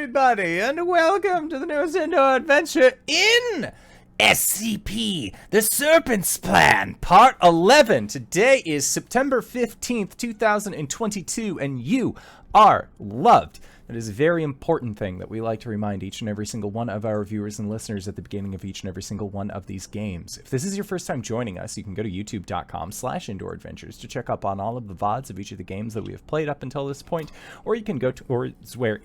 everybody, and welcome to the newest Indoor adventure in SCP, the Serpent's Plan, Part 11. Today is September 15th, 2022, and you are loved. That is a very important thing that we like to remind each and every single one of our viewers and listeners at the beginning of each and every single one of these games. If this is your first time joining us, you can go to youtube.com/indooradventures to check up on all of the VODs of each of the games that we have played up until this point, or you can go to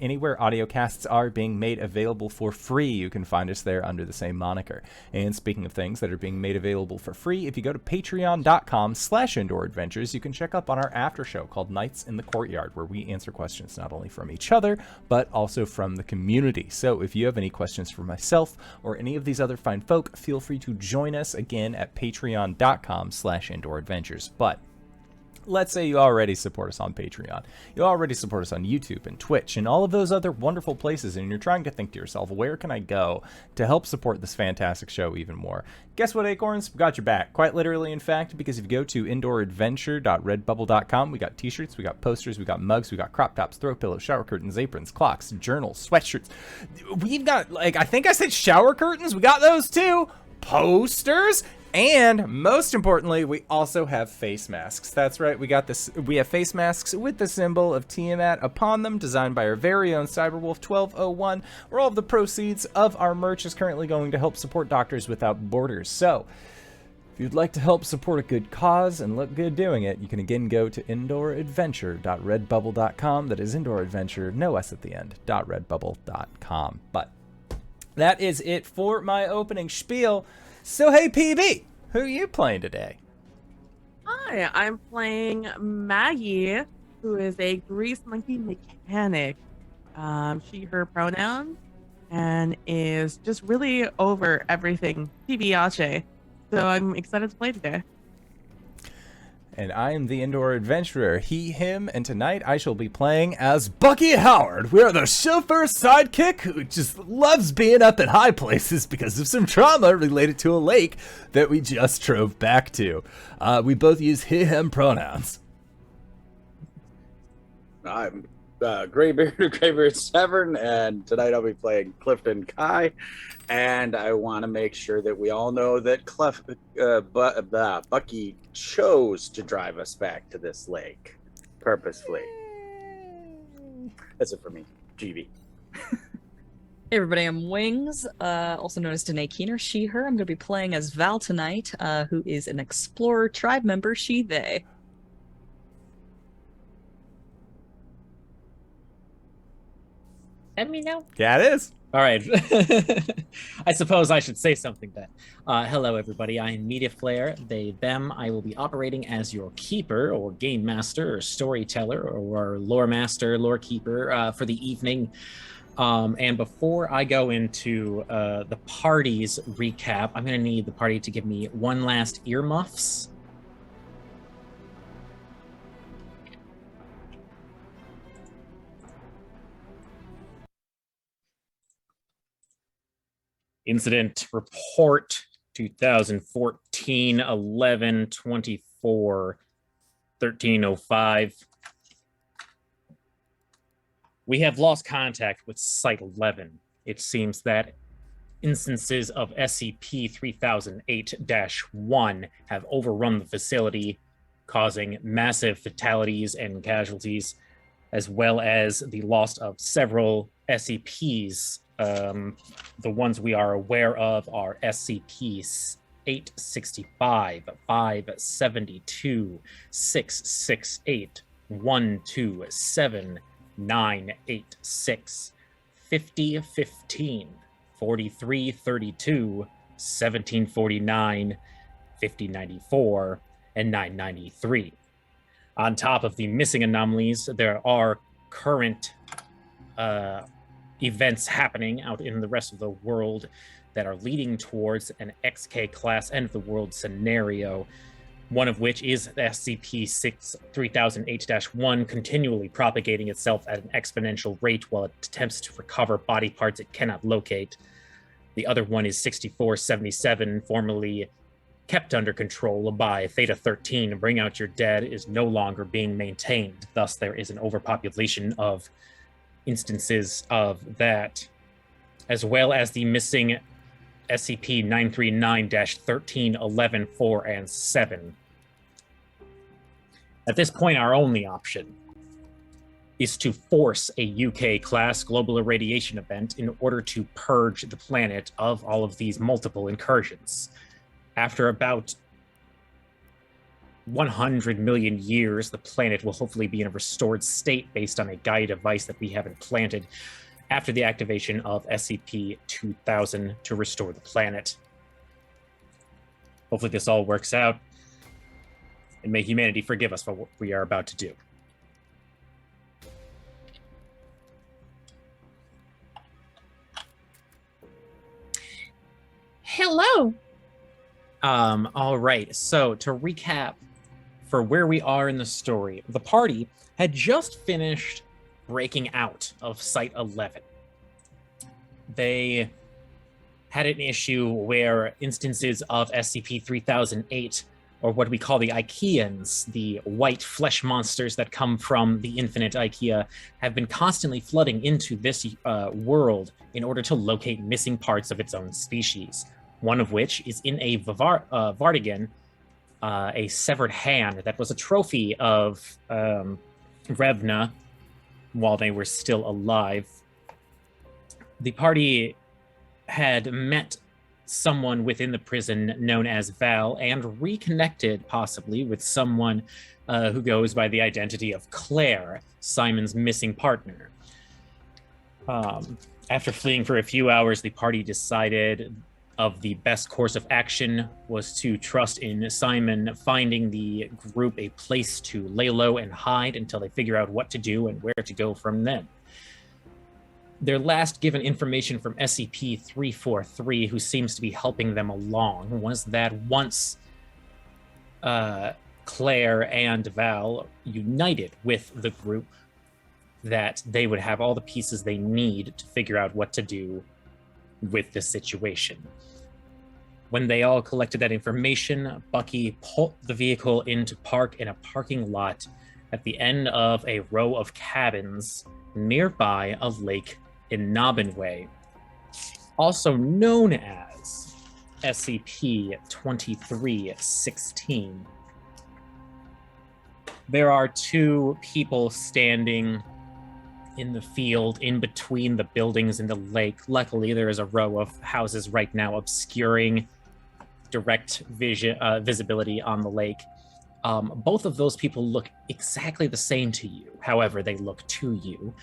anywhere audio casts are being made available for free. You can find us there under the same moniker. And speaking of things that are being made available for free, if you go to patreon.com/indooradventures, you can check up on our after show called Nights in the Courtyard, where we answer questions not only from each other, but also from the community. So if you have any questions for myself or any of these other fine folk, feel free to join us again at patreon.com/indooradventures. But let's say you already support us on Patreon. You already support us on YouTube and Twitch and all of those other wonderful places, and you're trying to think to yourself, where can I go to help support this fantastic show even more? Guess what, Acorns? We got your back. Quite literally, in fact, because if you go to indooradventure.redbubble.com, we got t-shirts, we got posters, we got mugs, we got crop tops, throw pillows, shower curtains, aprons, clocks, journals, sweatshirts. We've got, I think I said shower curtains. We got those too. Posters. And most importantly, we also have face masks. That's right, we have face masks with the symbol of Tiamat upon them, designed by our very own Cyberwolf 1201, where all of the proceeds of our merch is currently going to help support Doctors Without Borders. So, if you'd like to help support a good cause and look good doing it, you can again go to indooradventure.redbubble.com. That is indooradventure, no S at the end, .redbubble.com. But that is it for my opening spiel. So hey, PB, who are you playing today? Hi, I'm playing Maggie, who is a grease monkey mechanic. She, her pronouns, and is just really over everything PBH. So I'm excited to play today. And I am the Indoor Adventurer, he, him, and tonight I shall be playing as Bucky Howard. We are the chauffeur sidekick who just loves being up in high places because of some trauma related to a lake that we just drove back to. We both use he, him pronouns. I'm Greybeard, Greybeard Severn, and tonight I'll be playing Klifton Kai. And I want to make sure that we all know that Bucky chose to drive us back to this lake purposefully. That's it for me. GB. Hey everybody, I'm Wings, also known as Danae Keener, she, her. I'm going to be playing as Val tonight, who is an Explorer tribe member, she, they. Let me know. Yeah, it is. All right. I suppose I should say something then. Hello, everybody. I am Mediaflare, they, them. I will be operating as your keeper or game master or storyteller or lore master, lore keeper for the evening. And before I go into the party's recap, I'm going to need the party to give me one last earmuffs. Incident report 2014 11 24 1305. We have lost contact with Site 11. It seems that instances of SCP-3008-1 have overrun the facility, causing massive fatalities and casualties, as well as the loss of several SCPs. The ones we are aware of are SCP-865, 572, 668, 127, 986, 5015, 4332, 1749, 5094, and 993. On top of the missing anomalies, there are current events happening out in the rest of the world that are leading towards an XK class end of the world scenario, one of which is SCP-3008-1 continually propagating itself at an exponential rate while it attempts to recover body parts it cannot locate. The other one is 6477, formerly kept under control by Theta-13. Bring Out Your Dead is no longer being maintained. Thus, there is an overpopulation of instances of that, as well as the missing SCP-939-13, 11, 4, and 7. At this point, our only option is to force a UK-class global irradiation event in order to purge the planet of all of these multiple incursions. After about 100 million years, the planet will hopefully be in a restored state based on a Gaia device that we have implanted after the activation of SCP-2000 to restore the planet. Hopefully this all works out, and may humanity forgive us for what we are about to do. Hello. All right, so to recap for where we are in the story, the party had just finished breaking out of Site 11. They had an issue where instances of SCP-3008, or what we call the Ikeans, the white flesh monsters that come from the infinite Ikea, have been constantly flooding into this world in order to locate missing parts of its own species. One of which is in a Vartigan, a severed hand that was a trophy of Revna while they were still alive. The party had met someone within the prison known as Val and reconnected possibly with someone who goes by the identity of Claire, Simon's missing partner. After fleeing for a few hours, the party decided of the best course of action was to trust in Simon finding the group a place to lay low and hide until they figure out what to do and where to go from then. Their last given information from SCP-343, who seems to be helping them along, was that once Claire and Val united with the group, that they would have all the pieces they need to figure out what to do with this situation. When they all collected that information, Bucky pulled the vehicle into park in a parking lot at the end of a row of cabins nearby a lake in Nobbinway, also known as SCP-2316. There are two people standing in the field in between the buildings and the lake. Luckily, there is a row of houses right now obscuring direct visibility on the lake. Both of those people look exactly the same to you. However, they look to you,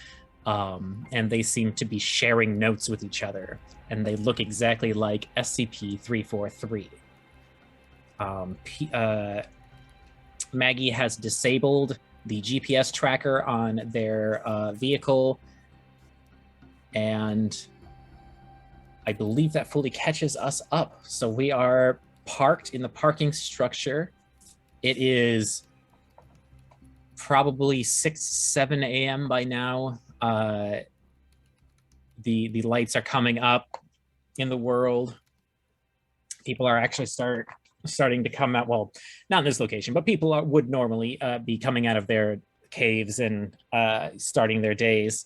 and they seem to be sharing notes with each other, and they look exactly like SCP-343. Maggie has disabled the GPS tracker on their vehicle, and I believe that fully catches us up. So we are parked in the parking structure. It is probably 6, 7 a.m. by now. The lights are coming up in the world. People are actually starting to come out. Well, not in this location, but people would normally be coming out of their caves and starting their days.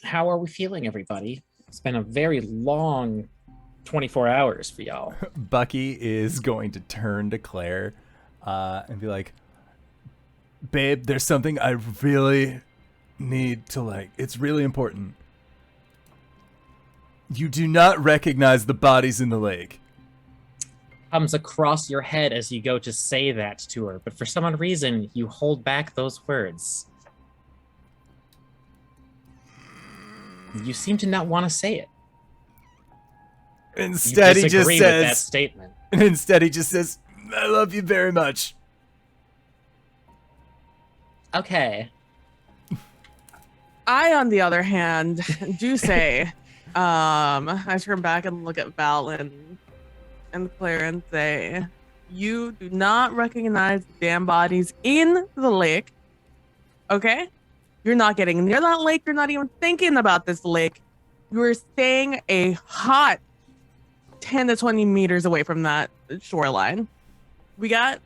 How are we feeling, everybody? It's been a very long 24 hours for y'all. Bucky is going to turn to Claire and be like, babe, there's something I really need to it's really important. You do not recognize the bodies in the lake. Comes across your head as you go to say that to her, but for some odd reason, you hold back those words. You seem to not want to say it. Instead, he just with says, that statement. Instead, he just says, I love you very much. Okay. I, on the other hand, do say, I turn back and look at Val and Claire and say, you do not recognize the damn bodies in the lake. Okay? You're not getting near that lake. You're not even thinking about this lake. You're staying a hot 10 to 20 meters away from that shoreline. We got,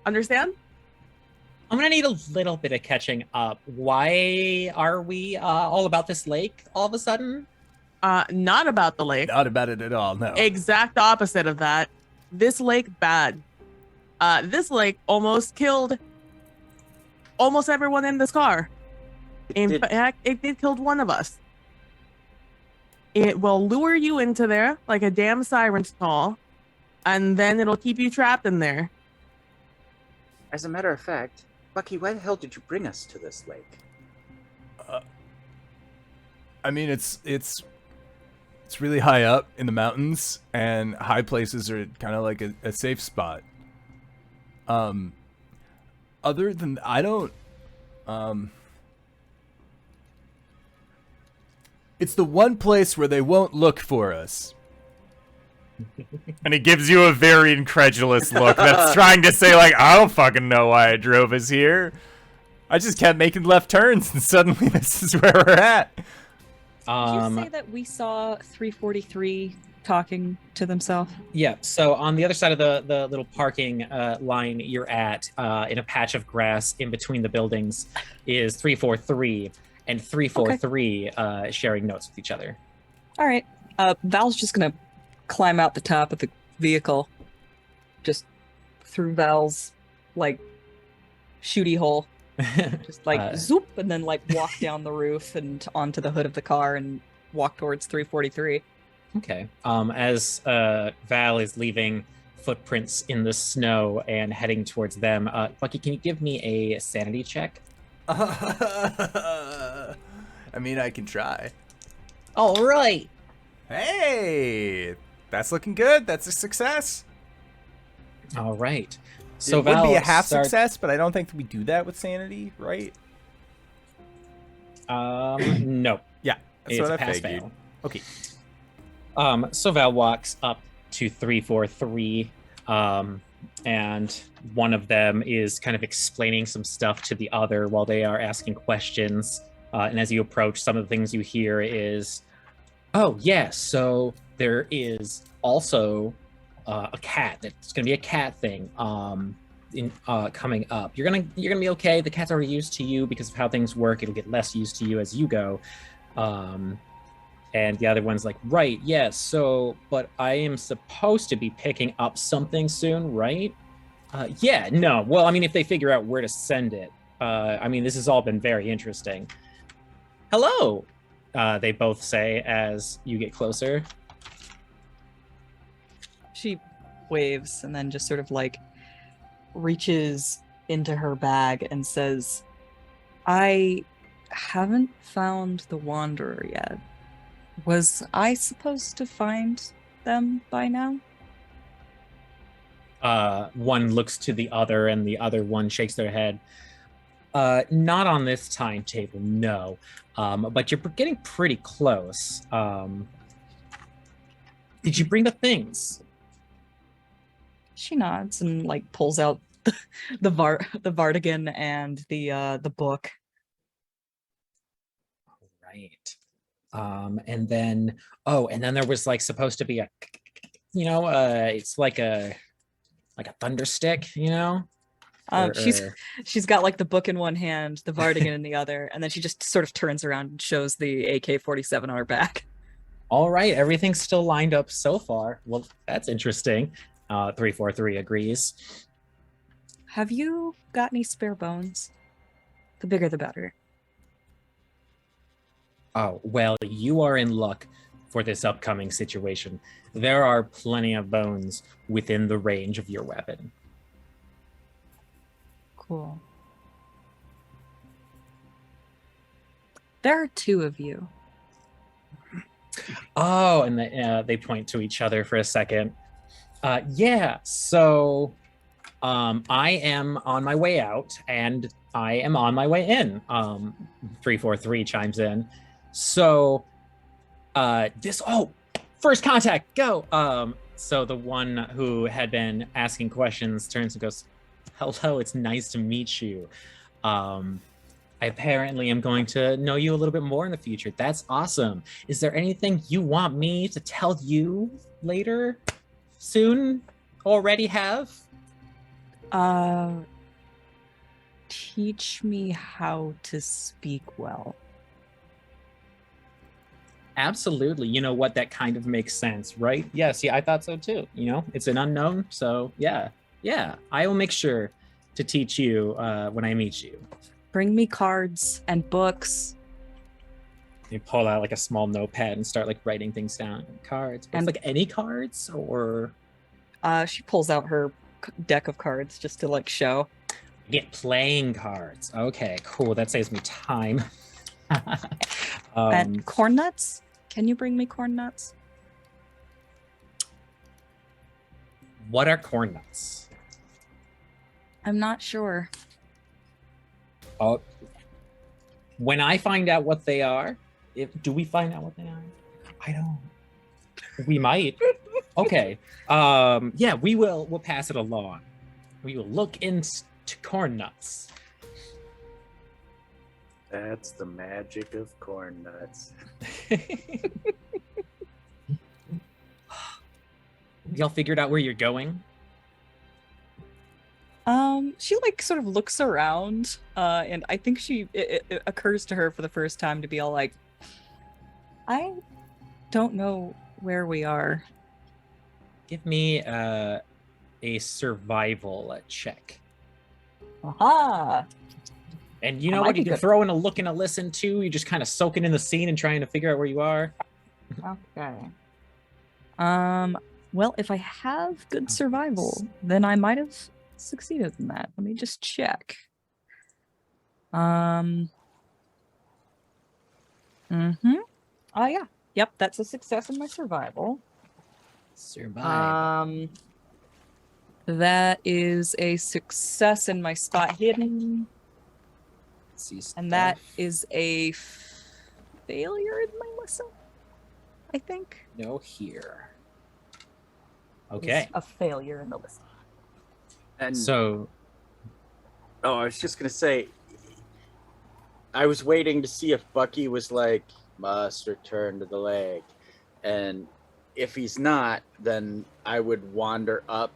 understand? I'm gonna need a little bit of catching up. Why are we all about this lake all of a sudden? Not about the lake. Not about it at all, no. Exact opposite of that. This lake bad. This lake almost killed almost everyone in this car. In fact, it killed one of us. It will lure you into there like a damn siren's call, and then it'll keep you trapped in there. As a matter of fact, Bucky, why the hell did you bring us to this lake? I mean, it's really high up in the mountains, and high places are kind of like a safe spot. Other than I don't, it's the one place where they won't look for us. And he gives you a very incredulous look that's trying to say, like, I don't fucking know why I drove us here. I just kept making left turns, and suddenly this is where we're at. Did you say that we saw 343 talking to themselves? Yeah, so on the other side of the little parking line you're at, in a patch of grass in between the buildings, is 343, and 343 sharing notes with each other. All right. Val's just going to climb out the top of the vehicle, just through Val's, like, shooty hole. Just like zoop, and then like walk down the roof and onto the hood of the car and walk towards 343. Okay. As Val is leaving footprints in the snow and heading towards them, Bucky, can you give me a sanity check? I mean, I can try. All right. Hey, that's looking good. That's a success. All right. So it would Val be a half success, but I don't think we do that with sanity, right? No. Yeah, that's It's what a I pass figured. fail. Okay. So Val walks up to 343, and one of them is kind of explaining some stuff to the other while they are asking questions. And as you approach, some of the things you hear is, oh, yes, so there is also a cat. It's going to be a cat thing coming up. You're gonna be okay. The cat's already used to you because of how things work. It'll get less used to you as you go. And the other one's like, right, yes, so, but I am supposed to be picking up something soon, right? Yeah, no, well, I mean, if they figure out where to send it. I mean, this has all been very interesting. Hello, they both say as you get closer. She waves and then just sort of like reaches into her bag and says, I haven't found the Wanderer yet. Was I supposed to find them by now? One looks to the other and the other one shakes their head. Not on this timetable, no. But you're getting pretty close. Did you bring the things? She nods and like pulls out the Vartigan and the book. Right. And then there was like supposed to be a, it's like a thunder stick, She's got like the book in one hand, the Vartigan in the other, and then she just sort of turns around and shows the AK-47 on her back. All right, everything's still lined up so far. Well, that's interesting. 343 agrees. Have you got any spare bones? The bigger the better. Oh, well, you are in luck for this upcoming situation. There are plenty of bones within the range of your weapon. Cool. There are two of you. Oh, and they point to each other for a second. Yeah, so I am on my way out, and I am on my way in. 343 chimes in. So, first contact, go! So the one who had been asking questions turns and goes, hello, it's nice to meet you. I apparently am going to know you a little bit more in the future. That's awesome. Is there anything you want me to tell you later? Soon? Already have? teach me how to speak well? Absolutely. You know what? That kind of makes sense, right? Yes. Yeah, I thought so too. You know, it's an unknown. So yeah. I will make sure to teach you when I meet you. Bring me cards and books. You pull out like a small notepad and start like writing things down. Cards. And like any cards or? She pulls out her deck of cards just to like show. Get playing cards. Okay, cool. That saves me time. And corn nuts? Can you bring me corn nuts? What are corn nuts? I'm not sure. When I find out what they are, do we find out what they are? I don't. We might. Okay. Yeah, we'll pass it along. We will look into corn nuts. That's the magic of corn nuts. Y'all figured out where you're going? She like sort of looks around, and I think it occurs to her for the first time to be all like, I don't know where we are. Give me a survival check. Aha! And you know what? You can throw in a look and a listen too. You're just kind of soaking in the scene and trying to figure out where you are. Okay. Well, if I have good survival, then I might have succeeded in that. Let me just check. Oh yeah. Yep, that's a success in my survival. Survival. That is a success in my spot hidden. And that is a failure in my listen, I think. No here. Okay. It's a failure in the listen. And so, I was just gonna say, I was waiting to see if Bucky was like, must return to the lake, and if he's not, then I would wander up,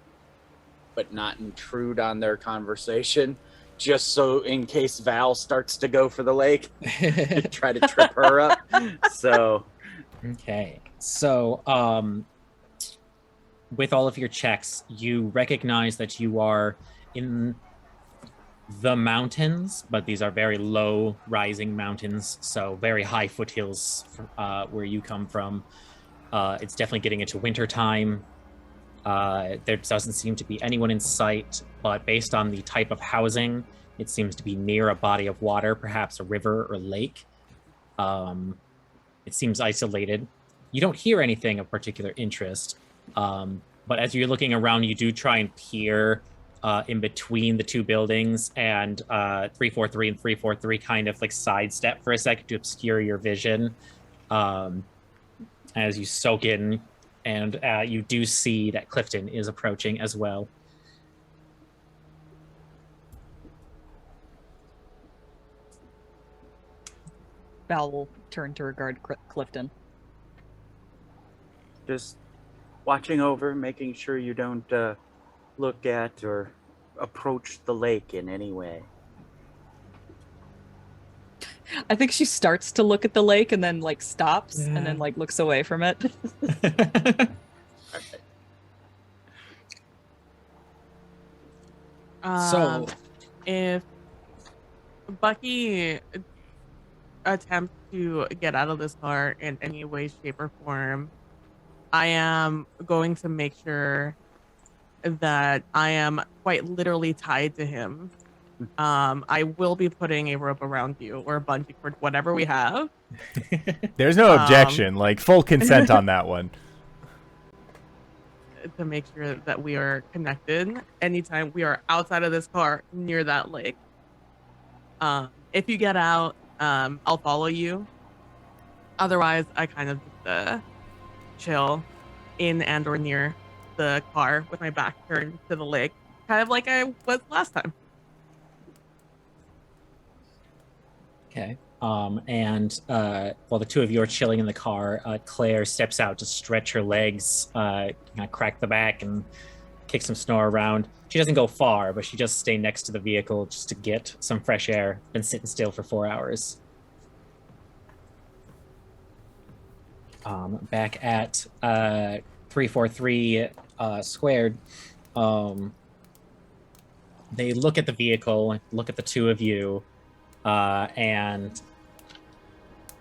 but not intrude on their conversation, just so in case Val starts to go for the lake, to try to trip her up. So, okay. So, with all of your checks, you recognize that you are in the mountains, but these are very low rising mountains, so very high foothills where you come from. It's definitely getting into winter time. There doesn't seem to be anyone in sight, but based on the type of housing, it seems to be near a body of water, perhaps a river or lake. It seems isolated. You don't hear anything of particular interest, but as you're looking around, you do try and peer in between the two buildings, and 343 and 343 kind of like sidestep for a second to obscure your vision as you soak in, and you do see that Klifton is approaching as well. Val will turn to regard Klifton. just watching over, making sure you don't look at or approach the lake in any way. I think she starts to look at the lake and then like stops and then like looks away from it. Okay. So, if Bucky attempts to get out of this car in any way, shape, or form, I am going to make sure that I am quite literally tied to him. I will be putting a rope around you or a bungee cord, whatever we have. There's no objection, like full consent on that one. To make sure that we are connected anytime we are outside of this car near that lake. If you get out, I'll follow you. Otherwise, I kind of just chill in and or near the car with my back turned to the lake, kind of like I was last time. okay. And while the two of you are chilling in the car, Claire steps out to stretch her legs, kind of crack the back, and kicks some snow around. She doesn't go far, but she just stay next to the vehicle just to get some fresh air. Been sitting still for 4 hours. Back at 343 squared, they look at the vehicle, look at the two of you, and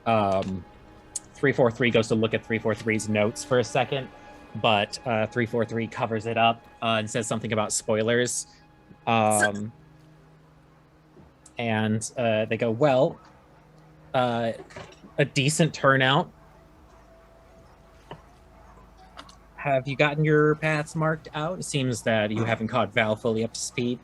343 goes to look at 343's notes for a second, but 343 covers it up and says something about spoilers. And they go, well, a decent turnout. Have you gotten your paths marked out? It seems that you haven't caught Val fully up to speed.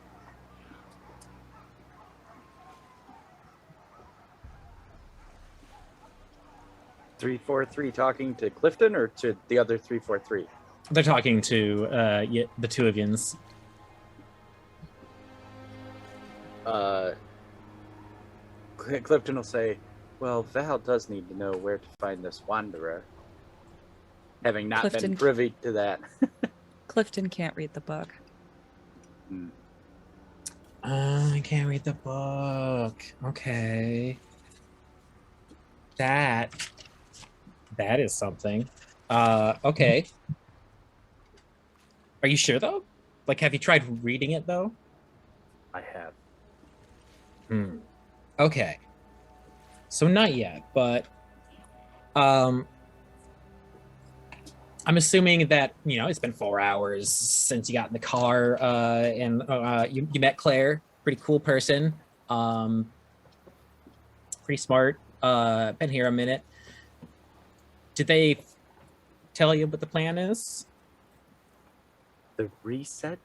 Three, 4, 3 talking to Klifton or to the other 343? They're talking to the two of yous. Klifton will say, well, Val does need to know where to find this wanderer, having not been Klifton- privy to that. Klifton can't read the book. I can't read the book. Okay. That is something. Okay. Are you sure though? Like, have you tried reading it though? I have. Okay. So not yet, but I'm assuming that, you know, it's been 4 hours since you got in the car, and you met Claire, pretty cool person, pretty smart, been here a minute. Did they tell you what the plan is? The reset,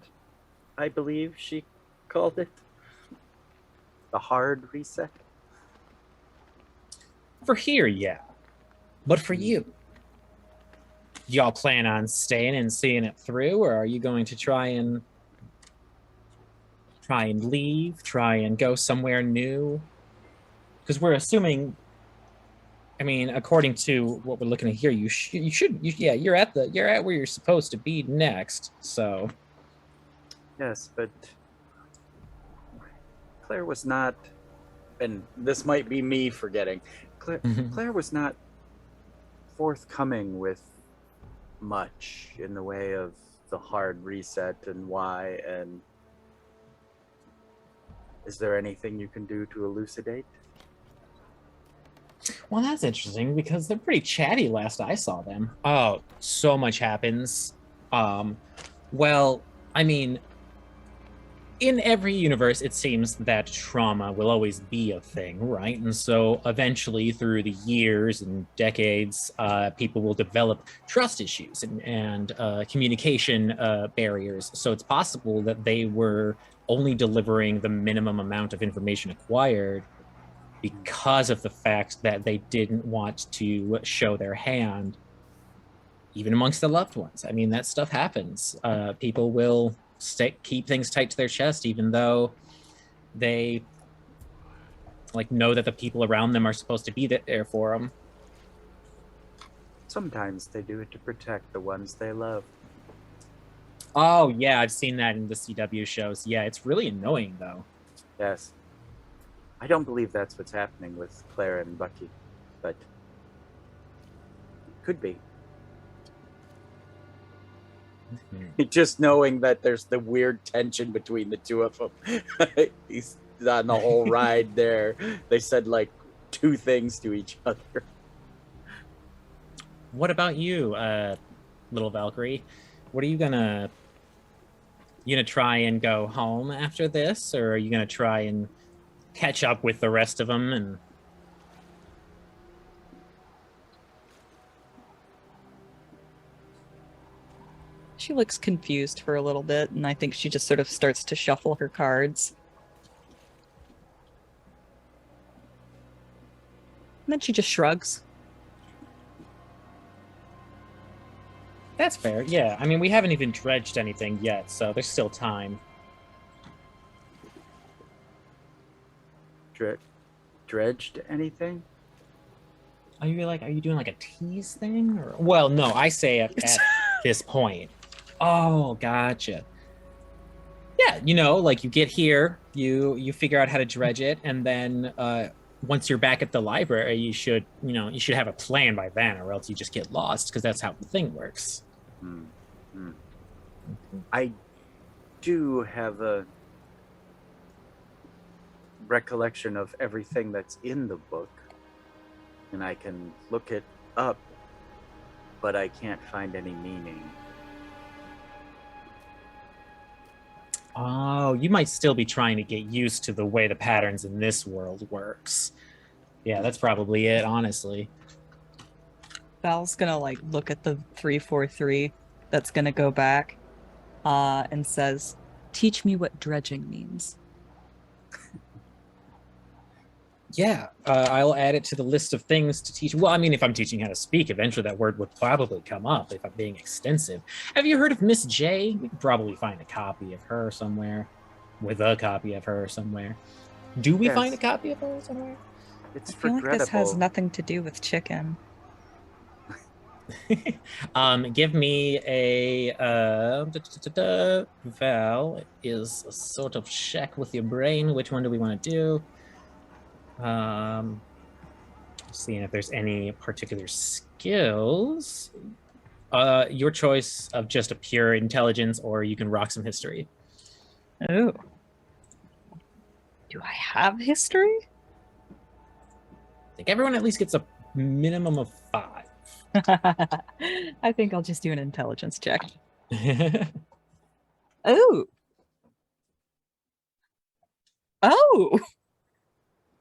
I believe she called it. The hard reset. For here, yeah. But for you, y'all plan on staying and seeing it through, or are you going to try and leave, try and go somewhere new? Because we're assuming, I mean, according to what we're looking at here, you're at where you're supposed to be next. So Yes, but Claire was not, and this might be me forgetting, Claire was not forthcoming with much in the way of the hard reset and why, and is there anything you can do to elucidate? well, that's interesting because they're pretty chatty last I saw them. Oh, so much happens. Well, I mean, in every universe, it seems that trauma will always be a thing, right? And so eventually, through the years and decades, people will develop trust issues and communication barriers. So it's possible that they were only delivering the minimum amount of information acquired because of the fact that they didn't want to show their hand, even amongst the loved ones. I mean, that stuff happens. People will keep things tight to their chest, even though they know that the people around them are supposed to be there for them. Sometimes they do it to protect the ones they love. Oh yeah, I've seen that in the CW shows. Yeah, it's really annoying though. Yes. I don't believe that's what's happening with Claire and Bucky, but could be. Just knowing that there's the weird tension between the two of them. He's on the whole ride there. They said like 2 things to each other. What about you, little Valkyrie? What are you gonna try and go home after this, or are you gonna try and catch up with the rest of them? And She looks confused for a little bit, and I think she just sort of starts to shuffle her cards. And then she just shrugs. that's fair. Yeah, I mean, we haven't even dredged anything yet, so there's still time. Dredged anything? Are you doing like a tease thing? Or well, no, I say at this point. Oh, gotcha. Yeah, like you get here, you figure out how to dredge it, and then once you're back at the library, you should have a plan by then, or else you just get lost, because that's how the thing works. I do have a recollection of everything that's in the book, and I can look it up, but I can't find any meaning. Oh, you might still be trying to get used to the way the patterns in this world works. Yeah, that's probably it, honestly. Val's gonna like look at the 343 that's gonna go back and says, "Teach me what dredging means." Yeah, I'll add it to the list of things to teach. Well, I mean, if I'm teaching how to speak, eventually that word would probably come up if I'm being extensive. Have you heard of Miss J? We could probably find a copy of her somewhere. With a copy of her somewhere. Do we find a copy of her somewhere? It's I feel like regrettable. this has nothing to do with chicken. Give me a Val is a sort of check with your brain. Which one do we want to do? Seeing if there's any particular skills. Your choice of just a pure intelligence, or you can rock some history. Oh. Do I have history? I think everyone at least gets a minimum of 5. I think I'll just do an intelligence check. Oh. Oh.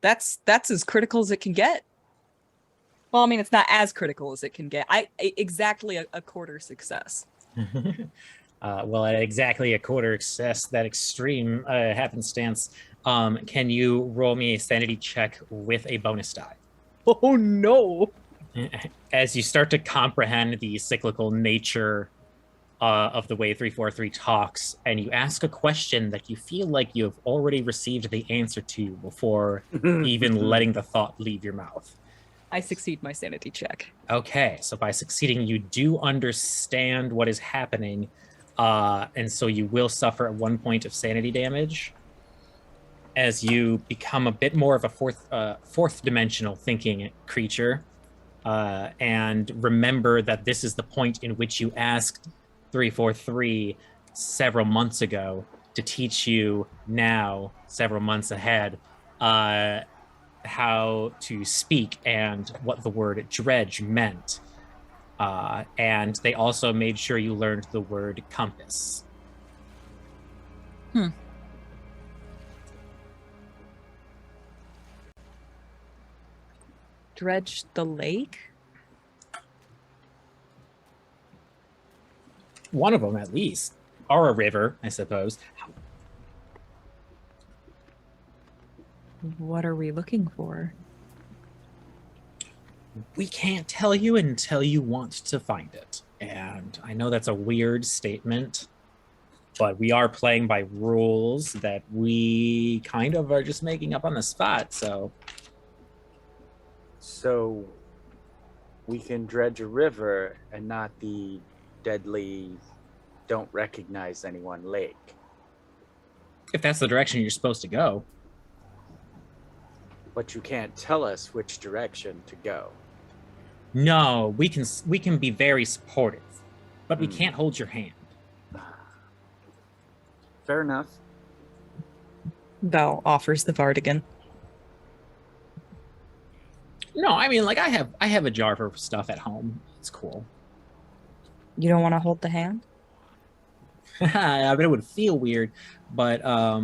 That's as critical as it can get. Well, I mean, it's not as critical as it can get. Exactly a quarter success. Well, at exactly a quarter success, that extreme happenstance, can you roll me a sanity check with a bonus die? Oh, no. As you start to comprehend the cyclical nature of the way 343 talks, and you ask a question that you feel like you've already received the answer to before even letting the thought leave your mouth. I succeed my sanity check. Okay, so by succeeding, you do understand what is happening, and so you will suffer 1 point of sanity damage as you become a bit more of a fourth dimensional thinking creature, and remember that this is the point in which you asked 343 several months ago to teach you now, several months ahead, how to speak and what the word dredge meant. And they also made sure you learned the word compass. Dredge the lake? One of them, at least. Or a river, I suppose. What are we looking for? We can't tell you until you want to find it. And I know that's a weird statement, but we are playing by rules that we kind of are just making up on the spot, so... So we can dredge a river and not the deadly don't recognize anyone lake. If that's the direction you're supposed to go. But you can't tell us which direction to go. No, we can be very supportive, but we can't hold your hand. Fair enough. Val offers the Vardigan. No, I mean, like, I have a jar for stuff at home. It's cool. You don't want to hold the hand? I mean, it would feel weird, but I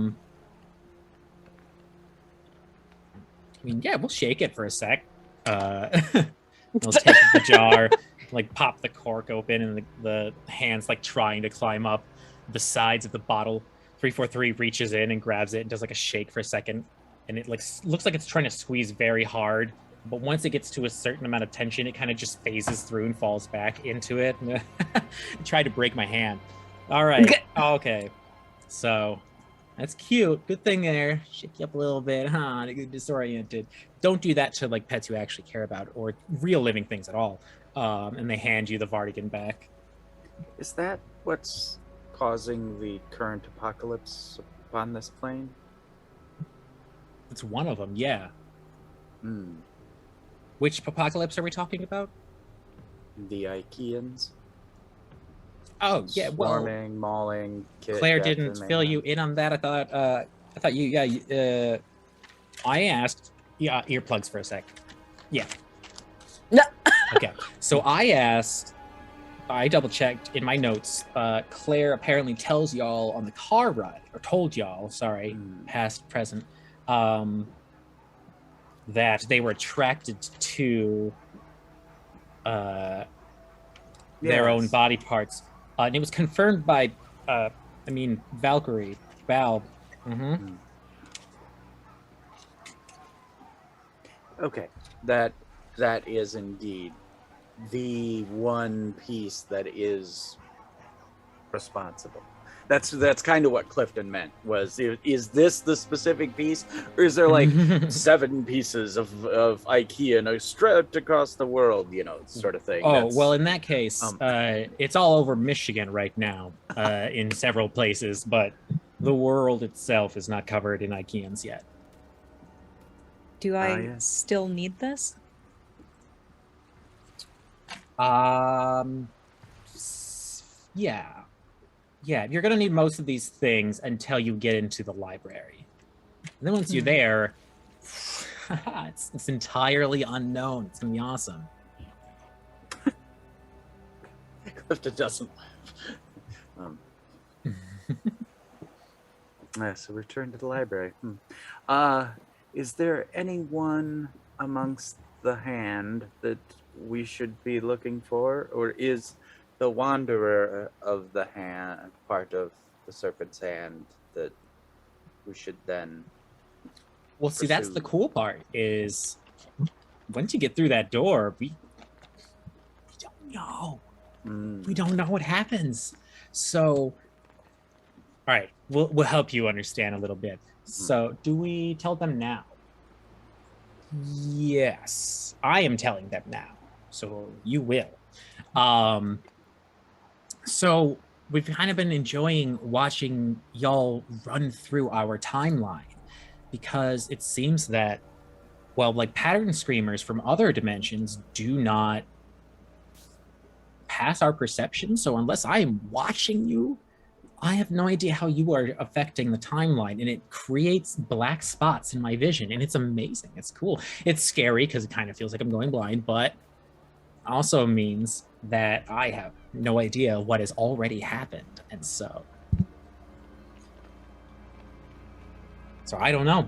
mean, yeah, we'll shake it for a sec. We'll take the jar, like pop the cork open, and the hand's like trying to climb up the sides of the bottle. 343 reaches in and grabs it and does like a shake for a second, and it like looks like it's trying to squeeze very hard. But once it gets to a certain amount of tension, it kind of just phases through and falls back into it. Tried to break my hand. All right. Okay. So that's cute. Good thing there. Shake you up a little bit, huh? To get disoriented. Don't do that to like pets you actually care about or real living things at all. And they hand you the Vardigan back. Is that what's causing the current apocalypse upon this plane? It's one of them, yeah. Hmm. Which apocalypse are we talking about? The Ikeans? Oh, yeah, well, Swarming, mauling, Claire death, didn't and fill mayhem. you in on that. I thought you, I asked, yeah, earplugs for a sec. Yeah. No. Okay, so I double checked in my notes. Claire apparently tells y'all on the car ride, or told y'all, sorry, past, present, that they were attracted to their own Yes. body parts. And it was confirmed by, Valkyrie, Val. Mm-hmm. Okay, that is indeed the one piece that is responsible. That's kind of what Klifton meant. Is this the specific piece, or is there like 7 pieces of IKEA and stretched across the world, sort of thing? Oh, well, in that case, it's all over Michigan right now, in several places, but the world itself is not covered in Ikeans yet. Do I yes. still need this? Yeah. Yeah, you're gonna need most of these things until you get into the library. And then once you're there, it's entirely unknown. It's gonna be awesome. Klifton doesn't laugh. So return to the library. Is there anyone amongst the hand that we should be looking for, or is the wanderer of the hand part of the serpent's hand that we should then Well, see, that's pursue? the cool part, is once you get through that door, we don't know. We don't know what happens. So, all right, we'll help you understand a little bit. So, do we tell them now? Yes, I am telling them now. So you will. So we've kind of been enjoying watching y'all run through our timeline, because it seems that, well, like pattern screamers from other dimensions do not pass our perception. So unless I am watching you, I have no idea how you are affecting the timeline, and it creates black spots in my vision, and it's amazing. It's cool. It's scary because it kind of feels like I'm going blind, but also means that I have no idea what has already happened. And so I don't know.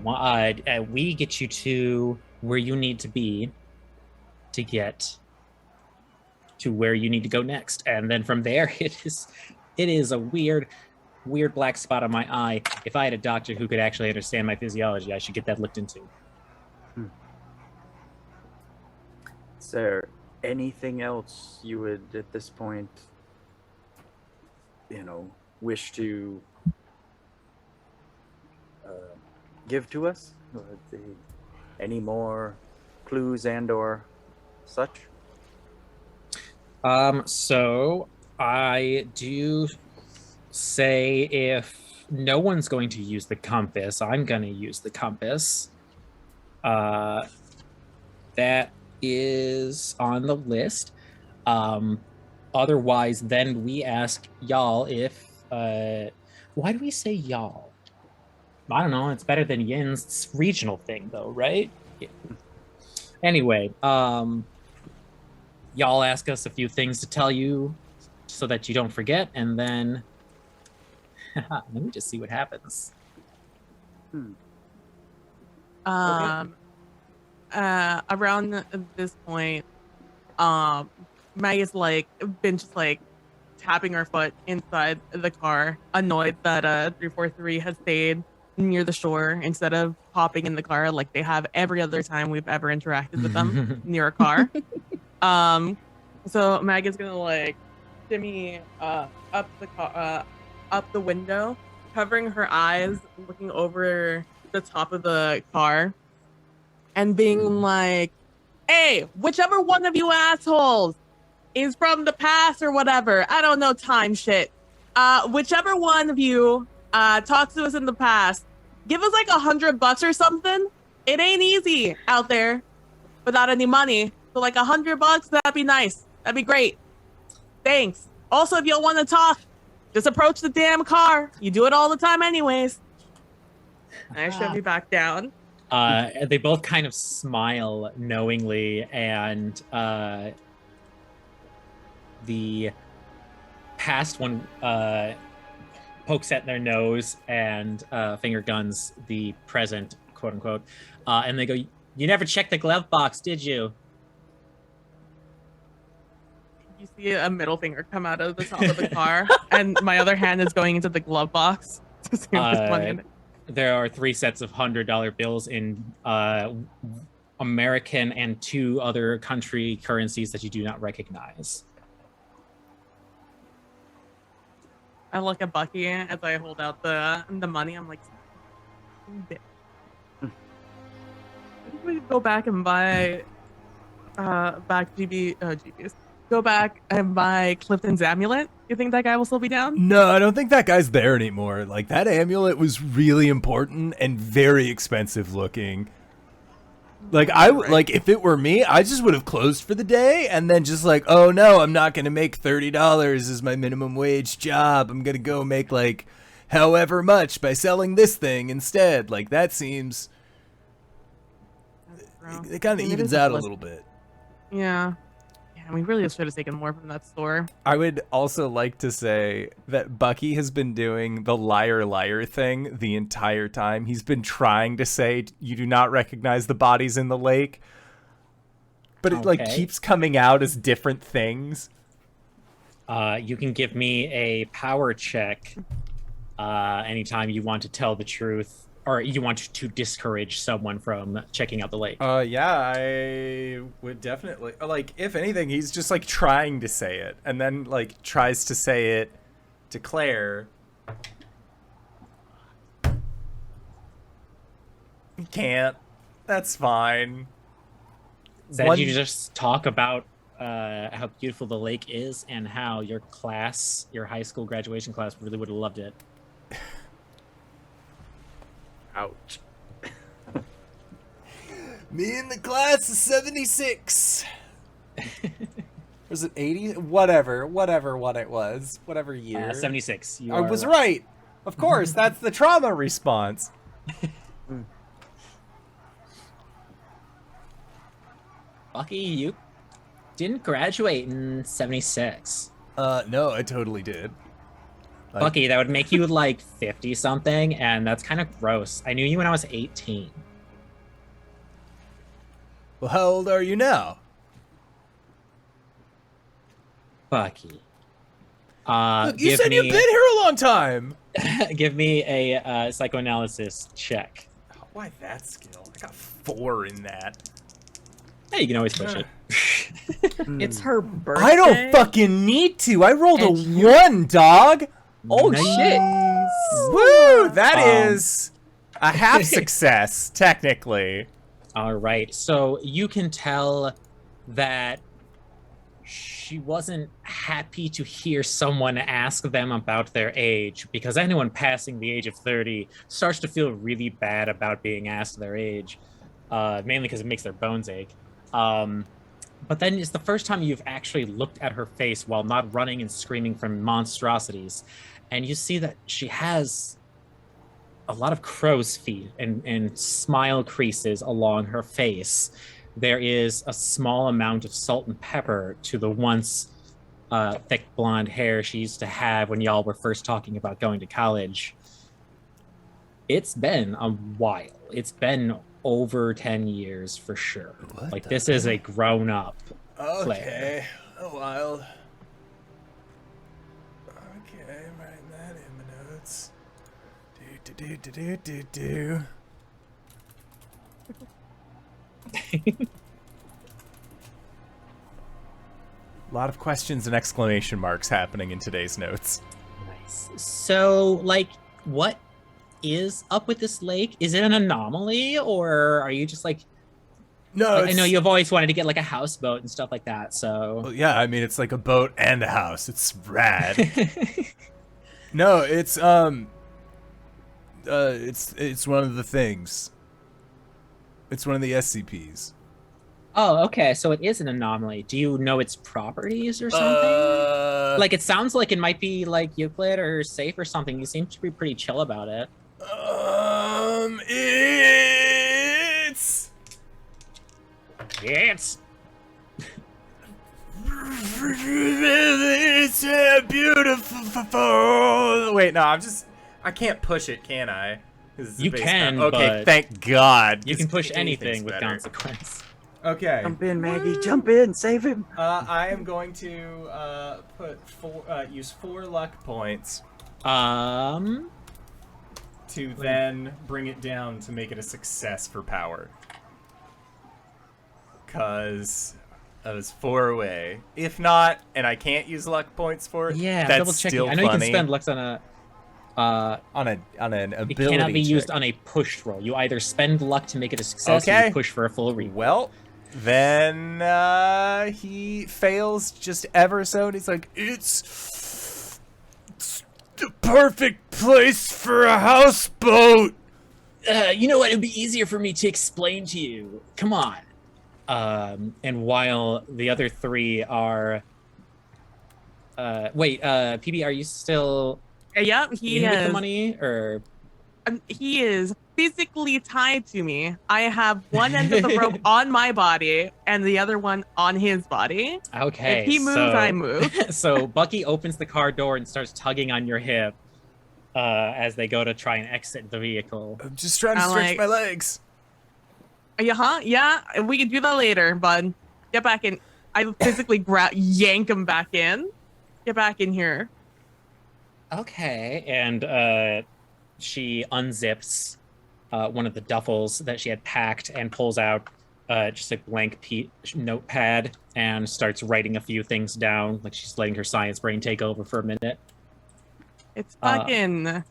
We get you to where you need to be to get to where you need to go next. And then from there, it is a weird black spot on my eye. If I had a doctor who could actually understand my physiology, I should get that looked into. Is there anything else you would at this point wish to give to us? Any more clues and or such? So I do say, if no one's going to use the compass, I'm going to use the compass. That is on the list. Otherwise, then we ask y'all if why do we say y'all? I don't know, it's better than yins. It's a regional thing though, right? Yeah. Anyway, y'all ask us a few things to tell you so that you don't forget, and then let me just see what happens. Around this point, Maggie's been just tapping her foot inside the car, annoyed that 343 has stayed near the shore instead of popping in the car like they have every other time we've ever interacted with them near a car. So Maggie's gonna shimmy up the window, covering her eyes, looking over the top of the car, and being like, "Hey, whichever one of you assholes is from the past or whatever, I don't know time shit, whichever one of you talked to us in the past, give us like $100 or something. It ain't easy out there without any money. So like $100, that'd be nice. That'd be great. Thanks. Also, if you don't want to talk, just approach the damn car. You do it all the time anyways. And I shove you back down. They both kind of smile knowingly, and the past one pokes at their nose and finger guns the present, quote unquote, and they go, "You never checked the glove box, did you?" You see a middle finger come out of the top of the car, and my other hand is going into the glove box to see if there's money in it. There are 3 sets of $100 bills in American and 2 other country currencies that you do not recognize. I look at Bucky as I hold out the money. I'm like, we go back and buy GBs. Go back and buy Klifton's amulet. You think that guy will still be down? No, I don't think that guy's there anymore. Like, that amulet was really important and very expensive looking. Like, like, if it were me, I just would have closed for the day and then just like, oh no, I'm not going to make $30 as my minimum wage job. I'm going to go make like however much by selling this thing instead. Like, that seems, it kind of evens out a little bit. Yeah. We really should have taken more from that store. I would also like to say that Bucky has been doing the liar thing the entire time. He's been trying to say you do not recognize the bodies in the lake, but it like keeps coming out as different things. You can give me a power check anytime you want to tell the truth, or you want to discourage someone from checking out the lake. Yeah, I would definitely. Like, if anything, he's just like trying to say it, and then like tries to say it to Claire. He can't. That's fine. Did you just talk about how beautiful the lake is and how your class, your high school graduation class, really would have loved it? Ouch. Me in the class of 76. Was it 80? Whatever what it was. Whatever year. 76. I was right. Of course, that's the trauma response. Bucky, you didn't graduate in 76. No, I totally did. Bucky, that would make you like 50 something, and that's kind of gross. I knew you when I was 18. Well, how old are you now? Bucky. Look, you said you've been here a long time. Give me a psychoanalysis check. Oh, why that skill? I got 4 in that. Hey, you can always push it. It's her birthday. I don't fucking need to. I rolled a 1, dog. Oh, nice. Shit. Woo! That is a half success, technically. All right. So you can tell that she wasn't happy to hear someone ask them about their age, because anyone passing the age of 30 starts to feel really bad about being asked their age, mainly because it makes their bones ache. But then it's the first time you've actually looked at her face while not running and screaming from monstrosities. And you see that she has a lot of crow's feet and smile creases along her face. There is a small amount of salt and pepper to the once thick blonde hair she used to have when y'all were first talking about going to college. It's been a while. It's been over 10 years for sure. Like, this is a grown-up player. A while. Okay, I'm writing that in my notes. Do. A lot of questions and exclamation marks happening in today's notes. Nice. So, like, what is up with this lake? Is it an anomaly, or are you just like... No, I know you've always wanted to get like a houseboat and stuff like that, so... Well, yeah, I mean, it's like a boat and a house. It's rad. No, it's one of the things. It's one of the SCPs. Oh, okay. So it is an anomaly. Do you know its properties or something? Like, it sounds like it might be like Euclid or safe or something. You seem to be pretty chill about it. It's beautiful. Wait, no, I can't push it, can I? You can, okay, but thank God. you can push anything anything's with better. consequence. Okay. Jump in, Maggie. Jump in. Save him. I am going to use 4 luck points Um, to then bring it down to make it a success for power. Cause I was 4 away. If not, and I can't use luck points for it, yeah, that's double checking. still I know you funny. can spend lucks on a. on an ability. It cannot be used check. on a pushed roll. You either spend luck to make it a success, or Okay. you push for a full read. Well, then he fails just ever so, and he's like, it's the perfect place for a houseboat. You know what? It'd be easier for me to explain to you. Come on. And while the other 3 are, PB, are you still Yeah, he in with the is. money, or He is physically tied to me. I have one end of the rope on my body and the other one on his body. okay? If he moves, so, I move. So Bucky opens the car door and starts tugging on your hip as they go to try and exit the vehicle. I'm just trying to I'm stretch like- my legs. Yeah, we can do that later, bud. Get back in. I physically yank him back in. Get back in here. Okay, and she unzips one of the duffels that she had packed and pulls out just a blank notepad and starts writing a few things down, like she's letting her science brain take over for a minute. It's fucking.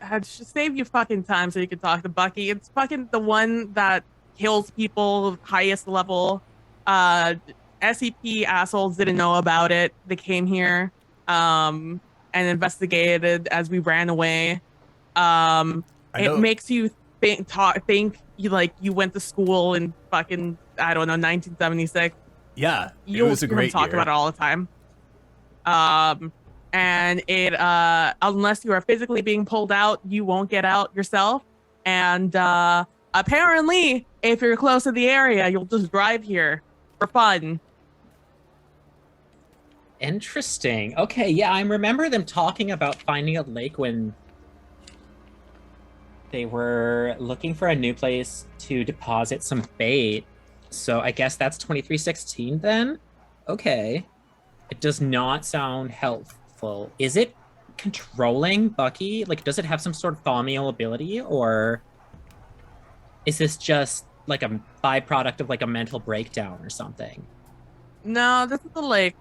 I should save you fucking time so you can talk to Bucky. It's fucking the one that kills people highest level. SCP assholes didn't know about it. They came here and investigated as we ran away. It makes you think you went to school in fucking, I don't know, 1976. Yeah, it You'll was a hear him great talk year. about it all the time. And it unless you are physically being pulled out, you won't get out yourself. And apparently, if you're close to the area, you'll just drive here for fun. Interesting. Okay, yeah, I remember them talking about finding a lake when they were looking for a new place to deposit some bait. So I guess that's 2316 then? Okay. It does not sound helpful. Is it controlling Bucky? Like, does it have some sort of thaumial ability, or is this just like a byproduct of like a mental breakdown or something? No, this is the lake.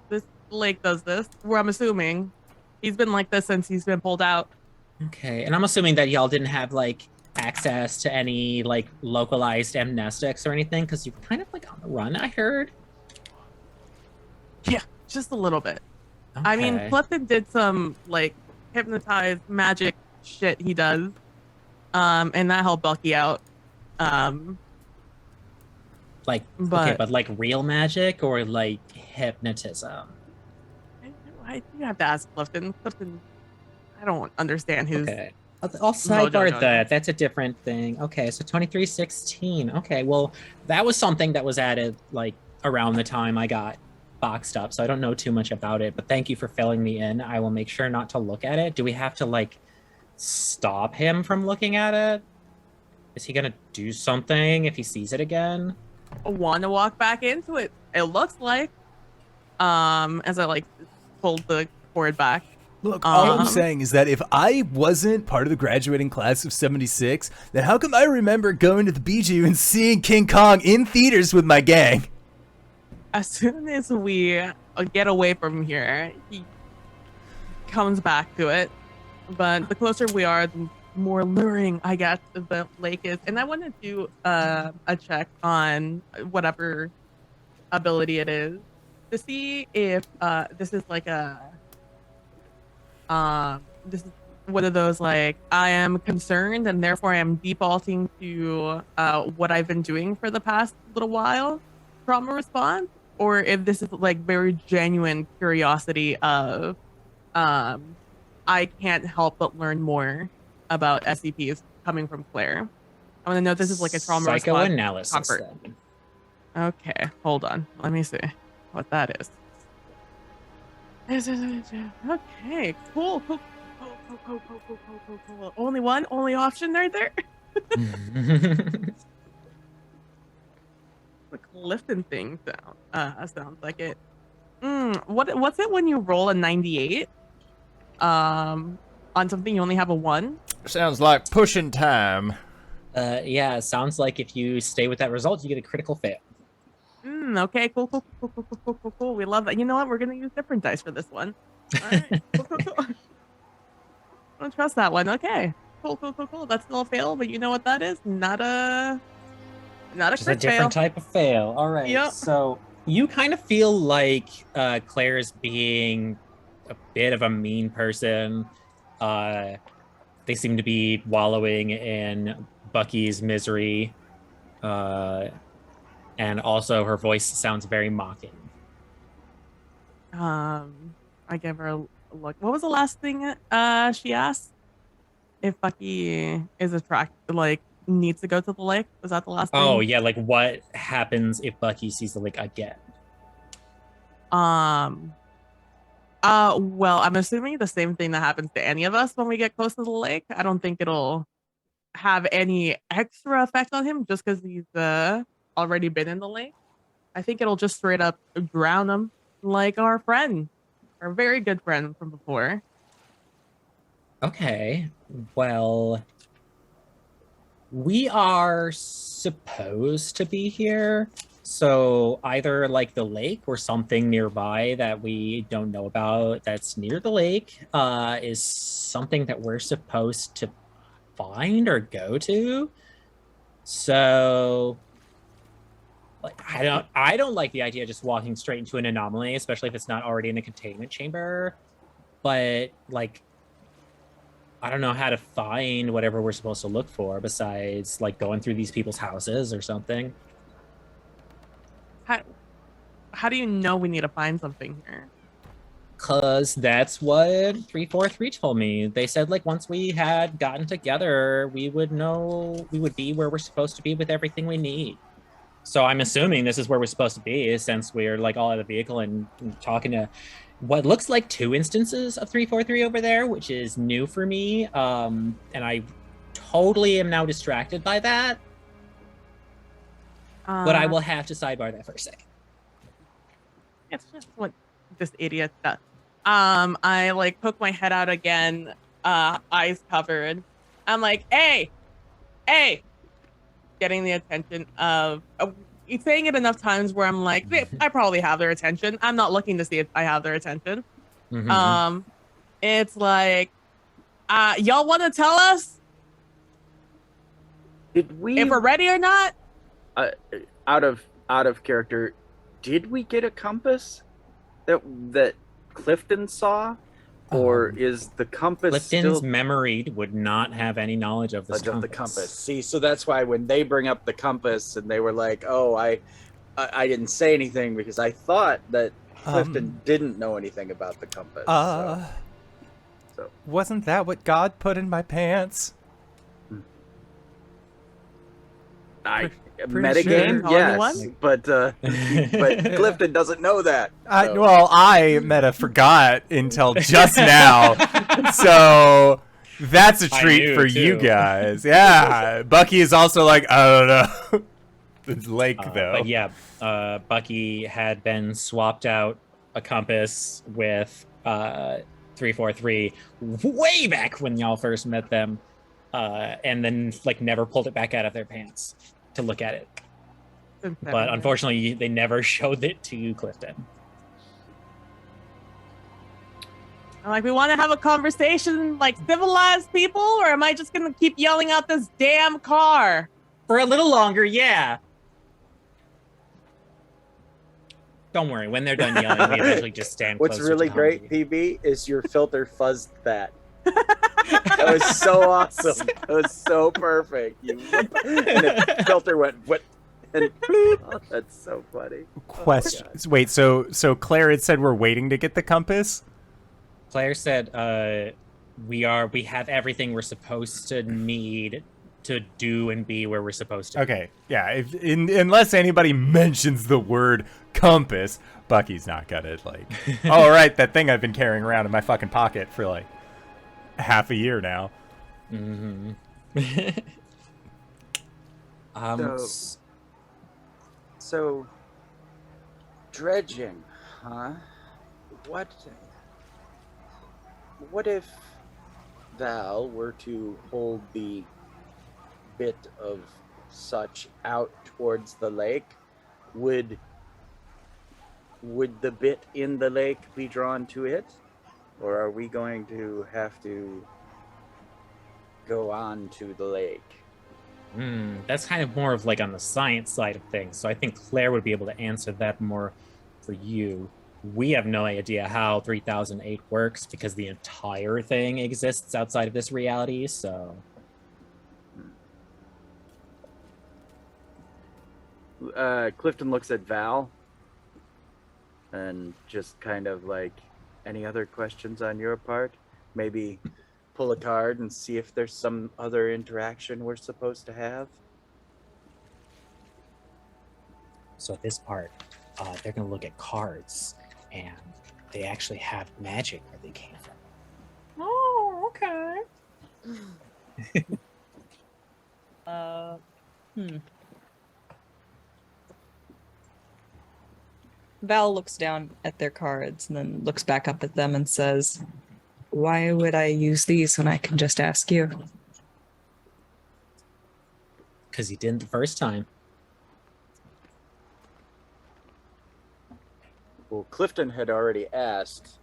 This lake does this. Where I'm assuming he's been like this since he's been pulled out. Okay, and I'm assuming that y'all didn't have like access to any like localized amnestics or anything, because you were kind of like on the run, I heard. Yeah, just a little bit. I mean, Okay. Klifton did some like hypnotized magic shit he does, and that helped Bucky out. Like, but- okay, but like real magic or like hypnotism? I you have to ask Klifton. Klifton, I don't understand his. Okay. I'll sidebar no. that. That's a different thing. Okay, so 2316. Okay, well, that was something that was added like around the time I got boxed up, so I don't know too much about it, but thank you for filling me in. I will make sure not to look at it. Do we have to like stop him from looking at it? Is he gonna do something if he sees it again? Want to walk back into it? It looks like. As I like pulled the cord back. Look, all I'm Um, saying is that if I wasn't part of the graduating class of 76, then how come I remember going to the BGU and seeing King Kong in theaters with my gang? As soon as we get away from here, he comes back to it. But the closer we are, the more luring I guess the lake is. And I want to do a check on whatever ability it is to see if this is like a This is one of those like I am concerned and therefore I am defaulting to what I've been doing for the past little while trauma response, or if this is like very genuine curiosity of I can't help but learn more about SCPs coming from Claire. I want to know if this is like a trauma response psychoanalysis. comfort. Then. Okay, hold on. Let me see what that is. Okay, cool. Only one, only option right there. The Klifton thing sounds like it. What's it when you roll a 98? On something you only have a 1? Sounds like pushing time. Yeah, it sounds like if you stay with that result, you get a critical fail. Okay, cool. We love that. You know what? We're gonna use different dice for this one. All right, cool. I don't trust that one. Okay, cool. That's still a fail, but you know what that is? Not a Just a crit different fail. type of fail. All right. Yep. So you kind of feel like Claire's being a bit of a mean person. They seem to be wallowing in Bucky's misery. And also her voice sounds very mocking. I give her a look. What was the last thing she asked? If Bucky is needs to go to the lake? Was that the last thing? Oh yeah, like what happens if Bucky sees the lake again? Well, I'm assuming the same thing that happens to any of us when we get close to the lake. I don't think it'll have any extra effect on him just because he's already been in the lake. I think it'll just straight up drown him like our friend, our very good friend from before. Okay, well, we are supposed to be here, so either like the lake or something nearby that we don't know about that's near the lake is something that we're supposed to find or go to. So like I don't like the idea of just walking straight into an anomaly, especially if it's not already in a containment chamber. But like I don't know how to find whatever we're supposed to look for besides like going through these people's houses or something. How do you know we need to find something here? Cause that's what 343 told me. They said like once we had gotten together, we would know we would be where we're supposed to be with everything we need. So I'm assuming this is where we're supposed to be since we're like all out of the vehicle and talking to what looks like 2 instances of 343 over there, which is new for me. And I totally am now distracted by that. But I will have to sidebar that for a second. It's just what this idiot does. I like poke my head out again, eyes covered. I'm like, hey, getting the attention of saying it enough times where I'm like, I probably have their attention. I'm not looking to see if I have their attention. Mm-hmm. It's like, y'all want to tell us Did we, if we're ready or not? out of character, did we get a compass that Klifton saw, or is the compass Clifton's still memory would not have any knowledge of this of the compass? See, so that's why when they bring up the compass and they were like, "Oh, I didn't say anything because I thought that Klifton didn't know anything about the compass." So. Wasn't that what God put in my pants? Metagame, sure. yes, but Klifton doesn't know that. So. Well, I forgot until just now, so that's a treat for you guys. Yeah, Bucky is also like, I don't know, the lake though. But yeah, Bucky had been swapped out a compass with 343 way back when y'all first met them, and then like never pulled it back out of their pants to look at it. But unfortunately, they never showed it to Klifton. I'm like, we want to have a conversation like civilized people, or am I just gonna keep yelling out this damn car? For a little longer, yeah. Don't worry. When they're done yelling, we eventually just stand What's closer really to great, Humvee. PB, is your filter fuzzed that. That was so awesome. That was so perfect. And the filter went what? And oh, that's so funny. Question. Wait, so Claire had said we're waiting to get the compass? Claire said, we have everything we're supposed to need to do and be where we're supposed to be. Okay, yeah. Unless anybody mentions the word compass, Bucky's not gonna all right, that thing I've been carrying around in my fucking pocket for like half a year now. Mm-hmm. So dredging, huh? What if Val were to hold the bit of such out towards the lake? Would the bit in the lake be drawn to it? Or are we going to have to go on to the lake? That's kind of more of like on the science side of things. So I think Claire would be able to answer that more for you. We have no idea how 3008 works because the entire thing exists outside of this reality, so... Klifton looks at Val and just kind of like, any other questions on your part? Maybe pull a card and see if there's some other interaction we're supposed to have? So at this part, they're going to look at cards, and they actually have magic where they came from. Oh, okay. Val looks down at their cards and then looks back up at them and says, "Why would I use these when I can just ask you?" Because you didn't the first time. Well, Klifton had already asked,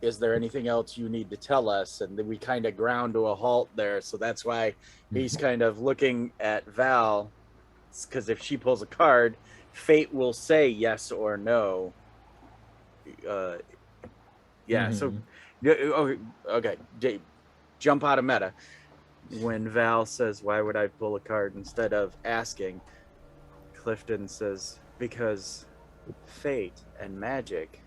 is there anything else you need to tell us? And then we kind of ground to a halt there. So that's why he's kind of looking at Val, because if she pulls a card, fate will say yes or no. So okay, jump out of meta. When Val says, why would I pull a card instead of asking, Klifton says, because fate and magic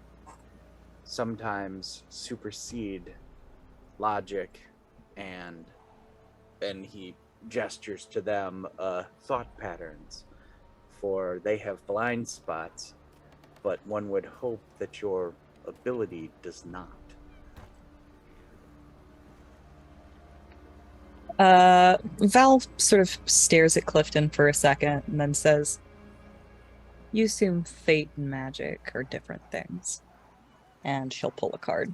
sometimes supersede logic, and he gestures to them thought patterns, for they have blind spots, but one would hope that your ability does not. Val sort of stares at Klifton for a second and then says, "You assume fate and magic are different things." And she'll pull a card.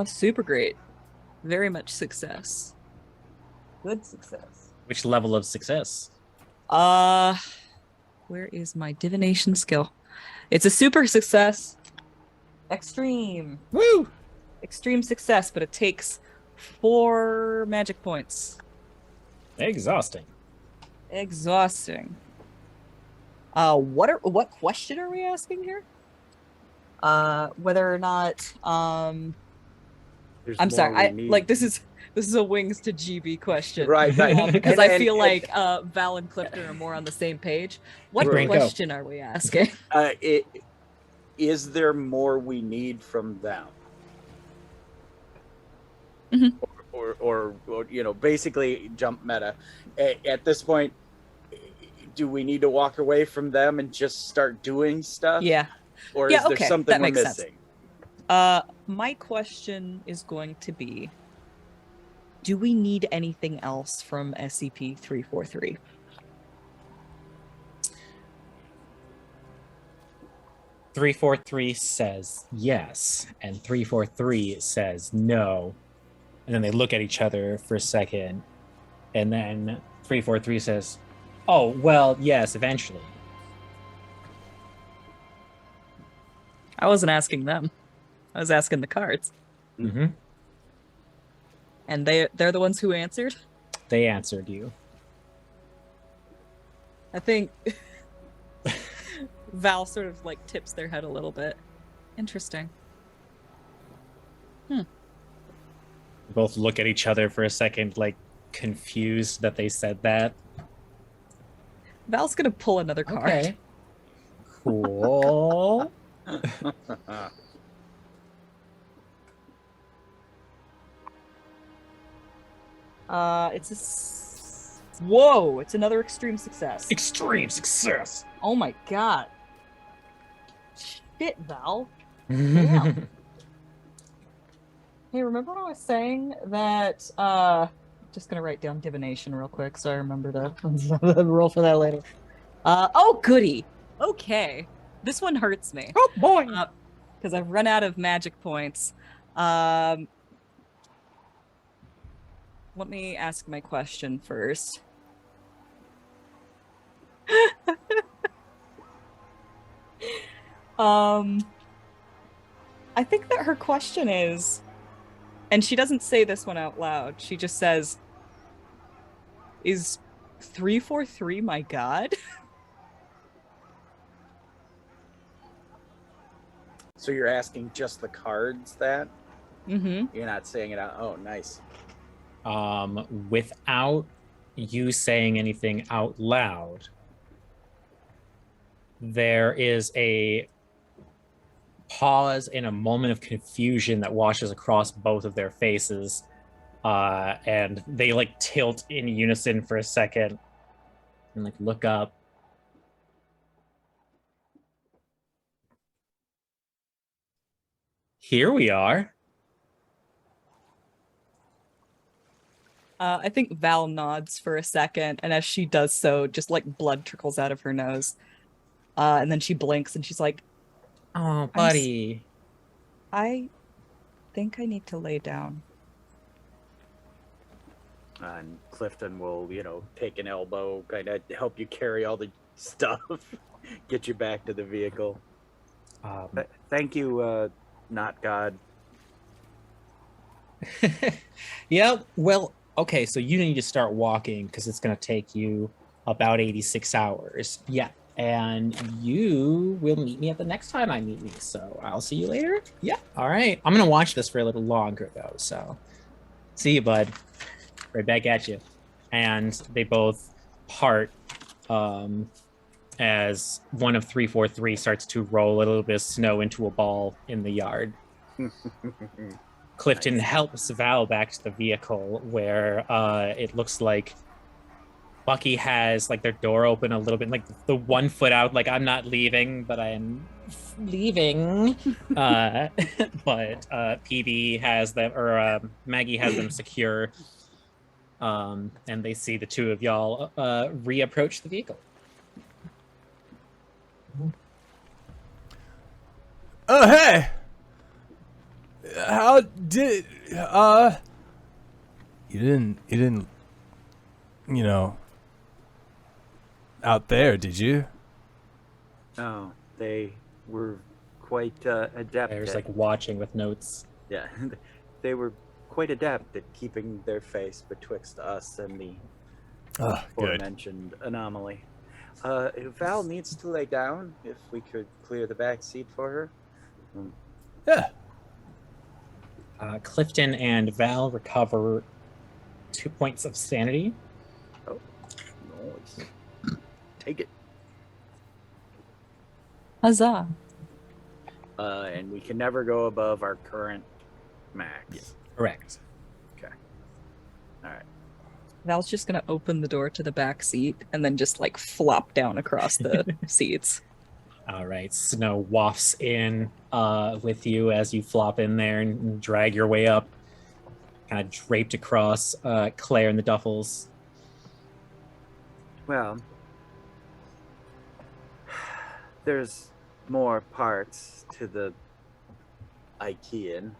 Super great. Very much success. Good success. Which level of success? Where is my divination skill? It's a super success. Extreme. Woo! Extreme success, but it takes 4 magic points. Exhausting. Exhausting. What question are we asking here? Whether or not There's I'm more sorry. we need. This is a wings to GB question, Right. because And- I and- feel like Val and Clifton are more on the same page. What Right. question are we asking? Is there more we need from them? Mhm. Or basically jump meta. At this point, do we need to walk away from them and just start doing stuff? Yeah. Or Yeah, is there okay, something that we're makes sense. missing? My question is going to be, do we need anything else from SCP-343? Three, 343 says yes, and 343 says no. And then they look at each other for a second, and then 343 says, "Oh, well, yes, eventually." I wasn't asking them. I was asking the cards. Mm-hmm. And they're the ones who answered? They answered you. I think Val sort of like tips their head a little bit. Interesting. Both look at each other for a second, like confused that they said that. Val's gonna pull another card. Okay. Cool. Whoa! It's another extreme success. Extreme success. Oh my god. Shit, Val. Damn. Hey, remember when I was saying that, just gonna write down divination real quick so I remember to roll for that later. Oh goody! Okay. This one hurts me. Oh boy! Because I've run out of magic points. Let me ask my question first. I think that her question is, and she doesn't say this one out loud, she just says, is 343 my god? So you're asking just the cards that? Mm-hmm. You're not saying it out. Oh, nice. Without you saying anything out loud, there is a pause and a moment of confusion that washes across both of their faces, and they like tilt in unison for a second and like look up. Here we are. I think Val nods for a second, and as she does so, just like blood trickles out of her nose. And then she blinks and she's like, Oh, buddy. I think I need to lay down. And Klifton will, take an elbow, kind of help you carry all the stuff, get you back to the vehicle. Thank you, not God. Yeah, well, okay, so you need to start walking because it's going to take you about 86 hours. Yeah, and you will meet me at the next time I meet me, so I'll see you later. Yeah, all right. I'm going to watch this for a little longer, though, so see you, bud. Right back at you. And they both part as one of 343 starts to roll a little bit of snow into a ball in the yard. Klifton helps Val back to the vehicle where it looks like Bucky has like their door open a little bit, like the 1 foot out, like I'm not leaving, but I am leaving. But PB has them, or Maggie has them secure. And they see the two of y'all reapproach the vehicle. Oh, hey! How did, you didn't, out there, did you? Oh, they were quite adept. There's like watching with notes. Yeah, they were quite adept at keeping their face betwixt us and the aforementioned anomaly. Val needs to lay down. If we could clear the back seat for her. Yeah. Klifton and Val recover 2 points of sanity. Oh, nice. Take it. Huzzah. And we can never go above our current max. Yeah. Correct. Okay. All right. Val's just gonna open the door to the back seat and then just like flop down across the seats. All right. Snow wafts in with you as you flop in there and drag your way up, kind of draped across Claire and the Duffels. Well, there's more parts to the Arcane,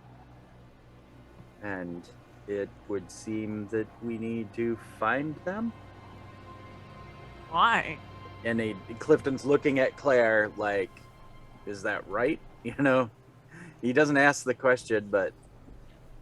and it would seem that we need to find them. Why? And Klifton's looking at Claire like, is that right? He doesn't ask the question, but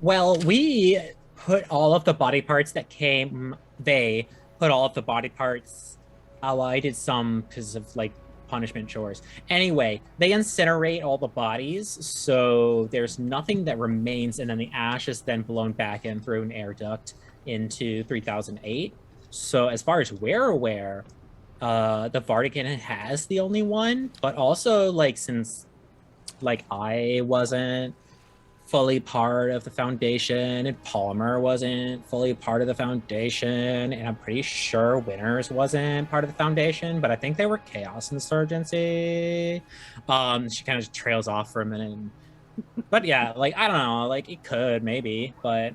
Well, we put all of the body parts that came. They put all of the body parts. Oh, I did some because of like punishment chores. Anyway, they incinerate all the bodies, so there's nothing that remains, and then the ash is then blown back in through an air duct into 3008. So as far as we're aware, the Vatican has the only one, but also like since like I wasn't fully part of the Foundation, and Palmer wasn't fully part of the Foundation, and I'm pretty sure Winners wasn't part of the Foundation, but I think they were Chaos Insurgency. She kind of trails off for a minute. But yeah, like I don't know, like it could maybe, but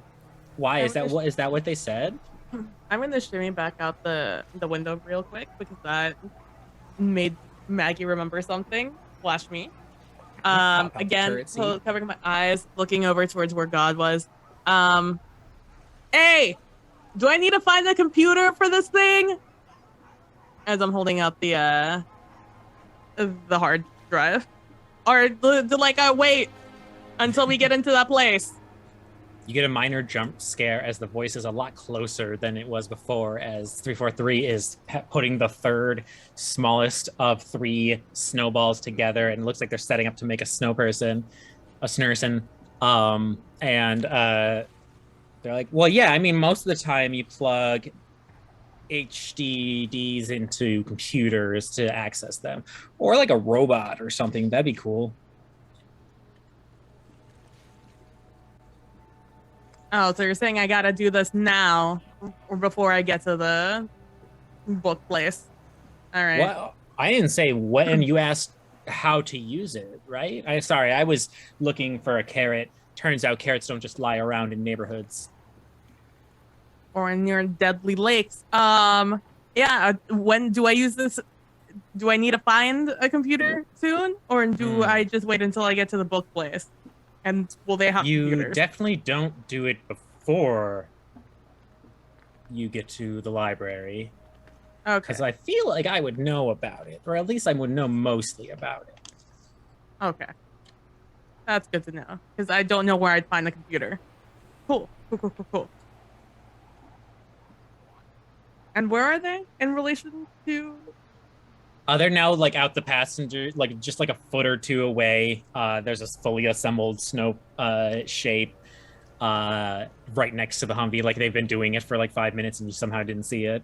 why is that? What is that? What they said? I'm gonna shimmy back out the window real quick because that made Maggie remember something. Flash me. Again, covering my eyes, looking over towards where God was. Hey, do I need to find the computer for this thing? As I'm holding out the hard drive, or like I wait until we get into that place. You get a minor jump scare as the voice is a lot closer than it was before, as 343 is putting the third smallest of 3 snowballs together, and it looks like they're setting up to make a snurson. They're like, well, yeah, I mean, most of the time you plug HDDs into computers to access them, or like a robot or something. That'd be cool. Oh, so you're saying I gotta do this now, or before I get to the book place? All right. Well, I didn't say when. You asked how to use it, right? I was looking for a carrot. Turns out carrots don't just lie around in neighborhoods. Or near deadly lakes. Yeah. When do I use this? Do I need to find a computer soon, or do I just wait until I get to the book place? And will they have computers? You definitely don't do it before you get to the library. Okay. Because I feel like I would know about it, or at least I would know mostly about it. Okay. That's good to know, because I don't know where I'd find the computer. Cool. And where are they in relation to? They're now like out the passenger, like just like a foot or two away. There's a fully assembled snow shape right next to the Humvee. Like they've been doing it for like 5 minutes and you somehow didn't see it.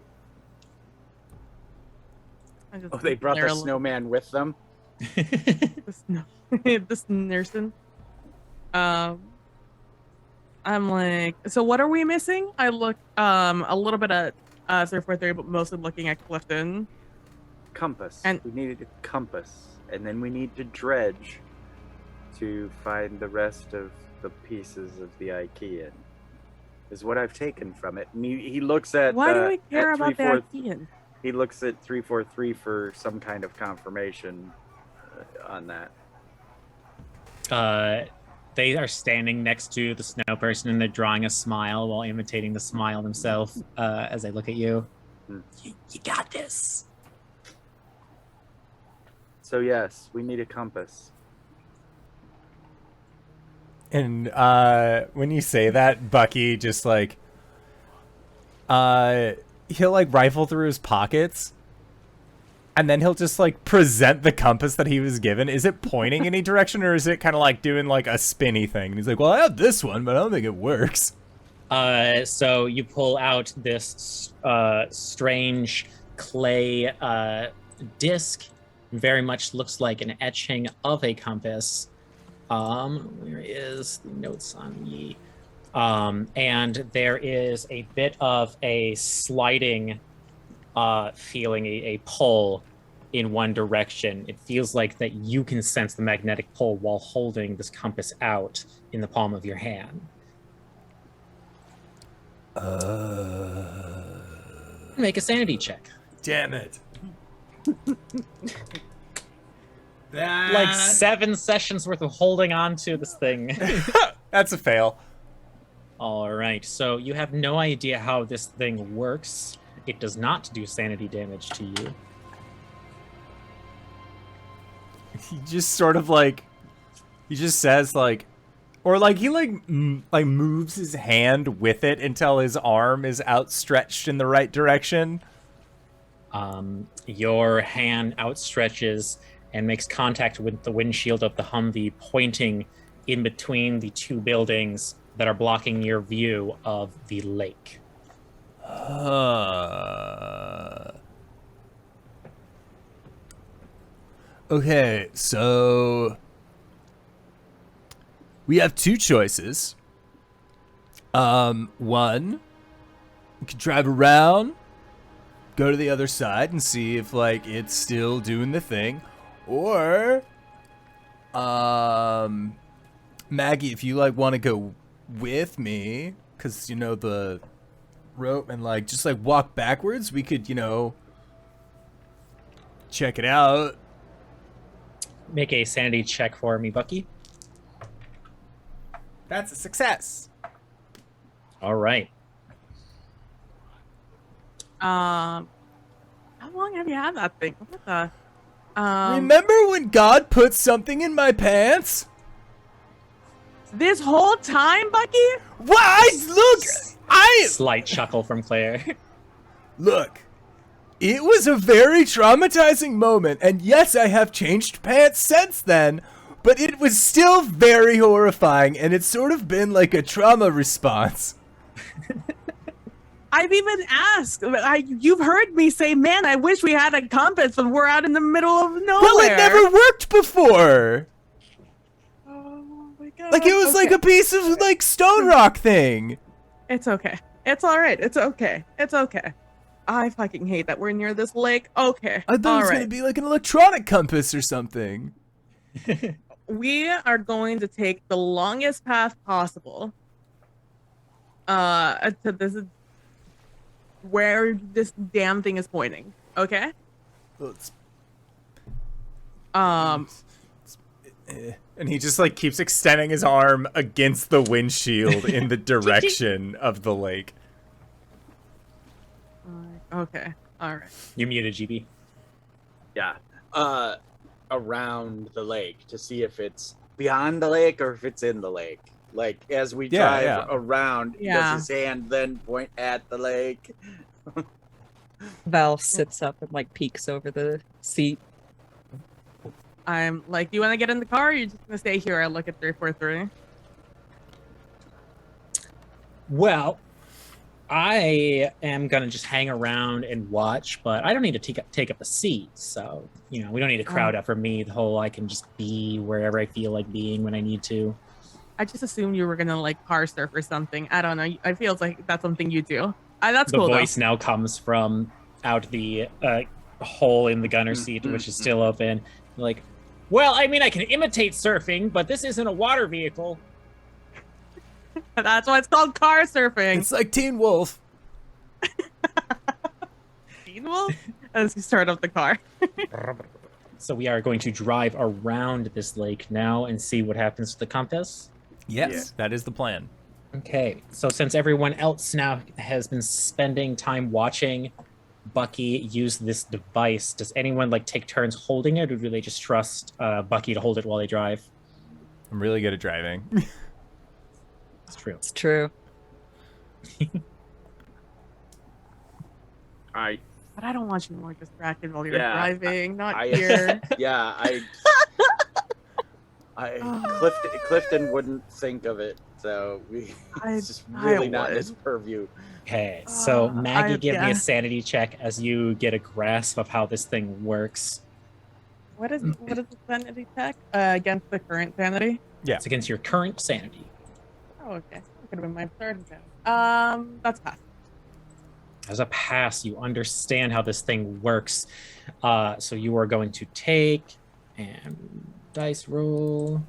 Oh, they brought the snowman with them? This nursing. I'm like, so what are we missing? I look a little bit at 343, but mostly looking at Klifton. Compass. And we needed a compass, and then we need to dredge to find the rest of the pieces of the Arcane. Is what I've taken from it. And he looks at. Why do we care about the Arcane? He looks at 343 for some kind of confirmation on that. They are standing next to the snow person and they're drawing a smile while imitating the smile themselves as they look at you. You got this. So yes, we need a compass. And when you say that, Bucky just like he'll like rifle through his pockets and then he'll just like present the compass that he was given. Is it pointing any direction, or is it kind of like doing like a spinny thing? And he's like, well, I have this one, but I don't think it works. So you pull out this strange clay disc. Very much looks like an etching of a compass. Where is the notes on ye? And there is a bit of a sliding feeling, a pull in one direction. It feels like that you can sense the magnetic pull while holding this compass out in the palm of your hand. Make a sanity check. Damn it. Like 7 sessions worth of holding on to this thing. That's a fail. All right, so you have no idea how this thing works. It does not do sanity damage to you. He just sort of like, he just says like, Or like he like moves his hand with it until his arm is outstretched in the right direction. Your hand outstretches and makes contact with the windshield of the Humvee, pointing in between the two buildings that are blocking your view of the lake. Okay, so we have two choices. One, we could drive around, go to the other side and see if like it's still doing the thing. Or Maggie, if you like want to go with me, cuz you know the rope, and like just like walk backwards, we could, check it out. Make a sanity check for me, Bucky. That's a success. All right. How long have you had that thing? What the? Remember when God put something in my pants? This whole time, Bucky? Why? Look, Slight chuckle from Claire. Look, it was a very traumatizing moment, and yes, I have changed pants since then, but it was still very horrifying, and it's sort of been like a trauma response. I've even asked. You've heard me say, man, I wish we had a compass when we're out in the middle of nowhere. Well, it never worked before. Oh my god. Like, it was like a piece of, like, stone rock thing. It's okay. It's alright. It's okay. It's okay. I fucking hate that we're near this lake. Okay. I thought it was going to be like an electronic compass or something. We are going to take the longest path possible to this where this damn thing is pointing. Okay? Well, And he just like keeps extending his arm against the windshield in the direction of the lake. Okay. All right. You muted, GB. Yeah. Around the lake to see if it's beyond the lake or if it's in the lake. Like as we drive around, does his hand then point at the lake? Val sits up and like peeks over the seat. I'm like, do you want to get in the car or are you just going to stay here? I look at 343. Well, I am going to just hang around and watch, but I don't need to take up a seat. So, we don't need a crowd up for me. The whole I can just be wherever I feel like being when I need to. I just assumed you were going to like car surf or something. I don't know. I feel like that's something you do. That's the cool. The voice now comes from out the hole in the gunner seat, which is still open. Like, well, I mean, I can imitate surfing, but this isn't a water vehicle. That's why it's called car surfing. It's like Teen Wolf. Teen Wolf? As you start up the car. So we are going to drive around this lake now and see what happens to the compass. Yes, that is the plan. Okay, so since everyone else now has been spending time watching Bucky use this device, does anyone like take turns holding it, or do they just trust Bucky to hold it while they drive? I'm really good at driving. It's true. It's true. But I don't want you more distracted while you're driving, not here. Klifton wouldn't think of it, so it's just really not his purview. Okay, so Maggie, give me a sanity check as you get a grasp of how this thing works. What is the sanity check? Against the current sanity? Yeah, it's against your current sanity. Oh, okay. That could have been my third sanity. That's pass. As a pass, you understand how this thing works. So you are going to take and dice roll.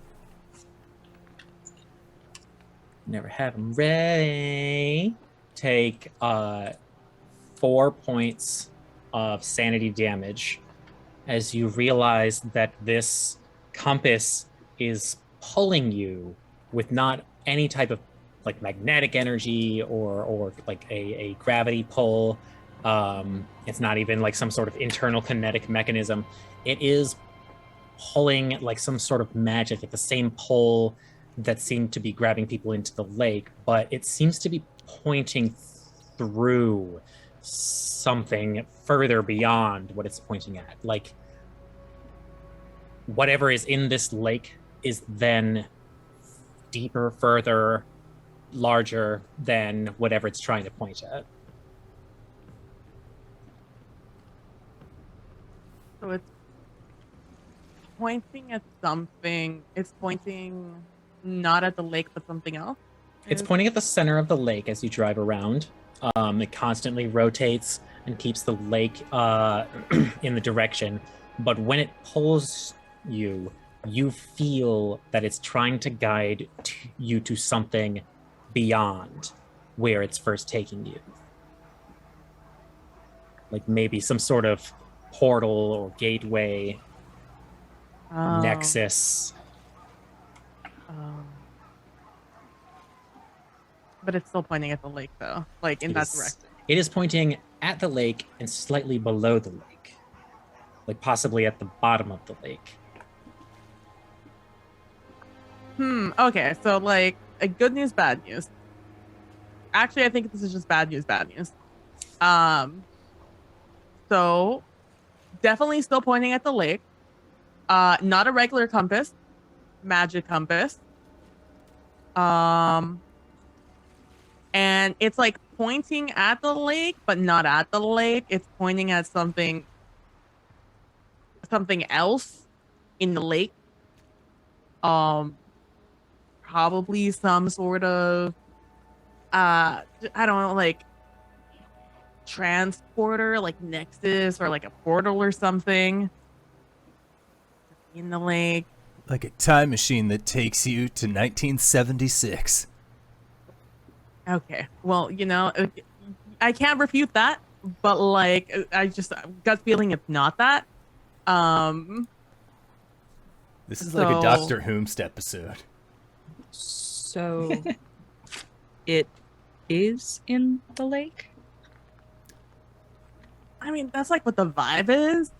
Never have them ready. Take 4 points of sanity damage as you realize that this compass is pulling you with not any type of like magnetic energy or like a gravity pull. It's not even like some sort of internal kinetic mechanism. It is pulling like some sort of magic, like the same pull that seem to be grabbing people into the lake, but it seems to be pointing through something further beyond what it's pointing at. Like, whatever is in this lake is then deeper, further, larger than whatever it's trying to point at. So it's pointing at something. It's pointing not at the lake, but something else. It's pointing at the center of the lake as you drive around. It constantly rotates and keeps the lake in the direction. But when it pulls you, you feel that it's trying to guide you to something beyond where it's first taking you. Like maybe some sort of portal or gateway, nexus. But it's still pointing at the lake, though, like in that direction. It is pointing at the lake and slightly below the lake, like possibly at the bottom of the lake. Okay, so like a good news, bad news. Actually, I think this is just bad news, bad news. So definitely still pointing at the lake. Not a regular compass, magic compass. And it's like pointing at the lake, but not at the lake. It's pointing at something else in the lake. Probably some sort of I don't know, like transporter, like nexus or like a portal or something in the lake. Like a time machine that takes you to 1976. Okay, well, you know, I can't refute that, but like, I just gut feeling it's not that. This is like a Doctor Whomst episode. So, it is in the lake? I mean, that's like what the vibe is,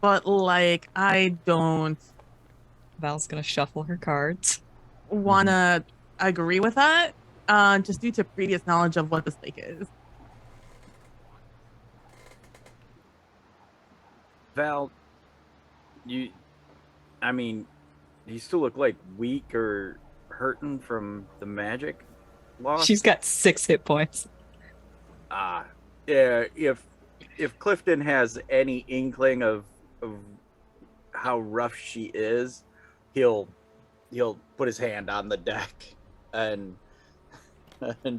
but like, I don't Val's gonna shuffle her cards. wanna agree with that. Just due to previous knowledge of what this lake is. Val, you still look like weak or hurting from the magic loss. She's got 6 hit points. Yeah, if Klifton has any inkling of how rough she is, he'll put his hand on the deck and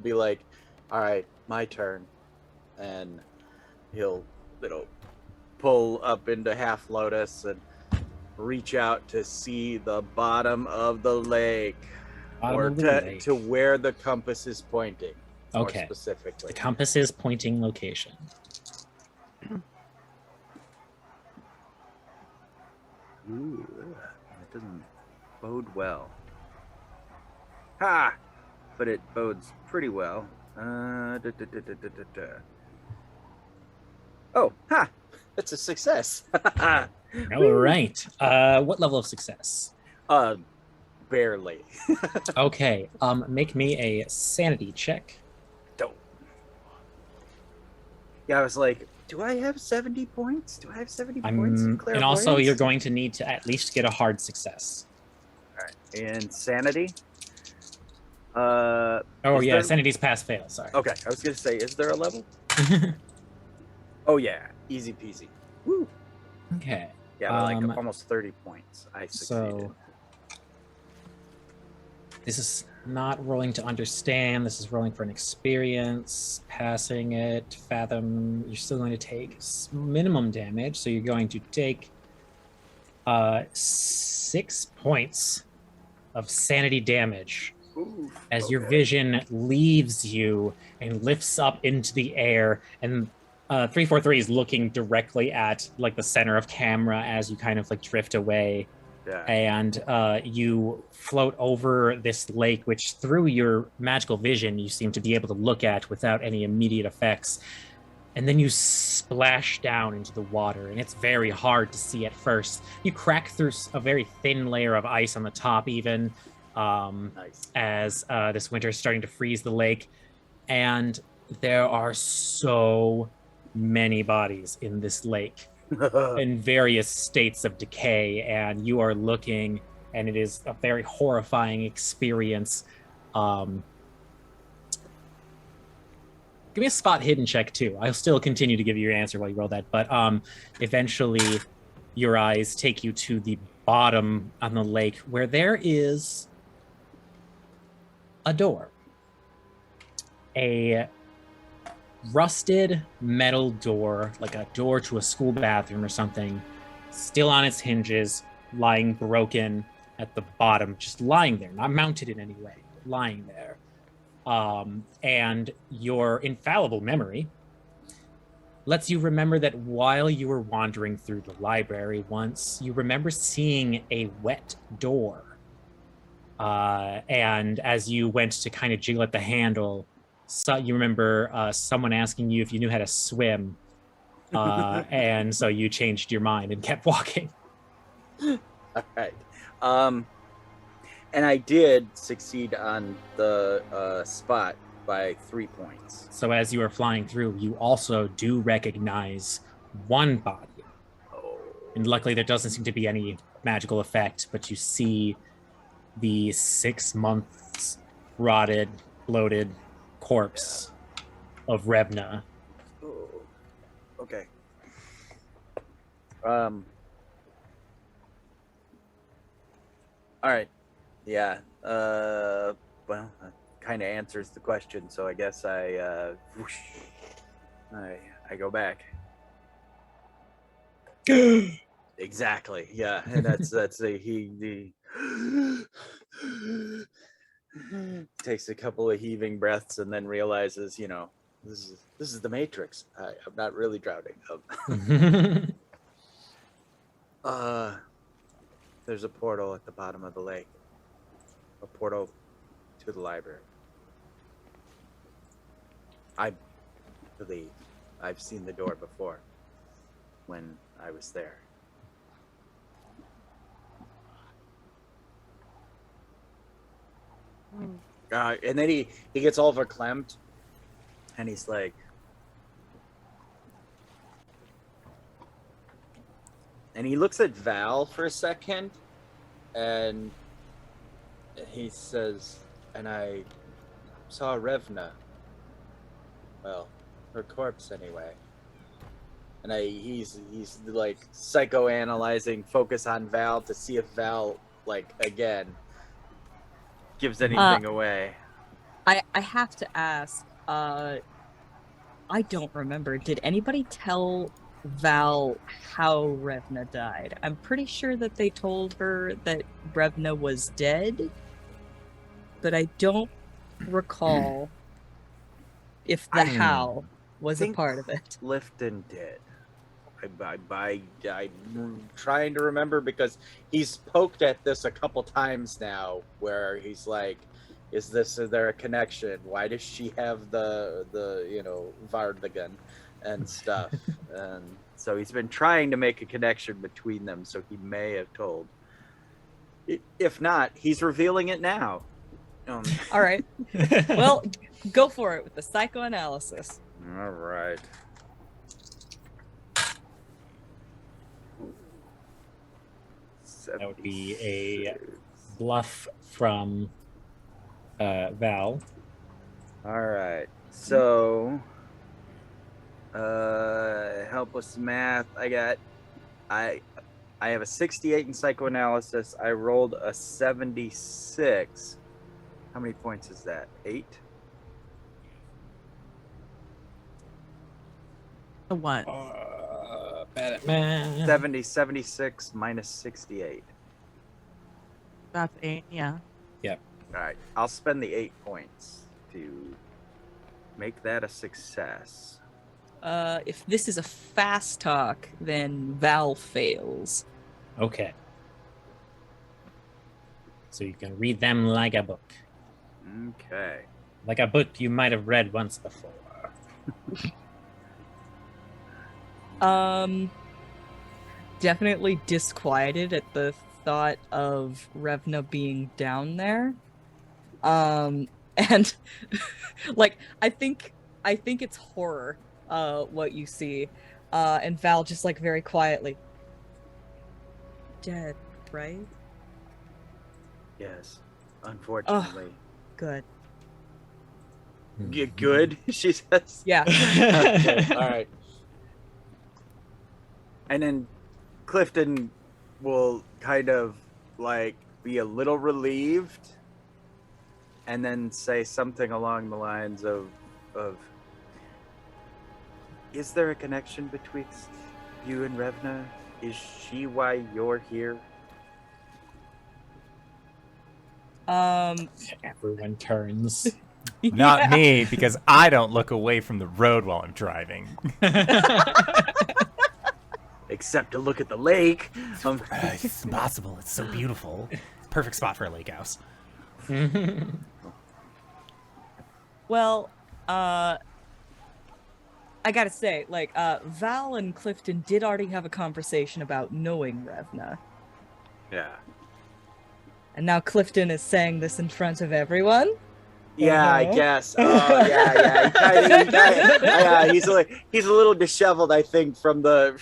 be like, all right, my turn. And he'll pull up into half lotus and reach out to see the bottom of the lake, to where the compass is pointing. Okay. More specifically, The compass is pointing location. Ooh, that doesn't bode well. Ha! But it bodes pretty well. Oh, ha! That's a success. All right. What level of success? Barely. Okay. Make me a sanity check. Don't. Yeah, I was like, do I have 70 points? Do I have 70 points in And also, clairvoyance? you're going to need to at least get a hard success. All right. Insanity. Sanity's pass fail. Sorry. Okay, I was gonna say, is there a level? Oh yeah, easy peasy. Woo. Okay. Yeah, like almost 30 points. I succeeded. So this is not rolling to understand. This is rolling for an experience. Passing it, fathom. You're still going to take minimum damage, so you're going to take 6 points of sanity damage. Ooh, As your vision leaves you and lifts up into the air, and 343 is looking directly at like the center of camera as you kind of like drift away. Yeah. And you float over this lake, which through your magical vision you seem to be able to look at without any immediate effects. And then you splash down into the water, and it's very hard to see at first. You crack through a very thin layer of ice on the top even. Nice. as this winter is starting to freeze the lake, and there are so many bodies in this lake in various states of decay, and you are looking, and it is a very horrifying experience. Give me a spot hidden check too. I'll still continue to give you your answer while you roll that, but eventually your eyes take you to the bottom on the lake where there is a door. A rusted metal door, like a door to a school bathroom or something, still on its hinges, lying broken at the bottom, just lying there, not mounted in any way, lying there. And your infallible memory lets you remember that while you were wandering through the library once, you remember seeing a wet door. And as you went to kind of jiggle at the handle, so you remember someone asking you if you knew how to swim. And so you changed your mind and kept walking. All right. And I did succeed on the spot by 3 points. So as you are flying through, you also do recognize one body. Oh. And luckily there doesn't seem to be any magical effect, but you see the 6 months rotted, bloated corpse of Revna. Oh. Okay. All right. Yeah. Well, that kind of answers the question. So I guess I go back. Exactly. Yeah. And that's he takes a couple of heaving breaths and then realizes, this is the Matrix. I'm not really drowning. There's a portal at the bottom of the lake. A portal to the library. I believe I've seen the door before when I was there. And then he gets all verklempt and he's like, and he looks at Val for a second and he says, and I saw Revna. Well, her corpse anyway. And he's like psychoanalyzing, focus on Val to see if Val, like, again, gives anything away. I have to ask, I don't remember. Did anybody tell Val how Revna died? I'm pretty sure that they told her that Revna was dead, but I don't recall if the how was a part of it. Klifton did. I'm trying to remember because he's poked at this a couple times now where he's like, is there a connection? Why does she have the Vardigan and stuff? And so he's been trying to make a connection between them, so he may have told. If not, he's revealing it now. All right. Well, go for it with the psychoanalysis. All right. That would be a bluff from Val. All right. So, helpless math. I have a 68 in psychoanalysis. I rolled a 76. How many points is that? 8? The what? Bad at math. 76 minus 68. That's 8, yeah. Yep. All right. I'll spend the 8 points to make that a success. If this is a fast talk, then Val fails. Okay. So you can read them like a book. Okay. Like a book you might have read once before. Definitely disquieted at the thought of Revna being down there. And like I think it's horror what you see. And Val just like very quietly, dead, right? Yes, unfortunately. Good. Good, she says. Yeah. Okay, all right. And then Klifton will kind of like be a little relieved, and then say something along the lines of is there a connection betwixt you and Revna? Is she why you're here? Everyone turns. Not me, because I don't look away from the road while I'm driving. Except to look at the lake. It's impossible. It's so beautiful. Perfect spot for a lake house. Well, I gotta say, like, Val and Klifton did already have a conversation about knowing Revna. Yeah. And now Klifton is saying this in front of everyone. Yeah, I guess. Oh, yeah. He's a little disheveled, I think, from the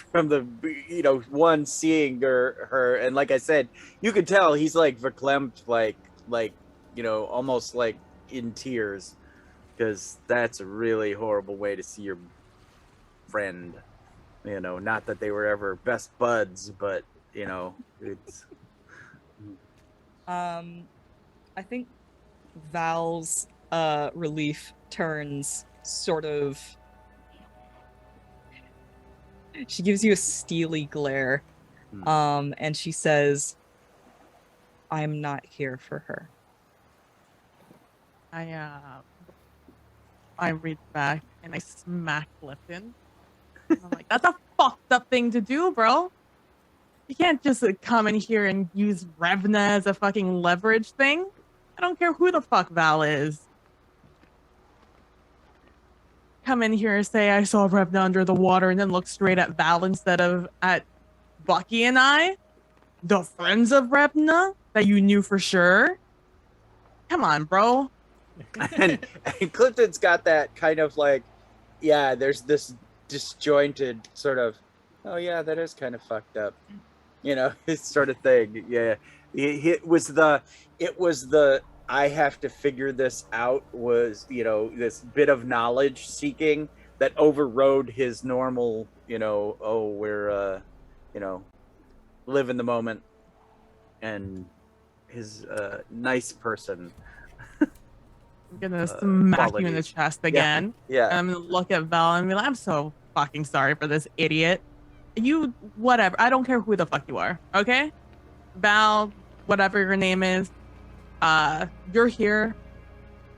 one seeing her, and like I said, you could tell he's like verklempt, like almost like in tears, because that's a really horrible way to see your friend. Not that they were ever best buds, but it's. I think Val's relief turns sort of. She gives you a steely glare, and she says, "I'm not here for her." I reach back and I smack Klifton. I'm like, that's a fucked up thing to do, bro. You can't just come in here and use Revna as a fucking leverage thing. I don't care who the fuck Val is. Come in here and say I saw Revna under the water and then look straight at Val instead of at Bucky and I, the friends of Revna that you knew for sure. Come on, bro. and Clifton's got that kind of like, yeah, there's this disjointed sort of, oh yeah, that is kind of fucked up, this sort of thing. Yeah, it was the I have to figure this out, was this bit of knowledge seeking that overrode his normal we're live in the moment, and his nice person. I'm gonna smack you in the chest again. Yeah. And I'm gonna look at Val and be like, I'm so fucking sorry for this idiot. You, whatever. I don't care who the fuck you are. Okay? Val, whatever your name is, you're here.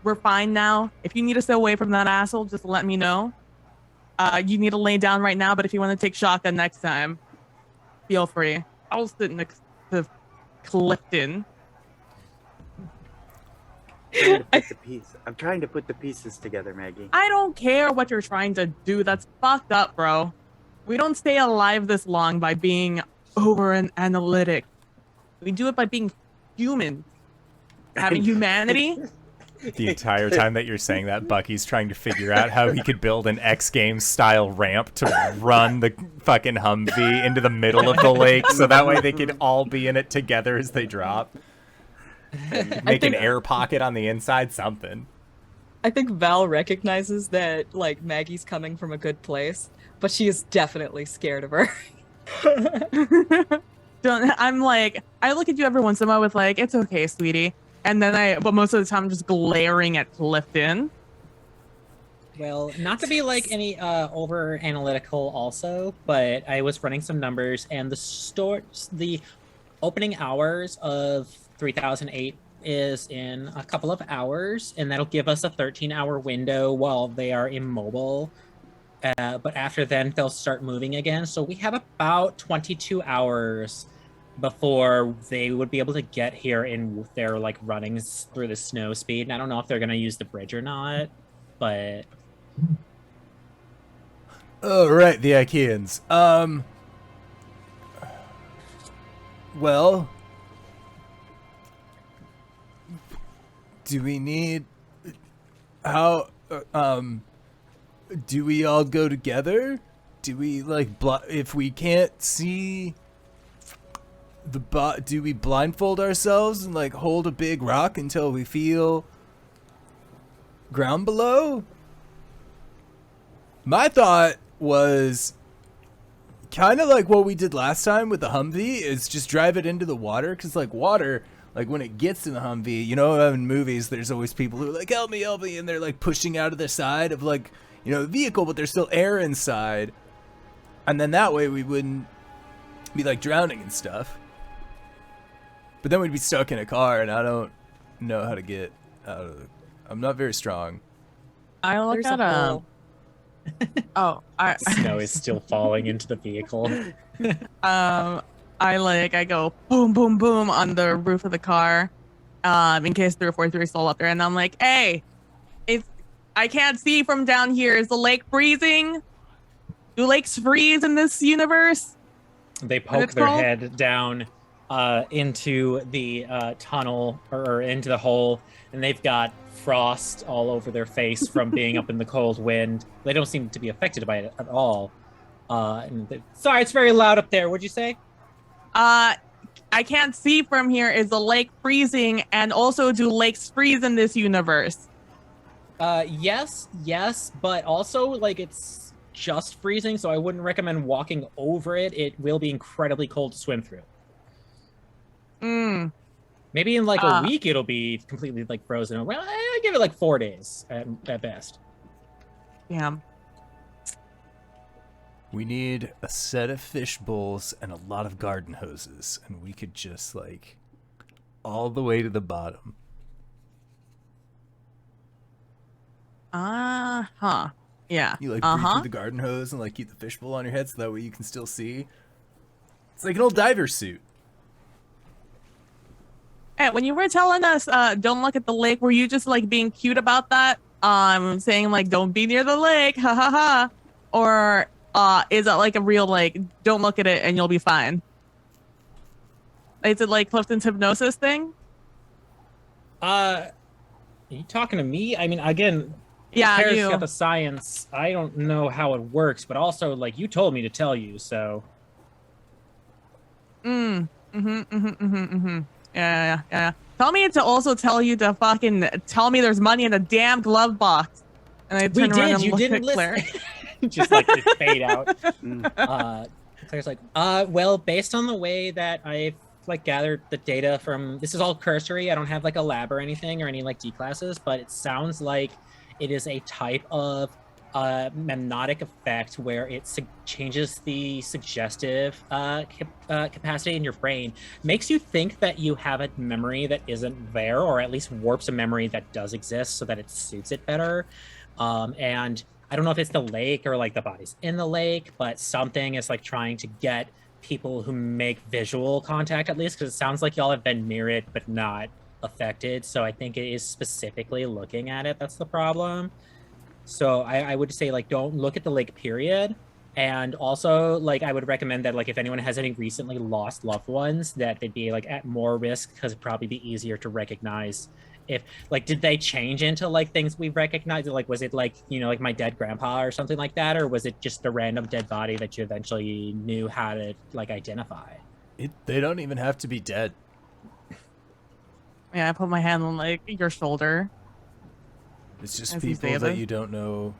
We're fine now. If you need to stay away from that asshole, just let me know. You need to lay down right now, but if you want to take shotgun next time, feel free. I'll sit next to Klifton. I'm trying to put the pieces together, Maggie. I don't care what you're trying to do. That's fucked up, bro. We don't stay alive this long by being over and analytic. We do it by being human. Having humanity. The entire time that you're saying that, Bucky's trying to figure out how he could build an X Games style ramp to run the fucking Humvee into the middle of the lake, so that way they could all be in it together as they drop. Make an air pocket on the inside, something. I think Val recognizes that like Maggie's coming from a good place, but she is definitely scared of her. I'm like, I look at you every once in a while with like, it's okay, sweetie. And then but most of the time I'm just glaring at Klifton. Well, not to be like any over analytical also, but I was running some numbers, and the opening hours of 3008 is in a couple of hours, and that'll give us a 13-hour window while they are immobile. But after then, they'll start moving again. So we have about 22 hours before they would be able to get here in their like running through the snow speed. And I don't know if they're going to use the bridge or not, but... Oh, right, the Arcaneans. Well, Do we need... How... do we all go together? Do we, like, if we can't see the do we blindfold ourselves and, like, hold a big rock until we feel ground below? My thought was kind of like what we did last time with the Humvee, is just drive it into the water, because, like, water... Like, when it gets in the Humvee, you know, in movies, there's always people who are like, help me, and they're, like, pushing out of the side of, like, you know, the vehicle, but there's still air inside. And then that way we wouldn't be, like, drowning and stuff. But then we'd be stuck in a car, and I don't know how to get out of the... I'm not very strong. I look There's at a hole. Oh, Snow is still falling into the vehicle. I go boom, boom, boom on the roof of the car, in case 343 is still up there, and I'm like, hey, I can't see from down here. Is the lake freezing? Do lakes freeze in this universe? They poke their head down into the tunnel or into the hole, and they've got frost all over their face from being up in the cold wind. They don't seem to be affected by it at all. Sorry, it's very loud up there. What'd you say? I can't see from here. Is the lake freezing? And also, do lakes freeze in this universe? Yes, but also, like, it's just freezing, so I wouldn't recommend walking over it. It will be incredibly cold to swim through. Maybe in, like, a week, it'll be completely, like, frozen. Well, I give it, like, 4 days at best. Damn. We need a set of fish bowls and a lot of garden hoses, and we could just, like, all the way to the bottom. Yeah. You, like, breathe through the garden hose and, like, keep the fish bowl on your head so that way you can still see. It's like an old diver suit. Hey, when you were telling us, don't look at the lake, were you just, like, being cute about that? Saying, like, don't be near the lake, ha ha ha. Or... is it like a real, like, don't look at it and you'll be fine? Is it like Klifton's hypnosis thing? Are you talking to me? I mean, again, yeah, Paris you got the science. I don't know how it works, but also, like, you told me to tell you, so. Yeah. Tell me to also tell you to fucking tell me there's money in the damn glove box. And I turn around and you look didn't at listen. Claire. Just like they fade out. Claire's like, well, based on the way that I've like gathered the data from, this is all cursory. I don't have like a lab or anything or any like D classes, but it sounds like it is a type of memnotic effect where it changes the suggestive capacity in your brain, makes you think that you have a memory that isn't there, or at least warps a memory that does exist so that it suits it better. And I don't know if it's the lake or like the bodies in the lake, but something is like trying to get people who make visual contact, at least, because it sounds like y'all have been near it but not affected. So I think it is specifically looking at it that's the problem. So I would say, like, don't look at the lake, period. And also, like, I would recommend that, like, if anyone has any recently lost loved ones, that they'd be, like, at more risk, because it'd probably be easier to recognize if, like, did they change into, like, things we recognize? Like, was it, like, you know, like my dead grandpa or something like that? Or was it just a random dead body that you eventually knew how to, like, identify? They don't even have to be dead. Yeah, I put my hand on, like, your shoulder. It's just people that you don't know,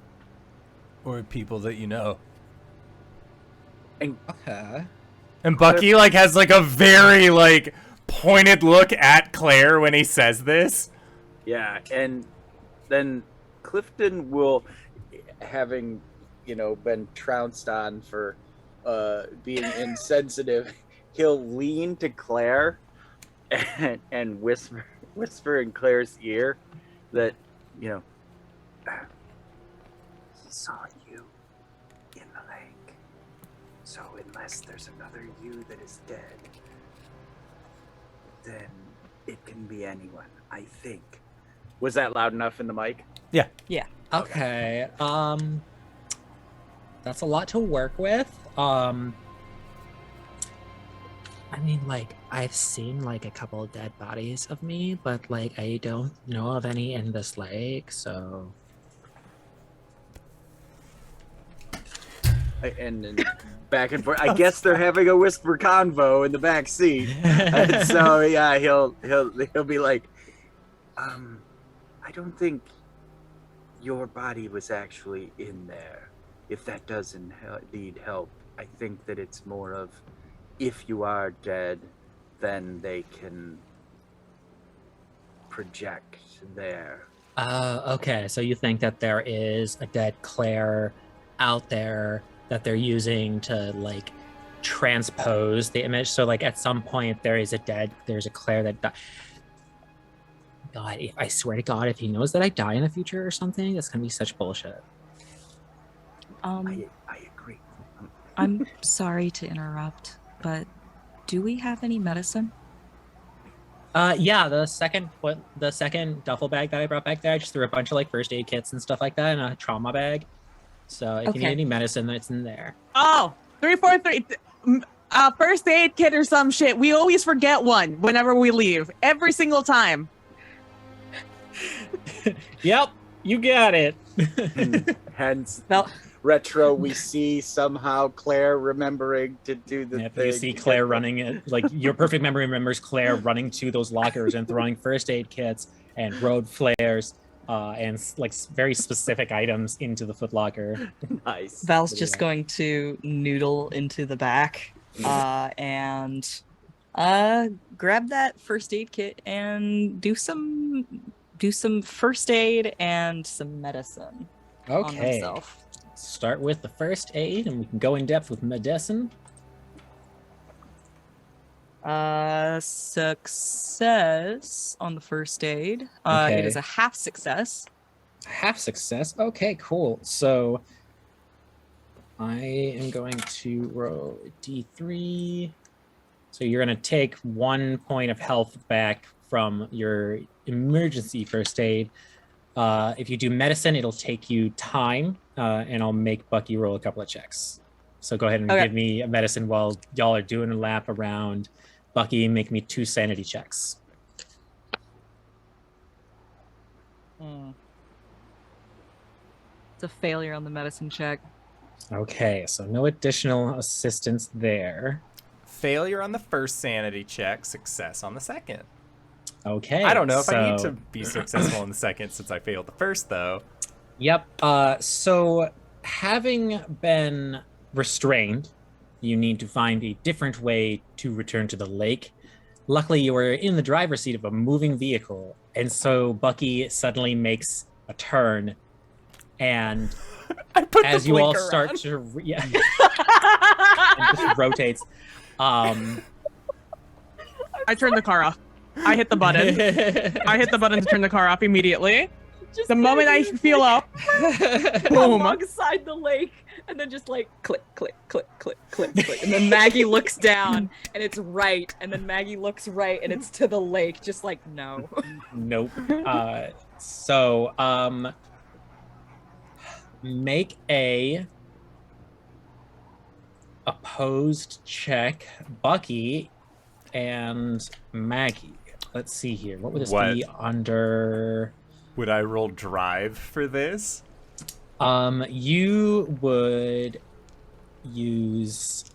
or people that you know. And And Bucky, like, has, like, a very, like, pointed look at Claire when he says this. Yeah, and then Klifton will, having, you know, been trounced on for being insensitive, he'll lean to Claire and whisper in Claire's ear that, you know, he saw you in the lake. So unless there's another you that is dead, then it can be anyone, I think. Was that loud enough in the mic? Yeah. Yeah. Okay. That's a lot to work with. I mean, like, I've seen, like, a couple of dead bodies of me, but, like, I don't know of any in this lake, so... And then back and forth. I guess they're having a whisper convo in the back seat. And so yeah, he'll be like, I don't think your body was actually in there. If that doesn't need help, I think that it's more of, if you are dead, then they can project there. Okay, so you think that there is a dead Claire out there that they're using to, like, transpose the image. So, like, at some point there's a Claire that died. God, I swear to God, if he knows that I die in the future or something, that's gonna be such bullshit. I agree. I'm sorry to interrupt, but do we have any medicine? Yeah, the second duffel bag that I brought back there, I just threw a bunch of, like, first aid kits and stuff like that in a trauma bag. So if you need any medicine, it's in there. Oh, 343. First aid kit or some shit. We always forget one whenever we leave. Every single time. Yep, you got it. Hence, retro, we see somehow Claire remembering to do the thing. You see Claire running it, like, your perfect memory remembers Claire running to those lockers and throwing first aid kits and road flares and, like, very specific items into the footlocker. Nice. Val's just going to noodle into the back and grab that first aid kit and do some first aid and some medicine on himself. Start with the first aid, and we can go in depth with medicine. Success on the first aid. Okay. It is a half success. Half success. Okay, cool. So I am going to roll a d3. So you're going to take 1 point of health back from your emergency first aid. If you do medicine, it'll take you time, and I'll make Bucky roll a couple of checks. So go ahead and give me a medicine while y'all are doing a lap around. Bucky, make me 2 sanity checks. It's a failure on the medicine check. Okay, so no additional assistance there. Failure on the first sanity check, success on the second. Okay. I don't know if I need to be successful in the second since I failed the first, though. Yep. So having been restrained, you need to find a different way to return to the lake. Luckily, you were in the driver's seat of a moving vehicle, and so Bucky suddenly makes a turn, and as you all start to and just rotates. I turned the car off. I hit the button. I hit the button to turn the car off immediately. The moment I feel up, boom, alongside the lake, and then just like click, click, click, click, click, click, and then Maggie looks down, and it's right, and then Maggie looks right, and it's to the lake, just like no. Nope. So make a opposed check, Bucky and Maggie. Let's see here. What would this be under? Would I roll drive for this? You would use...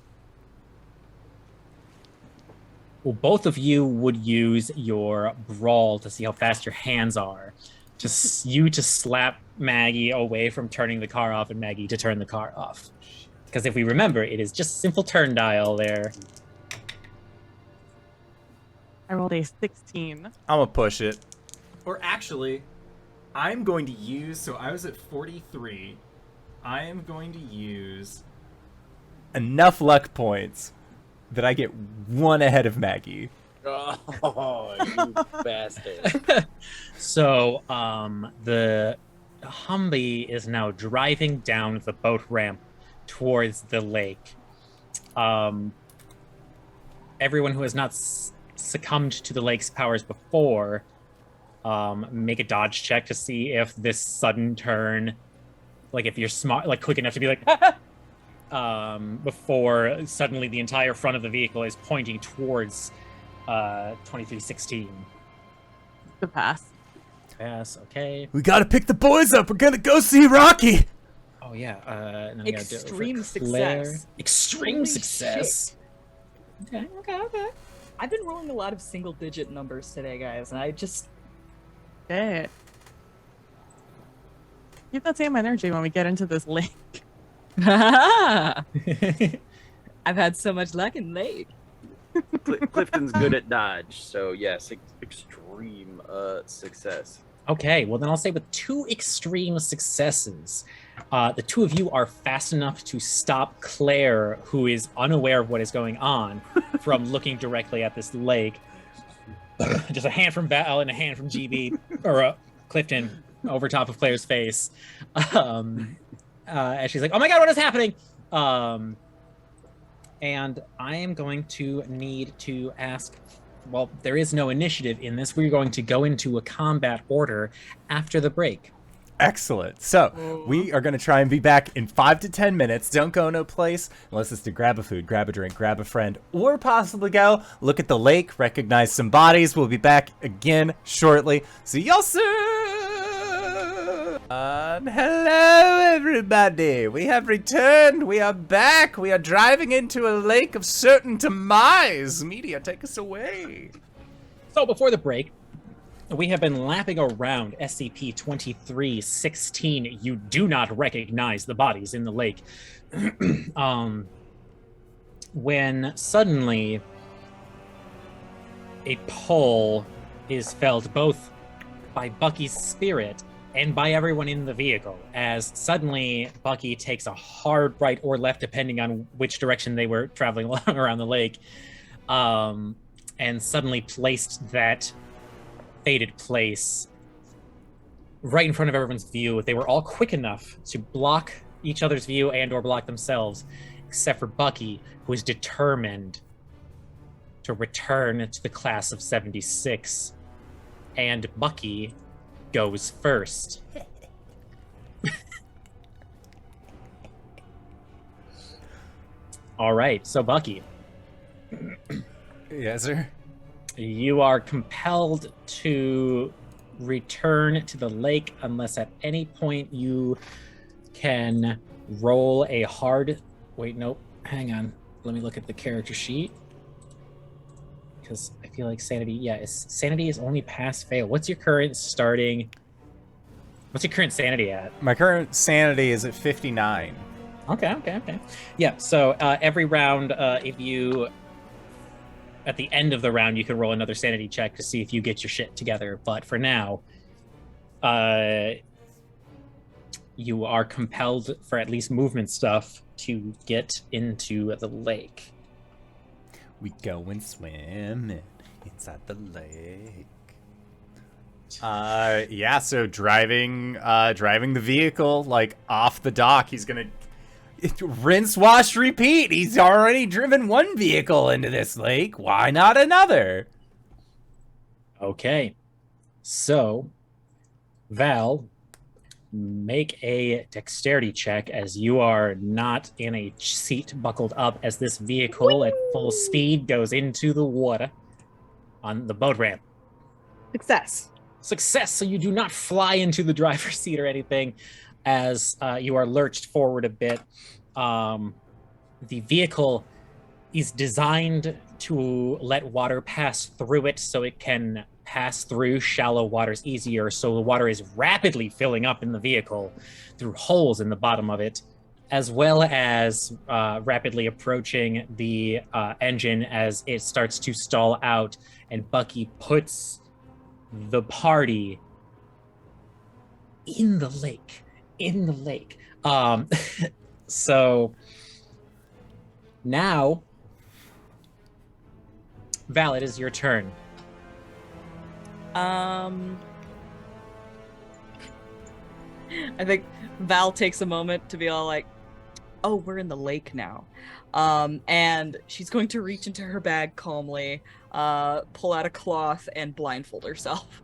Well, both of you would use your brawl to see how fast your hands are. Just you to slap Maggie away from turning the car off and Maggie to turn the car off. Because if we remember, it is just simple turn dial there. I rolled a 16. I'm gonna push it. Or actually, I'm going to use, so I was at 43. I am going to use enough luck points that I get 1 ahead of Maggie. Oh, you bastard. So, the Humvee is now driving down the boat ramp towards the lake. Everyone who has not succumbed to the lake's powers before, make a dodge check to see if this sudden turn, like if you're smart, like quick enough to be like, before suddenly the entire front of the vehicle is pointing towards 2316. The pass. Pass, okay. We gotta pick the boys up. We're gonna go see Rocky. Oh yeah. Now we gotta do it for Extreme Claire. success. Extreme Holy success. Okay. I've been rolling a lot of single-digit numbers today, guys, and I just Okay. Keep that same energy when we get into this lake. I've had so much luck in lake. Clifton's good at dodge, so yes, extreme success. Okay, well then I'll say with 2 extreme successes, the 2 of you are fast enough to stop Claire, who is unaware of what is going on, from looking directly at this lake. Just a hand from Val and a hand from GB, or Clifton, over top of Claire's face. As she's like, oh my god, what is happening? And I am going to need to ask, well, there is no initiative in this. We're going to go into a combat order after the break. Excellent. So we are going to try and be back in 5 to 10 minutes. Don't go no place unless it's to grab a food, grab a drink, grab a friend, or possibly go look at the lake, recognize some bodies. We'll be back again shortly. See y'all soon. Hello, everybody. We have returned. We are back. We are driving into a lake of certain demise. Media, take us away. So before the break, we have been lapping around SCP-2316. You do not recognize the bodies in the lake. When suddenly a pull is felt both by Bucky's spirit and by everyone in the vehicle, as suddenly Bucky takes a hard right or left, depending on which direction they were traveling along around the lake, and suddenly placed that fated place right in front of everyone's view. They were all quick enough to block each other's view and or block themselves, except for Bucky, who is determined to return to the class of 76. And Bucky goes first. All right, so Bucky. Yes, sir. You are compelled to return to the lake unless at any point you can roll a hard... Wait, nope. Hang on. Let me look at the character sheet. Because I feel like sanity... Yeah, sanity is only pass-fail. What's your current starting... What's your current sanity at? My current sanity is at 59. Okay. Yeah, so every round, if you... At the end of the round, you can roll another sanity check to see if you get your shit together. But for now, you are compelled, for at least movement stuff, to get into the lake. We go and swim inside the lake. Yeah, so driving the vehicle, like, off the dock, he's gonna rinse, wash, repeat. He's already driven one vehicle into this lake. Why not another? Okay. So, Val, make a dexterity check as you are not in a seat buckled up as this vehicle at full speed goes into the water on the boat ramp. Success, so you do not fly into the driver's seat or anything as you are lurched forward a bit. The vehicle is designed to let water pass through it so it can pass through shallow waters easier, so the water is rapidly filling up in the vehicle through holes in the bottom of it, as well as rapidly approaching the engine as it starts to stall out, and Bucky puts the party in the lake. So now, Val, it is your turn. I think Val takes a moment to be all like, oh, we're in the lake now. And she's going to reach into her bag calmly, pull out a cloth, and blindfold herself.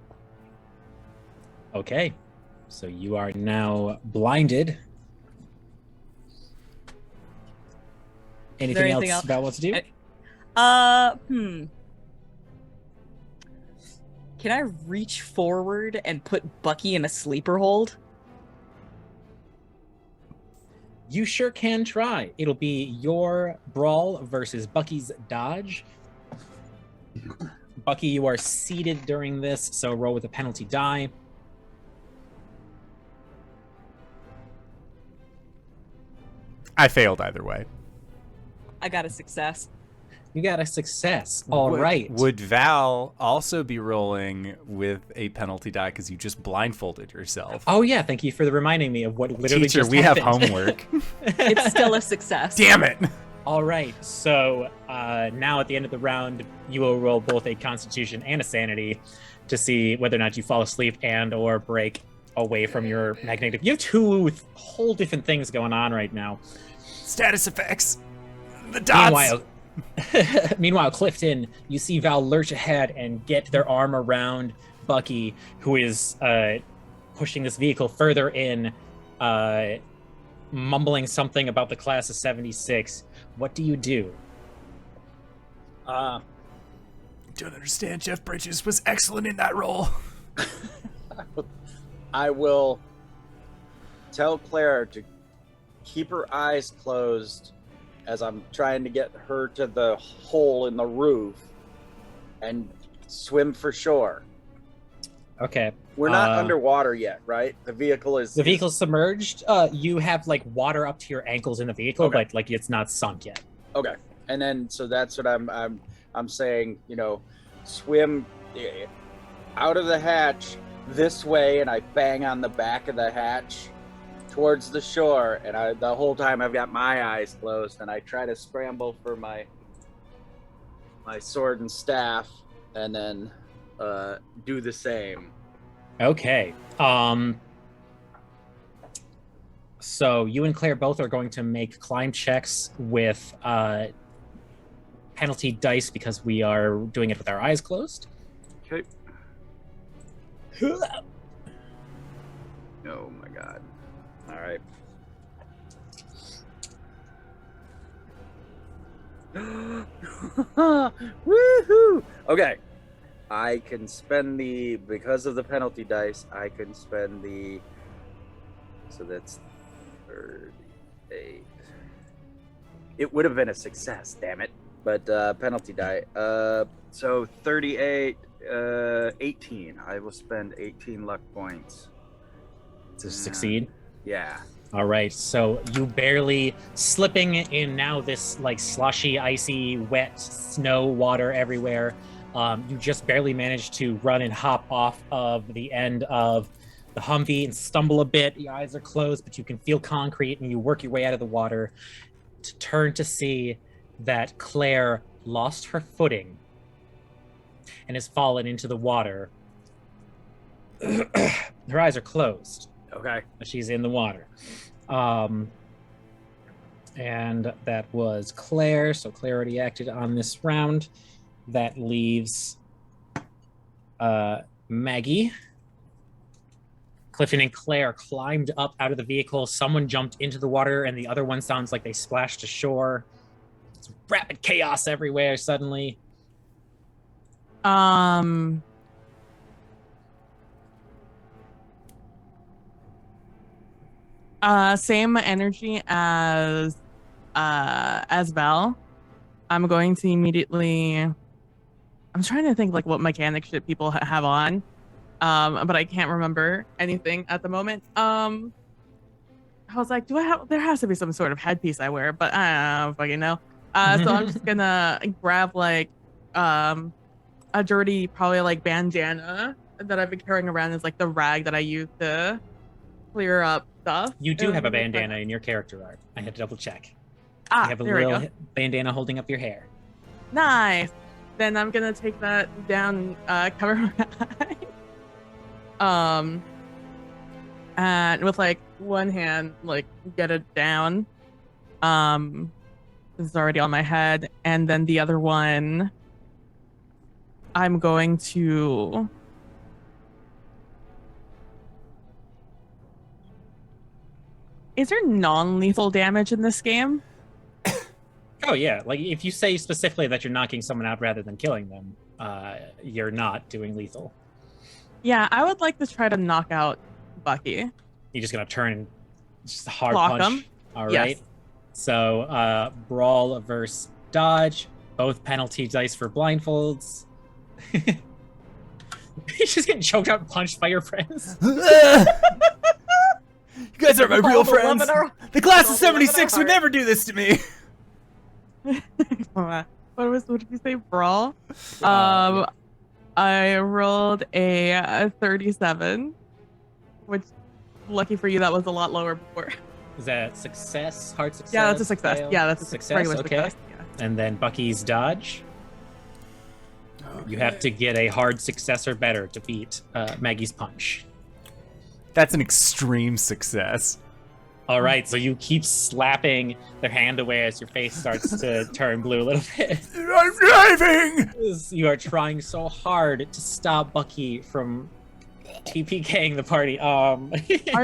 Okay, so you are now blinded. Anything anything else else? about what to do? Can I reach forward and put Bucky in a sleeper hold? You sure can try. It'll be your brawl versus Bucky's dodge. Bucky, you are seated during this, so roll with a penalty die. I failed either way. I got a success. You got a success. All right. Would Val also be rolling with a penalty die because you just blindfolded yourself? Oh yeah, thank you for reminding me of what literally Teacher, just we have happened. homework. It's still a success. Damn it! All right, so now at the end of the round, you will roll both a Constitution and a Sanity to see whether or not you fall asleep and or break away from your magnetic. You have two whole different things going on right now. Status effects. The dots. Meanwhile, Klifton, you see Val lurch ahead and get their arm around Bucky, who is pushing this vehicle further in, mumbling something about the class of 76. What do you do? Don't understand. Jeff Bridges was excellent in that role. I will tell Claire to keep her eyes closed as I'm trying to get her to the hole in the roof and swim for shore. Okay. We're not underwater yet, right? The vehicle's submerged. You have like water up to your ankles in the vehicle, Okay. but like it's not sunk yet. Okay. And then so that's what I'm saying, you know, swim out of the hatch this way, and I bang on the back of the hatch towards the shore, and the whole time I've got my eyes closed, and I try to scramble for my sword and staff, and then do the same. Okay. So you and Claire both are going to make climb checks with penalty dice because we are doing it with our eyes closed. Okay. Oh my god. All right. Woohoo! Okay. I can spend because of the penalty dice, I can spend so that's 38. It would have been a success, damn it. But penalty die. So 38, 18. I will spend 18 luck points. To succeed. Yeah. All right, so you barely slipping in now this like slushy, icy, wet snow water everywhere. You just barely managed to run and hop off of the end of the Humvee and stumble a bit. Your eyes are closed, but you can feel concrete, and you work your way out of the water to turn to see that Claire lost her footing and has fallen into the water. Her eyes are closed. Okay. She's in the water. And that was Claire. So Claire already acted on this round. That leaves Maggie. Klifton and Claire climbed up out of the vehicle. Someone jumped into the water, and the other one sounds like they splashed ashore. It's rapid chaos everywhere suddenly. Same energy as Val. I'm going to immediately. I'm trying to think like what mechanic shit people have on, but I can't remember anything at the moment. I was like, there has to be some sort of headpiece I wear, but I don't fucking know. So I'm just gonna grab like a dirty, probably like bandana that I've been carrying around as like the rag that I use to clear up stuff. You do have a bandana in your character art. I had to double check. Ah, You have a there we little go. bandana holding up your hair. Nice. Then I'm gonna take that down, cover my eye. And with like one hand, like get it down. This is already on my head, and then the other one, I'm going to. Is there non-lethal damage in this game? Oh yeah, like if you say specifically that you're knocking someone out rather than killing them, you're not doing lethal. Yeah, I would like to try to knock out Bucky. You're just gonna turn and just a hard Clock punch. him. All Yes. right. So brawl versus dodge, both penalty dice for blindfolds. He's just getting choked out and punched by your friends. You guys are my real friends. The class of '76 would never do this to me. What did you say? Brawl? I rolled a 37, which, lucky for you, that was a lot lower before. Is that success? Hard success? Yeah, that's a success. fail? Yeah, that's a success. pretty much Okay. success. Yeah. And then Bucky's dodge. You have to get a hard success or better to beat Maggie's punch. That's an extreme success. All right, so you keep slapping their hand away as your face starts to turn blue a little bit. I'm driving. You are trying so hard to stop Bucky from TPKing the party. Are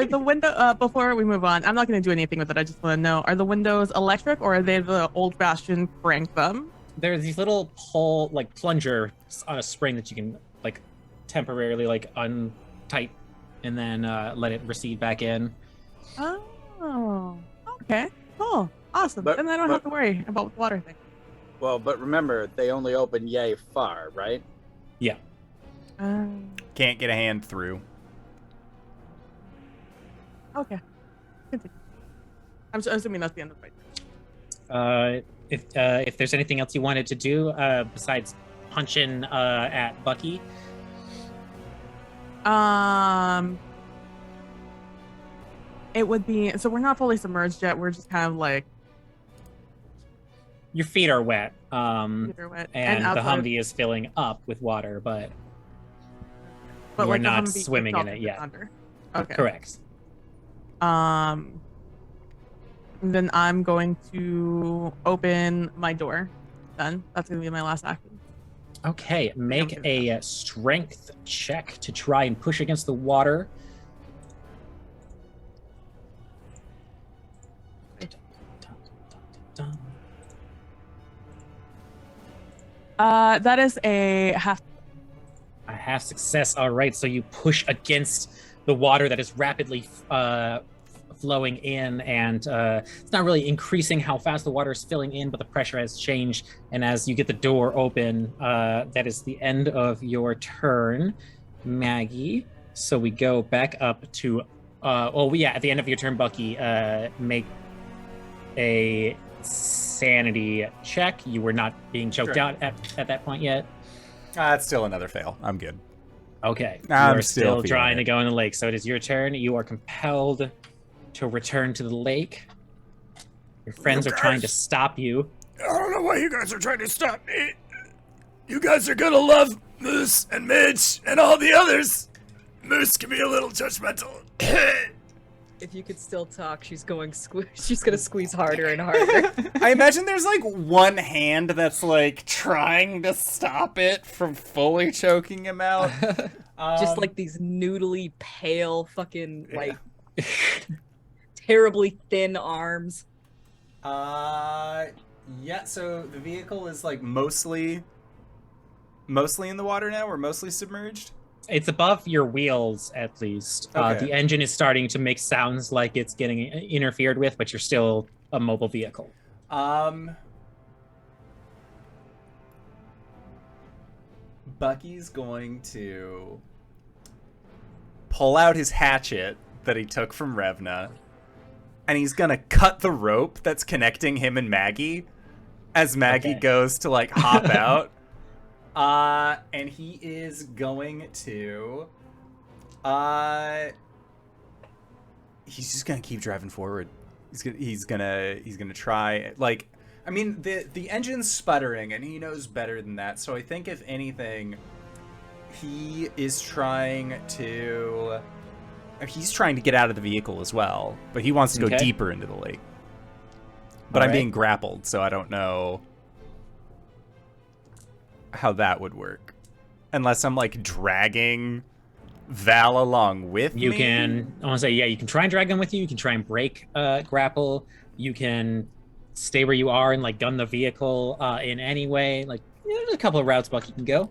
the window before we move on? I'm not going to do anything with it. I just want to know: are the windows electric or are they the old-fashioned crank them? There's these little pull, like plunger on a spring that you can like temporarily like untight and then let it recede back in. Oh, okay, cool, awesome. But- Then I don't but- have to worry about the water thing. Well, but remember, they only open yay far, right? Yeah. Can't get a hand through. Okay. Continue. I'm assuming that's the end of the fight. If there's anything else you wanted to do besides punching at Bucky, It would be, so we're not fully submerged yet. We're just kind of like your feet are wet, either wet and the outside- Humvee is filling up with water, but but you're like the not Humvee swimming kicks in off it yet. Under. Okay. Correct. Then I'm going to open my door. Then that's gonna be my last action. Okay, make a strength check to try and push against the water. That is a half. A half success. All right, so you push against the water that is rapidly flowing in, and it's not really increasing how fast the water is filling in, but the pressure has changed. And as you get the door open, that is the end of your turn, Maggie. So we go back up to, at the end of your turn, Bucky, make a sanity check. You were not being choked out at that point yet. That's still another fail. I'm good. Okay. I'm You're still still trying feeling to it. go in the lake. So it is your turn. You are compelled to return to the lake. Your friends are trying to stop you. I don't know why you guys are trying to stop me. You guys are gonna love Moose and Midge and all the others. Moose can be a little judgmental. If you could still talk, she's she's gonna squeeze harder and harder. I imagine there's like one hand that's like trying to stop it from fully choking him out. Just like these noodly, pale, fucking like terribly thin arms. Yeah, so the vehicle is like mostly in the water now. We're mostly submerged. It's above your wheels, at least. Okay. The engine is starting to make sounds like it's getting interfered with, but you're still a mobile vehicle. Bucky's going to pull out his hatchet that he took from Revna, and he's gonna cut the rope that's connecting him and Maggie as Maggie Okay. goes to like hop out. And he is going to he's just gonna keep driving forward. He's gonna try, like, I mean, the engine's sputtering and he knows better than that, so I think if anything he is trying to get out of the vehicle as well, but he wants to go Okay. deeper into the lake. But I'm Alright. being grappled, so I don't know how that would work. Unless I'm like dragging Val along with You me. can, I want to say, yeah, you can try and drag them with you. You can try and break grapple. You can stay where you are and like gun the vehicle in any way? Like, there's a couple of routes Bucky can go.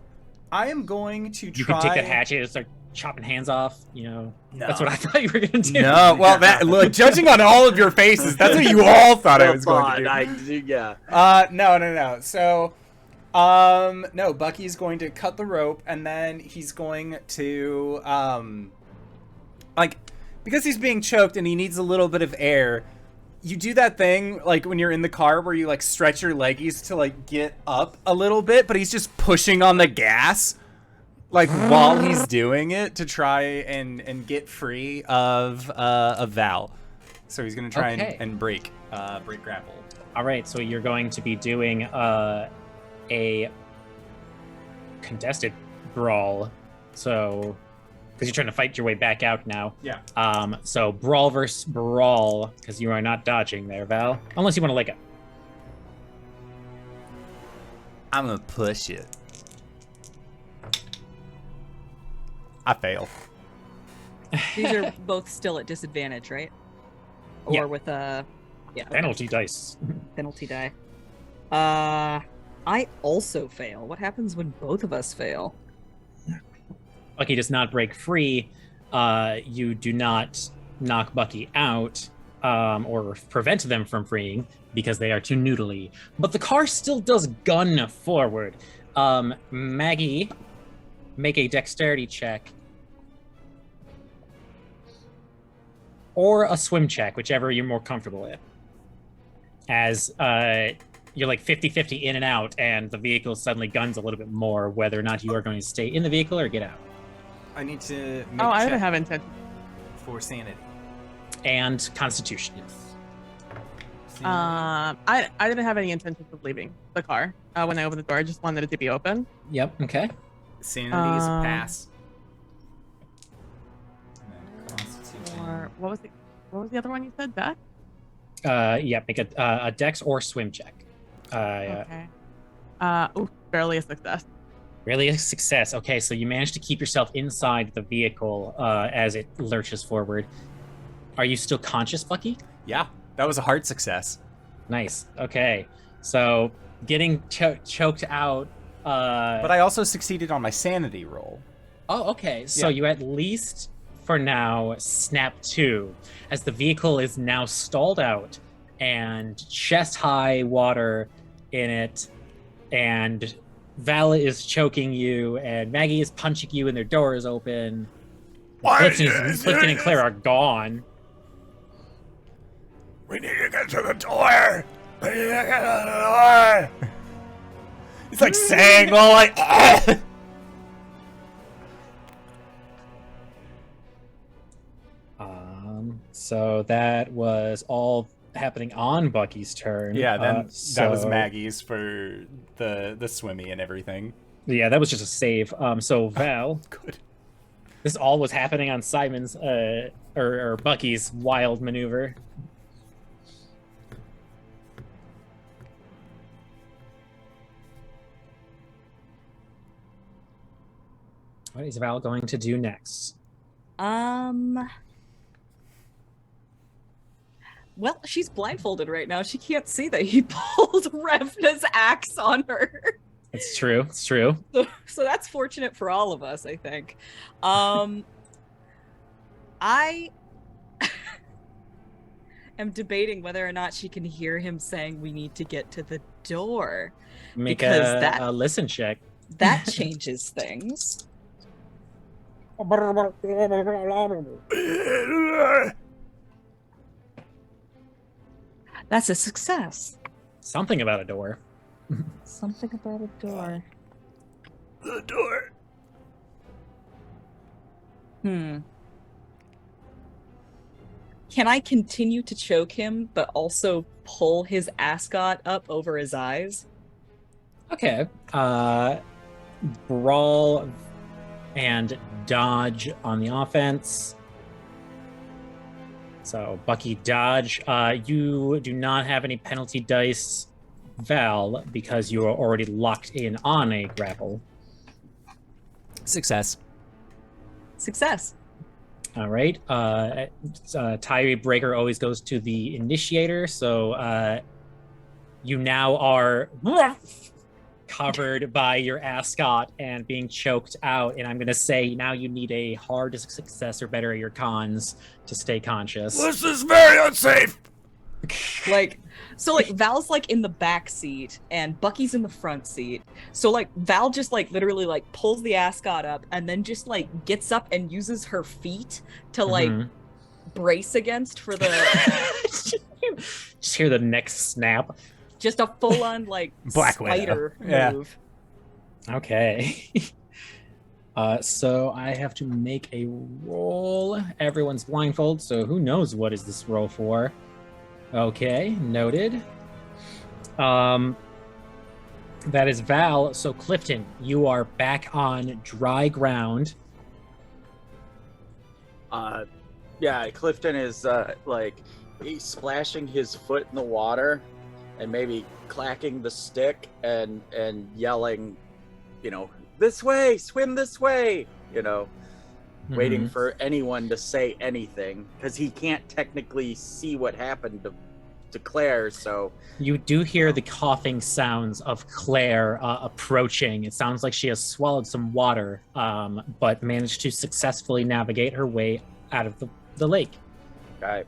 I am going to try. You could take that hatchet and start chopping hands off. You know, No. that's what I thought you were gonna do. No, well, look, judging on all of your faces, that's what you all thought I was going to do. Yeah. No. So, no, Bucky's going to cut the rope, and then he's going to, like, because he's being choked and he needs a little bit of air, you do that thing, like, when you're in the car where you, like, stretch your leggies to, like, get up a little bit, but he's just pushing on the gas, like, while he's doing it to try and get free of Val. So he's going to try Okay. and break grapple. All right, so you're going to be doing a contested brawl. So, because you're trying to fight your way back out now. Yeah. So brawl versus brawl, because you are not dodging there, Val. Unless you want to like it. I'm going to push it. I fail. These are both still at disadvantage, right? Or Yeah. with a Penalty dice. penalty die. I also fail. What happens when both of us fail? Bucky does not break free. You do not knock Bucky out or prevent them from freeing because they are too noodly. But the car still does gun forward. Maggie, make a dexterity check. Or a swim check, whichever you're more comfortable with. As you're like 50-50 in and out, and the vehicle suddenly guns a little bit more, whether or not you are going to stay in the vehicle or get out. I need to make Oh, I check don't have intent. for sanity. And Constitution. I didn't have any intentions of leaving the car when I opened the door. I just wanted it to be open. Yep, okay. Sanity is a pass. And then Constitution. Or what was the other one you said? Deck? Yeah, make a dex or swim check. Okay. Barely a success. Really a success. Okay, so you managed to keep yourself inside the vehicle as it lurches forward. Are you still conscious, Bucky? Yeah, that was a hard success. Nice. Okay, so getting choked out. But I also succeeded on my sanity roll. Oh, okay. So Yeah. you at least, for now, snap 2, as the vehicle is now stalled out and chest-high water in it, and Val is choking you, and Maggie is punching you, and their door is open. Klifton and Claire are gone. We need to get to the door. We need to get to the door. It's like saying, well, like. So that was all happening on Bucky's turn. Yeah, then that was so- Maggie's for the swimmy and everything. Yeah, that was just a save. So Val, Good. this all was happening on Simon's or Bucky's wild maneuver. What is Val going to do next? Well, she's blindfolded right now. She can't see that he pulled Revna's axe on her. It's true. It's true. So that's fortunate for all of us, I think. I am debating whether or not she can hear him saying we need to get to the door. Make Because a listen check. That changes things. That's a success. Something about a door. Something about a door. The door. Can I continue to choke him, but also pull his ascot up over his eyes? Okay. Brawl and dodge on the offense. So Bucky dodge. You do not have any penalty dice, Val, because you are already locked in on a grapple. Success. Success. All right. Tiebreaker always goes to the initiator. So you now are covered by your ascot and being choked out. And I'm going to say now you need a hard success or better at your cons to stay conscious. This is very unsafe. Like, so like Val's like in the back seat and Bucky's in the front seat. So like Val just like literally like pulls the ascot up and then just like gets up and uses her feet to like brace against for the just hear the neck snap. Just a full-on like Black spider Widow. move. Yeah. Okay. So I have to make a roll. Everyone's blindfolded, so who knows what is this roll for? Okay, noted. That is Val. So Klifton, you are back on dry ground. Yeah, Klifton is like he's splashing his foot in the water and maybe clacking the stick and yelling, you know, this way, swim this way, you know, waiting for anyone to say anything because he can't technically see what happened to Claire. So You do hear the coughing sounds of Claire approaching. It sounds like she has swallowed some water, but managed to successfully navigate her way out of the lake. right,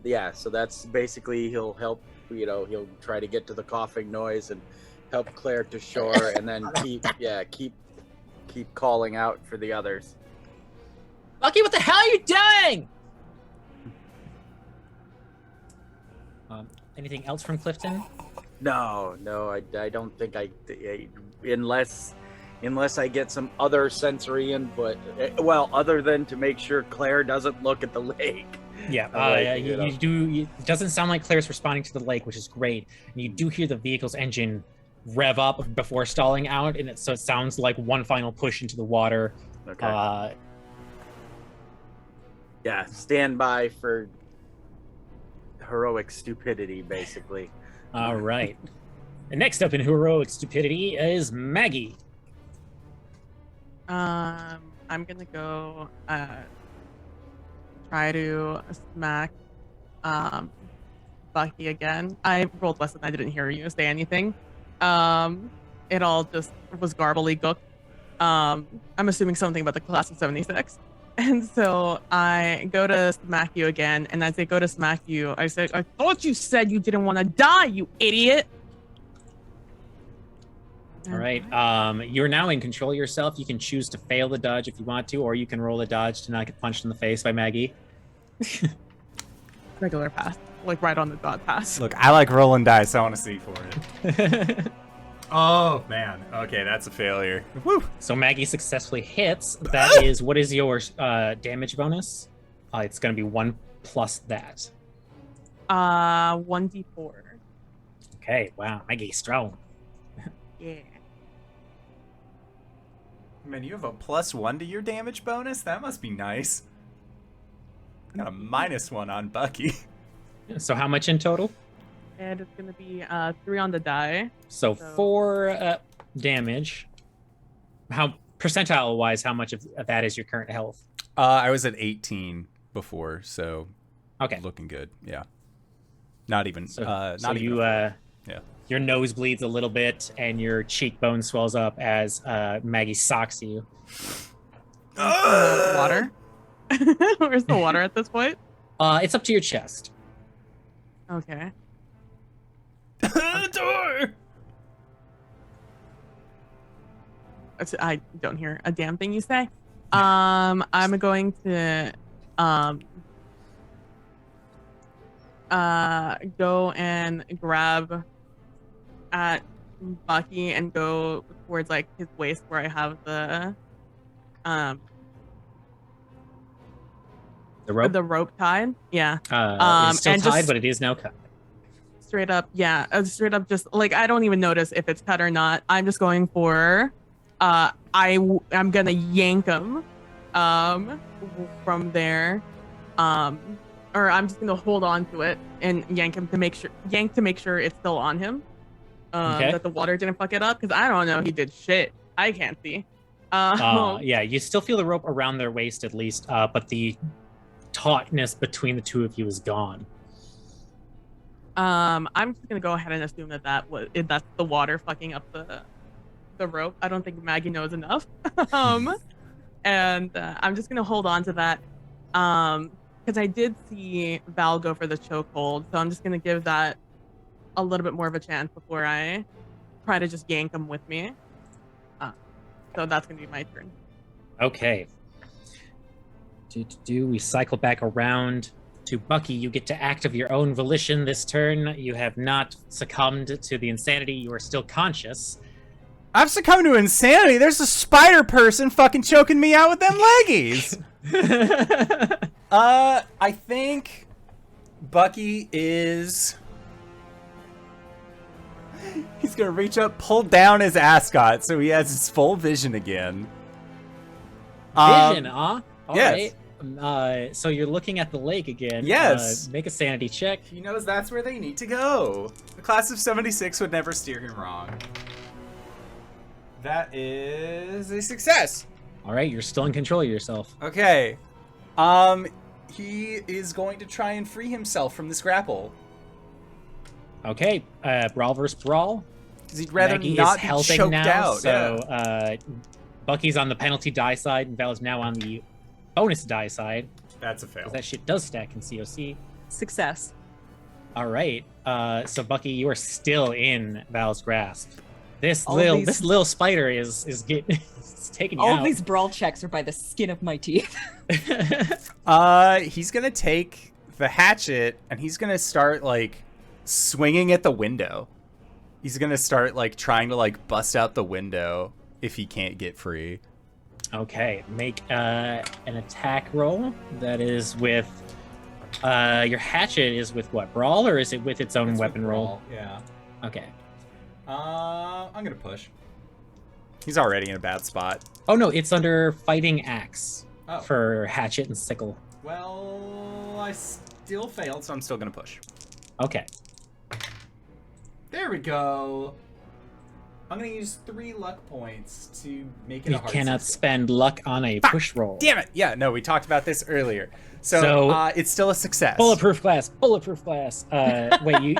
yeah. So that's basically he'll help. You know, he'll try to get to the coughing noise and help Claire to shore, and then keep calling out for the others. Bucky, what the hell are you doing? Anything else from Klifton? No, I don't think unless I get some other sensory input. Well, other than to make sure Claire doesn't look at the lake. Yeah, you do. It doesn't sound like Claire's responding to the lake, which is great. And you do hear the vehicle's engine rev up before stalling out, and so it sounds like one final push into the water. Okay. Yeah, stand by for heroic stupidity, basically. All right. And next up in heroic stupidity is Maggie. I'm gonna go try to smack Bucky again. I rolled less than I didn't hear you say anything. It all just was gobbledygook. I'm assuming something about the class of 76. And so I go to smack you again, and as I go to smack you, I say, I thought you said you didn't want to die, you idiot! All right. You're now in control of yourself. You can choose to fail the dodge if you want to, or you can roll a dodge to not get punched in the face by Maggie. Regular pass. Like right on the dot pass. Look, I like rolling dice. I want to see for it. Oh man. Okay, that's a failure. Woo. So Maggie successfully hits. That is, what is your damage bonus? It's going to be 1 plus that. 1d4. Okay. Wow. Maggie's strong. Yeah. Man, you have a +1 to your damage bonus? That must be nice. Got a -1 on Bucky. So how much in total? And it's gonna be 3 on the die. So 4 damage. How percentile-wise, how much of that is your current health? I was at 18 before, so Okay. looking good. Yeah. Not even. So, not so even. you, yeah. your nose bleeds a little bit, and your cheekbone swells up as Maggie socks you. Water. Where's the water at this point? It's up to your chest. Okay. Door. I don't hear a damn thing you say. I'm going to go and grab at Bucky and go towards like his waist where I have the rope tied. Yeah. It's still and tied, just- but it is now cut. Straight up, yeah. Straight up, just like I don't even notice if it's cut or not. I'm just going for, I'm gonna yank him, from there, or I'm just gonna hold on to it and yank to make sure it's still on him, Okay. that the water didn't fuck it up because I don't know he did shit. I can't see. Yeah, you still feel the rope around their waist at least, but the tautness between the two of you is gone. I'm just gonna go ahead and assume that's the water fucking up the rope. I don't think Maggie knows enough. And I'm just gonna hold on to that. Because I did see Val go for the chokehold, so I'm just gonna give that a little bit more of a chance before I try to just yank him with me. So that's gonna be my turn. Okay. We cycle back around to Bucky. You get to act of your own volition this turn. You have not succumbed to the insanity. You are still conscious. I've succumbed to insanity. There's a spider person fucking choking me out with them leggies. I think Bucky is... He's gonna reach up, pull down his ascot so he has his full vision again. Vision, huh? All yes. Right. So you're looking at the lake again. Yes. Make a sanity check. He knows that's where they need to go. The class of 76 would never steer him wrong. That is a success. All right, you're still in control of yourself. Okay. He is going to try and free himself from this grapple. Okay, brawl versus brawl. Because he'd rather Maggie not is be helping choked now, out. so yeah. Bucky's on the penalty die side, and Val is now on the bonus die side. That's a fail. 'Cause that shit does stack in COC. Success. All right, so Bucky, you are still in Val's grasp. This All little spider is getting it's taking you All out. of these brawl checks are by the skin of my teeth. He's gonna take the hatchet and he's gonna start like swinging at the window. He's gonna start like trying to like bust out the window if he can't get free. Okay, make an attack roll. That is with your hatchet is with what, brawl, or is it with its own It's weapon with roll? brawl, yeah. Okay. I'm gonna push. He's already in a bad spot. Oh no, it's under fighting axe Oh. for hatchet and sickle. Well, I still failed, so I'm still gonna push. Okay. There we go. I'm gonna use 3 luck points to make it a You hard cannot success. spend luck on a Fuck! push roll. Damn it! Yeah, no, we talked about this earlier. So, So- it's still a success. Bulletproof glass. Bulletproof glass. Wait,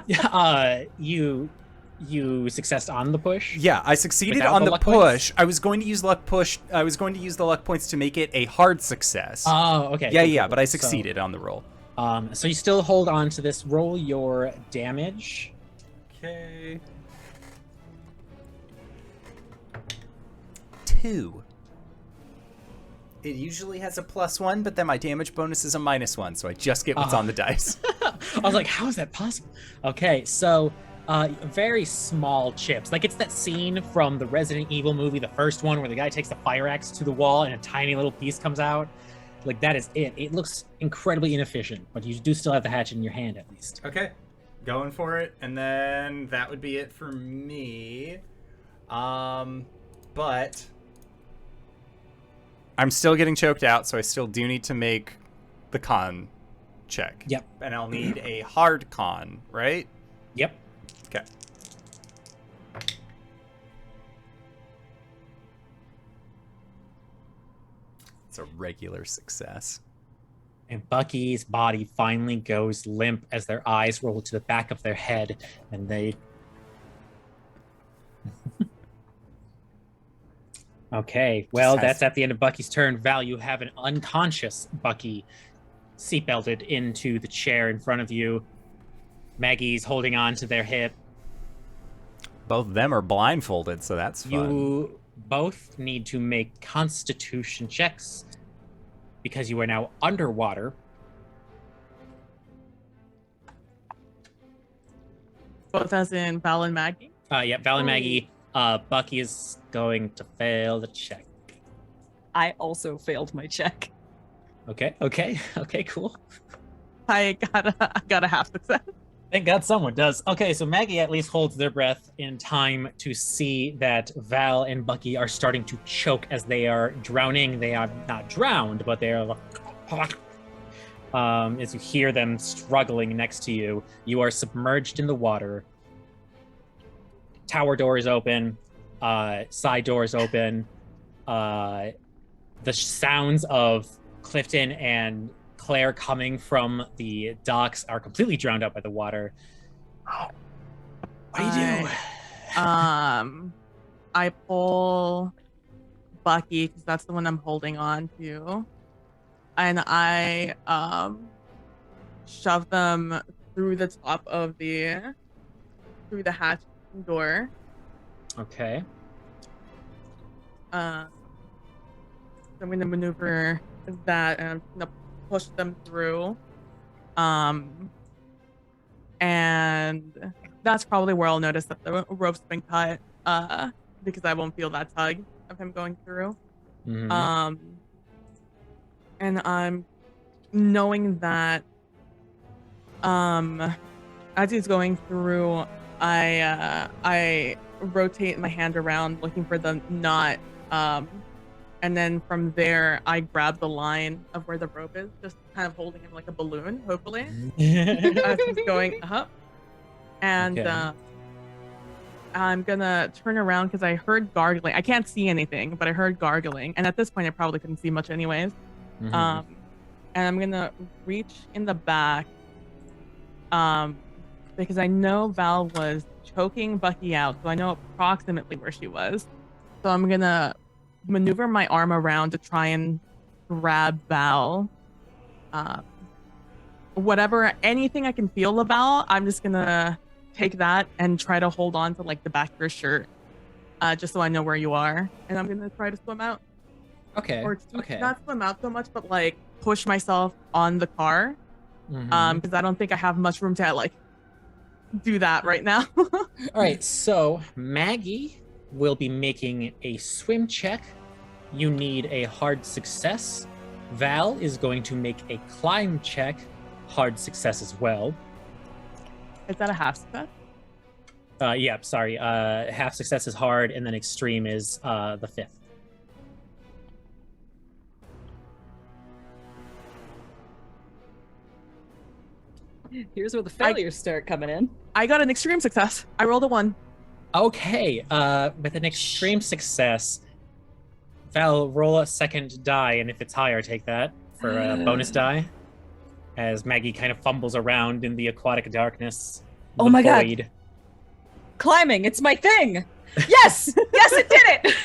you successed on the push? Yeah, I succeeded Without on the the luck push. points? I was going to use luck push. I was going to use the luck points to make it a hard success. Oh, okay. yeah, cool, yeah, cool. but I So, succeeded on the roll. So you still hold on to this. Roll your damage. Okay. 2. It usually has a +1, but then my damage bonus is a -1, so I just get what's Ah. on the dice. I was like, how is that possible? Okay, so very small chips. Like it's that scene from the Resident Evil movie, the first one, where the guy takes the fire axe to the wall and a tiny little piece comes out. Like that is it. It looks incredibly inefficient, but you do still have the hatchet in your hand at least. Okay. Going for it, and then that would be it for me. But I'm still getting choked out, so I still do need to make the con check. Yep. And I'll need a hard con, right? Yep. Okay. It's a regular success. And Bucky's body finally goes limp as their eyes roll to the back of their head, and they. Okay, well, Just has- that's at the end of Bucky's turn. Val, you have an unconscious Bucky seatbelted into the chair in front of you. Maggie's holding on to their hip. Both of them are blindfolded, so that's fun. You both need to make constitution checks because you are now underwater. Both as in Val and Maggie. Yeah, Val and Oh. Maggie. Bucky is going to fail the check. I also failed my check. Okay, cool. I got a half success. Thank God someone does. Okay, so Maggie at least holds their breath in time to see that Val and Bucky are starting to choke as they are drowning. They are not drowned, but they are as you hear them struggling next to you. You are submerged in the water. Tower door is open. Side door is open. The sounds of Klifton and Claire coming from the docks are completely drowned out by the water. What do you do? I pull Bucky because that's the one I'm holding on to, and I shove them through the top of through the hatch door. Okay. So I'm gonna maneuver that, and I'm gonna push them through. And that's probably where I'll notice that the rope's been cut, because I won't feel that tug of him going through. Mhm. And I'm knowing that, as he's going through, I rotate my hand around looking for the knot, and then from there I grab the line of where the rope is, just kind of holding him like a balloon, hopefully, as he's going up. And Okay. I'm gonna turn around because I heard gargling. I can't see anything, but I heard gargling, and at this point I probably couldn't see much anyways. Mhm. And I'm gonna reach in the back, because I know Val was choking Bucky out, so I know approximately where she was. So I'm gonna maneuver my arm around to try and grab Val. Anything I can feel about, I'm just gonna take that and try to hold on to like the back of your shirt, just so I know where you are. And I'm gonna try to swim out, Okay. or Okay. not swim out so much, but like push myself on the car, Mhm. because I don't think I have much room to like do that right now. All right, so Maggie will be making a swim check. You need a hard success. Val is going to make a climb check, hard success as well. Is that a half success? Yeah, sorry. Half success is hard, and then extreme is the fifth. Here's where the failures start coming in. I got an extreme success. I rolled a 1. Okay, with an extreme success, Val, roll a second die, and if it's higher, take that for a bonus die. As Maggie kind of fumbles around in the aquatic darkness. Oh the my God. void. Climbing, it's my thing. Yes, yes, it did it.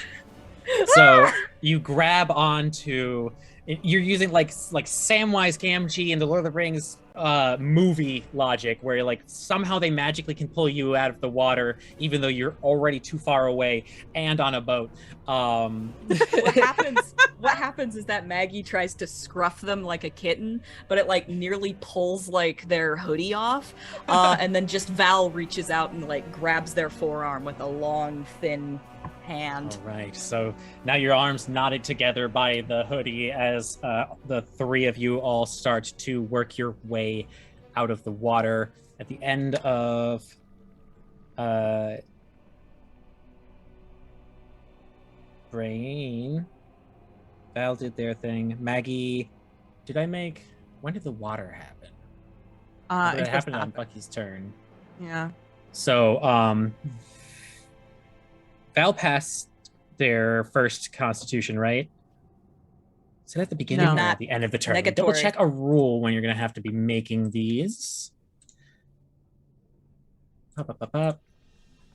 So you grab onto. You're using like Samwise Gamgee in the Lord of the Rings movie logic, where like somehow they magically can pull you out of the water, even though you're already too far away and on a boat. What happens is that Maggie tries to scruff them like a kitten, but it like nearly pulls like their hoodie off, and then just Val reaches out and like grabs their forearm with a long, thin hand. All right, so now your arms knotted together by the hoodie as the three of you all start to work your way out of the water. At the end of Brain, Val did their thing. Maggie, when did the water happen? It It just happened on happened. Bucky's turn. Yeah. So, Val passed their first Constitution, right? Is it at the beginning No. or at the end of the turn? Negatory. Double check a rule when you're going to have to be making these.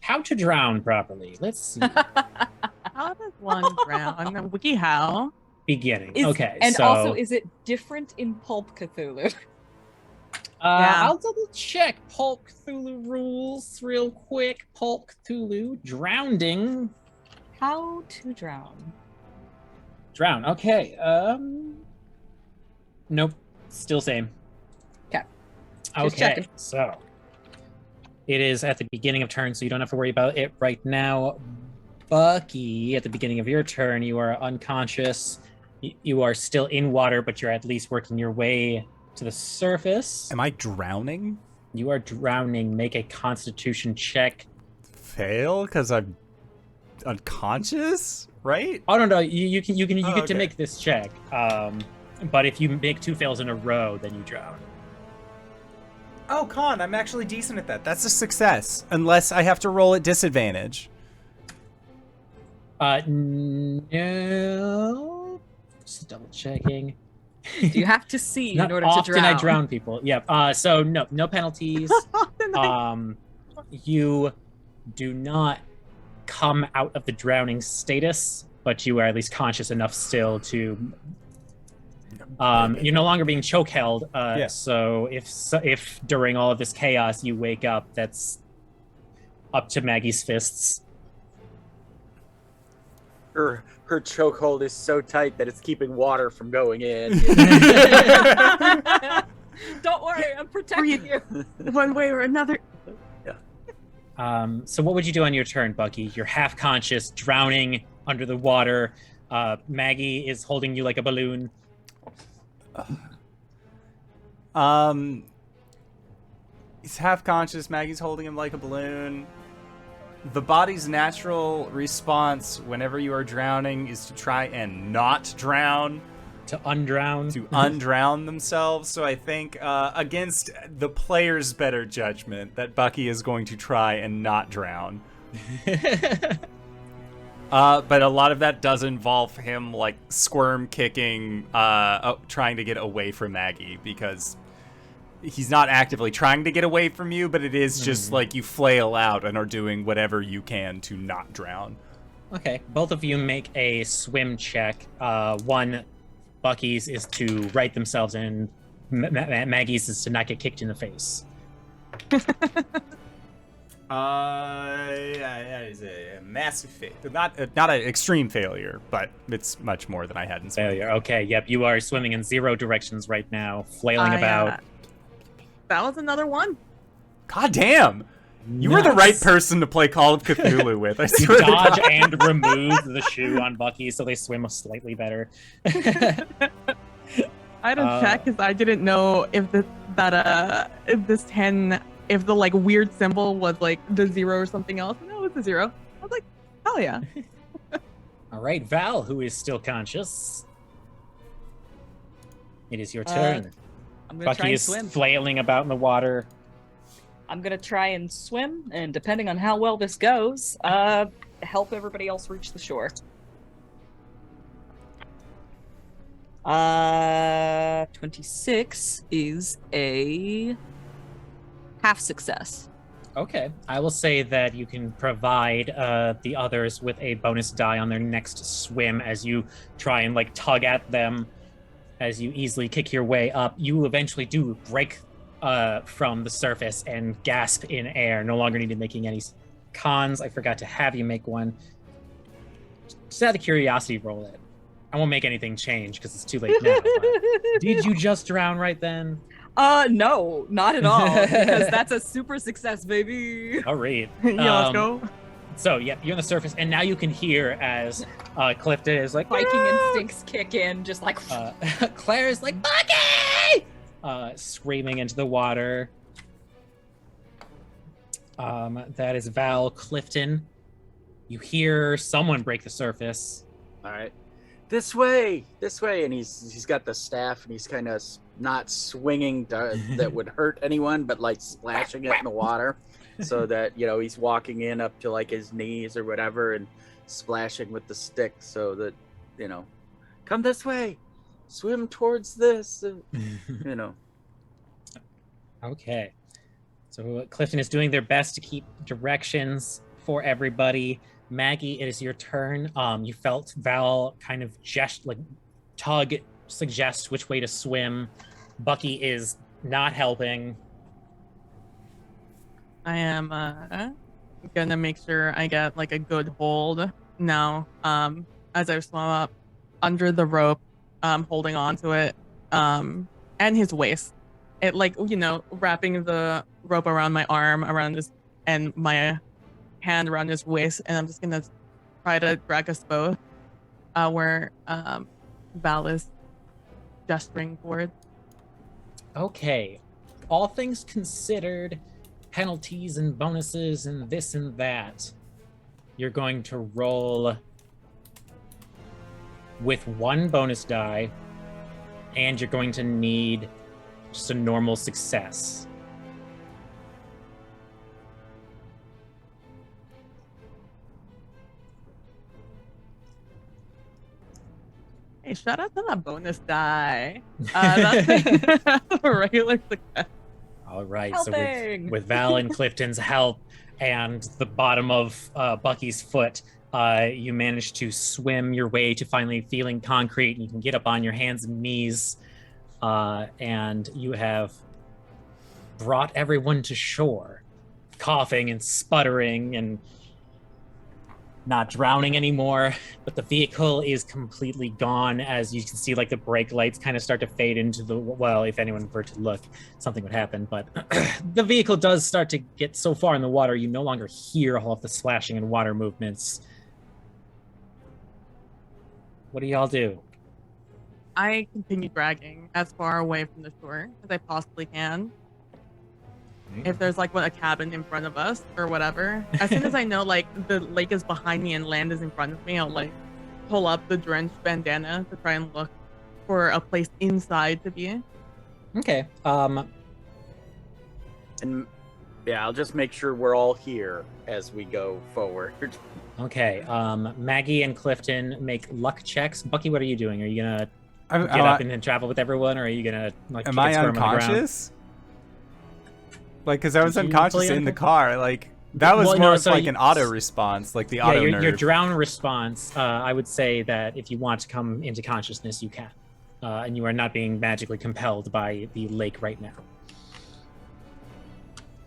How to drown properly. Let's see. How does one drown? Wiki how? Beginning. Is- Okay, And so also, is it different in Pulp Cthulhu? Yeah. I'll double check Pulp Cthulhu rules real quick. Pulp Cthulhu, drowning. How to drown? Drown. Okay. Nope. Still same. 'Kay. Just Okay. checking. So it is at the beginning of turn, so you don't have to worry about it right now. Bucky, at the beginning of your turn, you are unconscious. You are still in water, but you're at least working your way to the surface. Am I drowning? You are drowning. Make a Constitution check. Fail because I'm unconscious, right? Oh no, you get to okay. make this check. But if you make 2 fails in a row, then you drown. Oh, Con, I'm actually decent at that. That's a success, unless I have to roll at disadvantage. No. Just double checking. Do you have to see Not in order to often drown? I drown people. Yep. So no penalties. You do not come out of the drowning status, but you are at least conscious enough still to. You're no longer being choke held. So if during all of this chaos you wake up, that's up to Maggie's fists. Her chokehold is so tight that it's keeping water from going in. Don't worry, I'm protecting you. One way or another. So what would you do on your turn, Bucky? You're half conscious, drowning under the water. Maggie is holding you like a balloon. He's half conscious. Maggie's holding him like a balloon. The body's natural response whenever you are drowning is to try and not drown. To undrown. To undrown themselves. So I think against the player's better judgment that Bucky is going to try and not drown. But a lot of that does involve him like squirm kicking, trying to get away from Maggie, because he's not actively trying to get away from you, but it is just like you flail out and are doing whatever you can to not drown. Okay, both of you make a swim check. One, Bucky's is to right themselves, and Maggie's is to not get kicked in the face. That is a massive failure. Not an extreme failure, but it's much more than I had in swimming. Failure. Okay, yep, you are swimming in 0 directions right now, flailing about. That was another one. God damn! You were the right person to play Call of Cthulhu with. I You swear to dodge God. and remove the shoe on Bucky, so they swim slightly better. I had to check because I didn't know if if this 10, if the like weird symbol was like the 0 or something else. No, it's a 0. I was like, hell yeah. All right, Val, who is still conscious. It is your turn. I'm gonna try Bucky and is swim. flailing about in the water. I'm gonna try and swim, and depending on how well this goes, help everybody else reach the shore. 26 is a half success. Okay, I will say that you can provide the others with a bonus die on their next swim as you try and like tug at them as you easily kick your way up. You eventually do break from the surface and gasp in air, no longer needed making any cons. I forgot to have you make one. Just out of curiosity, roll it. I won't make anything change because it's too late now. But did you just drown right then? No, not at all, because that's a super success, baby. All right. Yeah, let's go. So, yeah, you're on the surface, and now you can hear as Klifton is like, Viking "Ah!" instincts kick in, just like. Claire's like, Bucky! Screaming into the water. That is Val. Klifton. You hear someone break the surface. All right, this way, and he's got the staff, and he's kind of not swinging that would hurt anyone, but like splashing it in the water, so that he's walking in up to like his knees or whatever, and splashing with the stick, so that come this way, swim towards this, Okay. So Klifton is doing their best to keep directions for everybody. Maggie, it is your turn. You felt Val kind of suggest which way to swim. Bucky is not helping. I am gonna make sure I get like a good hold now. As I swim up under the rope, holding on to it, and his waist. It wrapping the rope around my arm, around his, and my hand around his waist, and I'm just gonna try to drag us both where Val is gesturing forward. Okay. All things considered, penalties and bonuses and this and that, you're going to roll with 1 bonus die, and you're going to need just a normal success. Hey, shout out to that bonus die. That's a regular success. All right. Helping! So with Val and Klifton's help and the bottom of Bucky's foot, you manage to swim your way to finally feeling concrete, and you can get up on your hands and knees, and you have brought everyone to shore, coughing and sputtering and not drowning anymore, but the vehicle is completely gone. As you can see, like the brake lights kind of start to fade into the, well, if anyone were to look, something would happen, but the vehicle does start to get so far in the water, you no longer hear all of the splashing and water movements. What do y'all do? I continue dragging as far away from the shore as I possibly can. If there's like a cabin in front of us or whatever, as soon as I know like the lake is behind me and land is in front of me, I'll like pull up the drenched bandana to try and look for a place inside to be. Okay. And yeah, I'll just make sure we're all here as we go forward. Okay. Maggie and Klifton make luck checks. Bucky, what are you doing? Are you gonna I'm, get up and then travel with everyone, or are you gonna like? am kick I and squirm on the ground? unconscious? Like, because I was Did you unconscious play in the unconscious? car. Like, that was Well, more no, of so like you- an auto response, like the Yeah, auto your nerve. drown response. I would say that if you want to come into consciousness, you can, and you are not being magically compelled by the lake right now.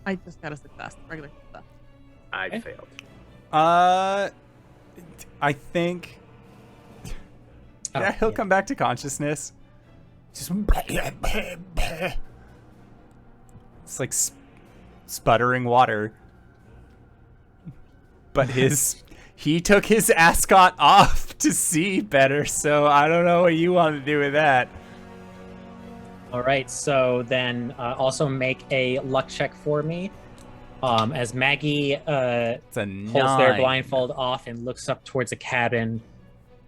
I just got a success, regular success. I Okay. failed. I think Oh, yeah, he'll yeah. come back to consciousness. Just it's like sputtering water. But he took his ascot off to see better, so I don't know what you want to do with that. All right, so then also make a luck check for me. As Maggie It's a pulls their 9. blindfold off and looks up towards a cabin.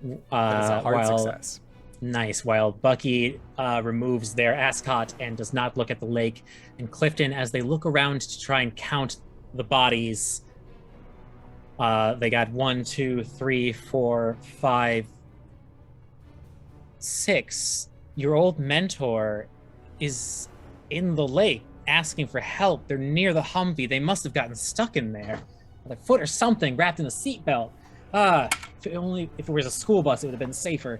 That is a hard while success. Nice. While Bucky removes their ascot and does not look at the lake, and Klifton, as they look around to try and count the bodies, they got 1, 2, 3, 4, 5, 6. Your old mentor is in the lake asking for help. They're near the Humvee. They must have gotten stuck in there. Their foot or something wrapped in a seatbelt. If it was a school bus, it would have been safer.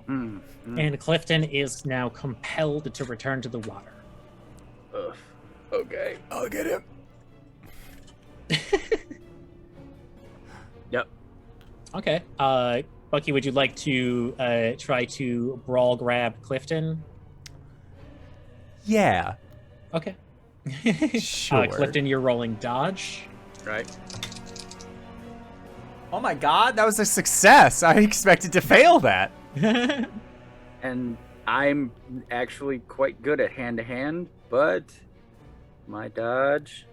Mm, mm. And Klifton is now compelled to return to the water. Ugh. Okay. I'll get him. Yep. Okay. Bucky, would you like to try to brawl grab Klifton? Yeah. Okay. Sure. Klifton, you're rolling dodge. Right. Oh my god, that was a success. I expected to fail that. And I'm actually quite good at hand-to-hand, but my dodge,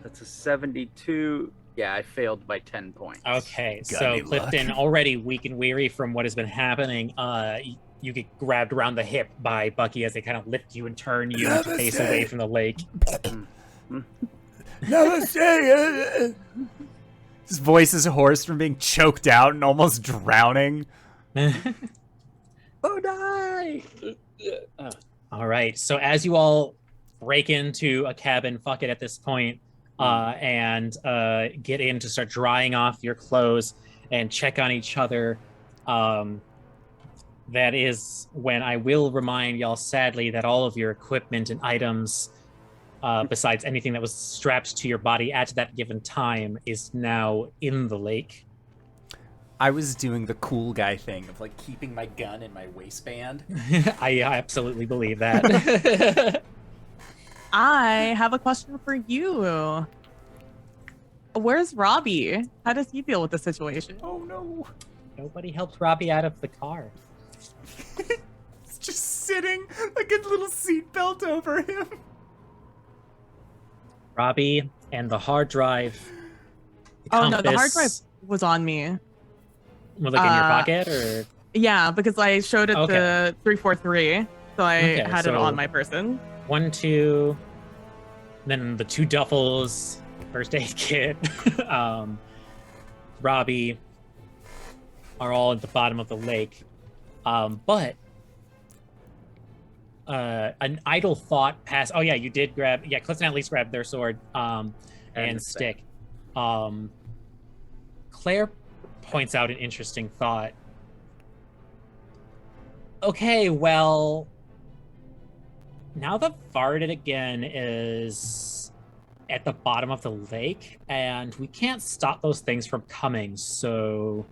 that's a 72. Yeah, I failed by 10 points. Okay, Got so any luck? Klifton, already weak and weary from what has been happening, you get grabbed around the hip by Bucky as they kind of lift you and turn you to face Namaste. away from the lake. Namaste. His voice is hoarse from being choked out and almost drowning. Oh, die! All right. So as you all break into a cabin, fuck it at this point, and get in to start drying off your clothes and check on each other, that is when I will remind y'all sadly that all of your equipment and items, besides anything that was strapped to your body at that given time, is now in the lake. I was doing the cool guy thing of like keeping my gun in my waistband. I absolutely believe that. I have a question for you. Where's Robbie? How does he deal with the situation? Oh no. Nobody helped Robbie out of the car. It's just sitting like a little seatbelt over him. Robbie and the hard drive. Oh no, the hard compass drive was on me. was like in your uh, pocket, or Yeah, because I showed it Okay. to 343, so I Okay, had it so- on my person. 1, 2, then the 2 duffels, first aid kit, Robbie are all at the bottom of the lake. But an idle thought pass. Oh yeah, you did grab. Yeah, Klifton at least grabbed their sword and stick. Claire points out an interesting thought. Okay, well, now the Vardet again is at the bottom of the lake, and we can't stop those things from coming. So,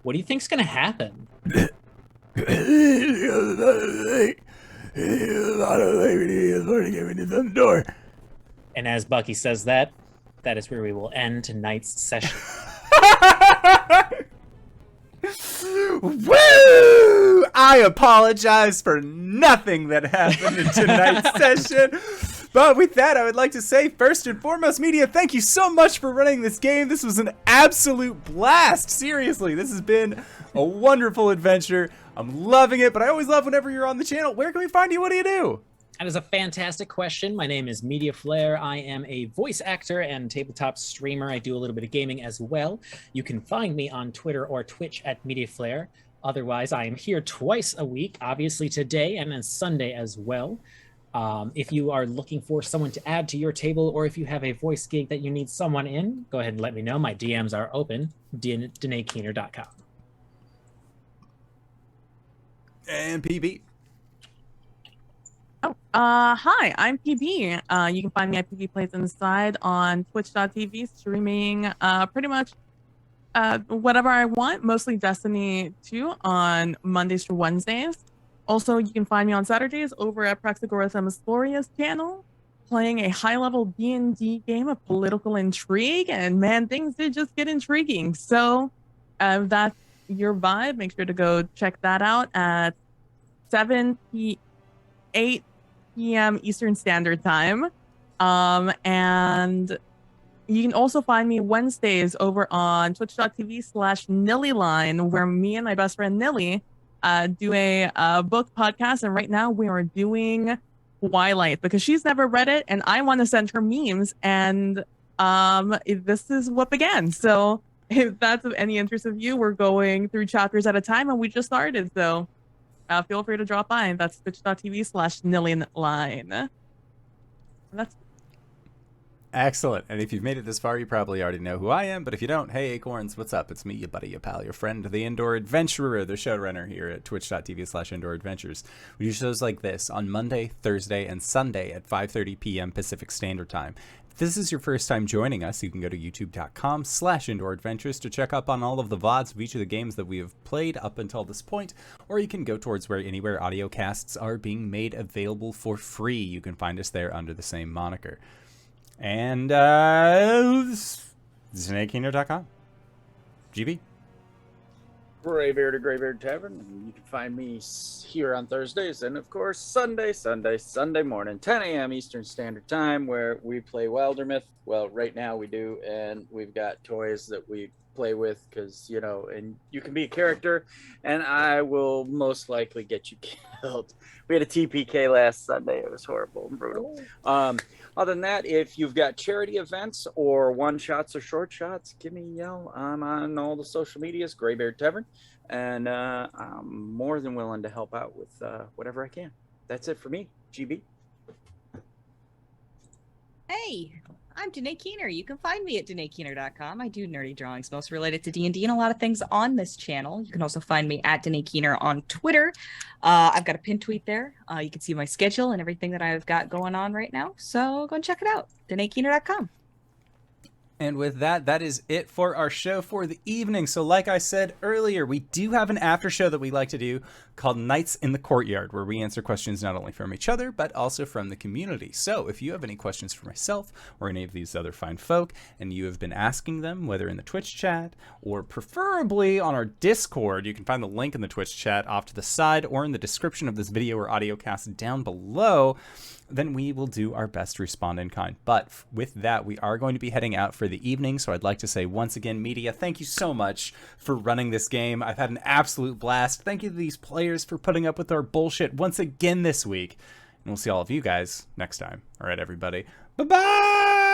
what do you think's gonna happen? And as Bucky says that is where we will end tonight's session. Woo! I apologize for nothing that happened in tonight's session. But with that, I would like to say, first and foremost, Media, thank you so much for running this game. This was an absolute blast. Seriously, this has been a wonderful adventure. I'm loving it, but I always love whenever you're on the channel. Where can we find you? What do you do? That is a fantastic question. My name is Mediaflare. I am a voice actor and tabletop streamer. I do a little bit of gaming as well. You can find me on Twitter or Twitch at Mediaflare. Otherwise, I am here twice a week, obviously today and then Sunday as well. If you are looking for someone to add to your table, or if you have a voice gig that you need someone in, go ahead and let me know. My DMs are open, DanaeKeener.com. And PB. Hi, I'm PB. You can find me at PB Plays Inside on twitch.tv, streaming pretty much whatever I want, mostly Destiny 2 on Mondays through Wednesdays. Also, you can find me on Saturdays over at Praxagoras Glorious channel, playing a high-level D&D game of political intrigue, and man, things did just get intriguing. So, if that's your vibe, make sure to go check that out at 8 p.m. Eastern Standard Time. And you can also find me Wednesdays over on twitch.tv/NillyLine, where me and my best friend Nilly do a book podcast. And right now we are doing Twilight because she's never read it and I want to send her memes. And this is what began. So if that's of any interest of you, we're going through chapters at a time and we just started. So feel free to drop by. That's twitch.tv/NillyLine. That's Excellent. And if you've made it this far, you probably already know who I am. But if you don't, hey, Acorns, what's up? It's me, your buddy, your pal, your friend, the Indoor Adventurer, the showrunner here at twitch.tv/Indoor Adventures. We do shows like this on Monday, Thursday, and Sunday at 5:30 p.m. Pacific Standard Time. If this is your first time joining us, you can go to youtube.com/Indoor Adventures to check up on all of the VODs of each of the games that we have played up until this point, or you can go towards anywhere audio casts are being made available for free. You can find us there under the same moniker. And DanaeKeener.com. GB. Greybeard at Greybeard Tavern, and you can find me here on Thursdays, and of course Sunday morning, 10 a.m. Eastern Standard Time, where we play Wildermyth. Well, right now we do, and we've got toys that we play with, because and you can be a character, and I will most likely get you killed. We had a TPK last Sunday. It was horrible and brutal. Other than that, if you've got charity events or one-shots or short shots, give me a yell. I'm on all the social medias, Greybeard Tavern, and I'm more than willing to help out with whatever I can. That's it for me, GB. Hey, I'm Danae Keener. You can find me at DanaeKeener.com. I do nerdy drawings, most related to D&D and a lot of things on this channel. You can also find me at Danae Keener on Twitter. I've got a pinned tweet there. You can see my schedule and everything that I've got going on right now. So go and check it out. DanaeKeener.com. And with that, that is it for our show for the evening. So like I said earlier, we do have an after show that we like to do called Nights in the Courtyard, where we answer questions not only from each other, but also from the community. So if you have any questions for myself or any of these other fine folk, and you have been asking them, whether in the Twitch chat or preferably on our Discord, you can find the link in the Twitch chat off to the side or in the description of this video or audio cast down below, then we will do our best to respond in kind. But with that, we are going to be heading out for the evening. So I'd like to say once again, Media, thank you so much for running this game. I've had an absolute blast. Thank you to these players for putting up with our bullshit once again this week. And we'll see all of you guys next time. All right, everybody. Bye-bye!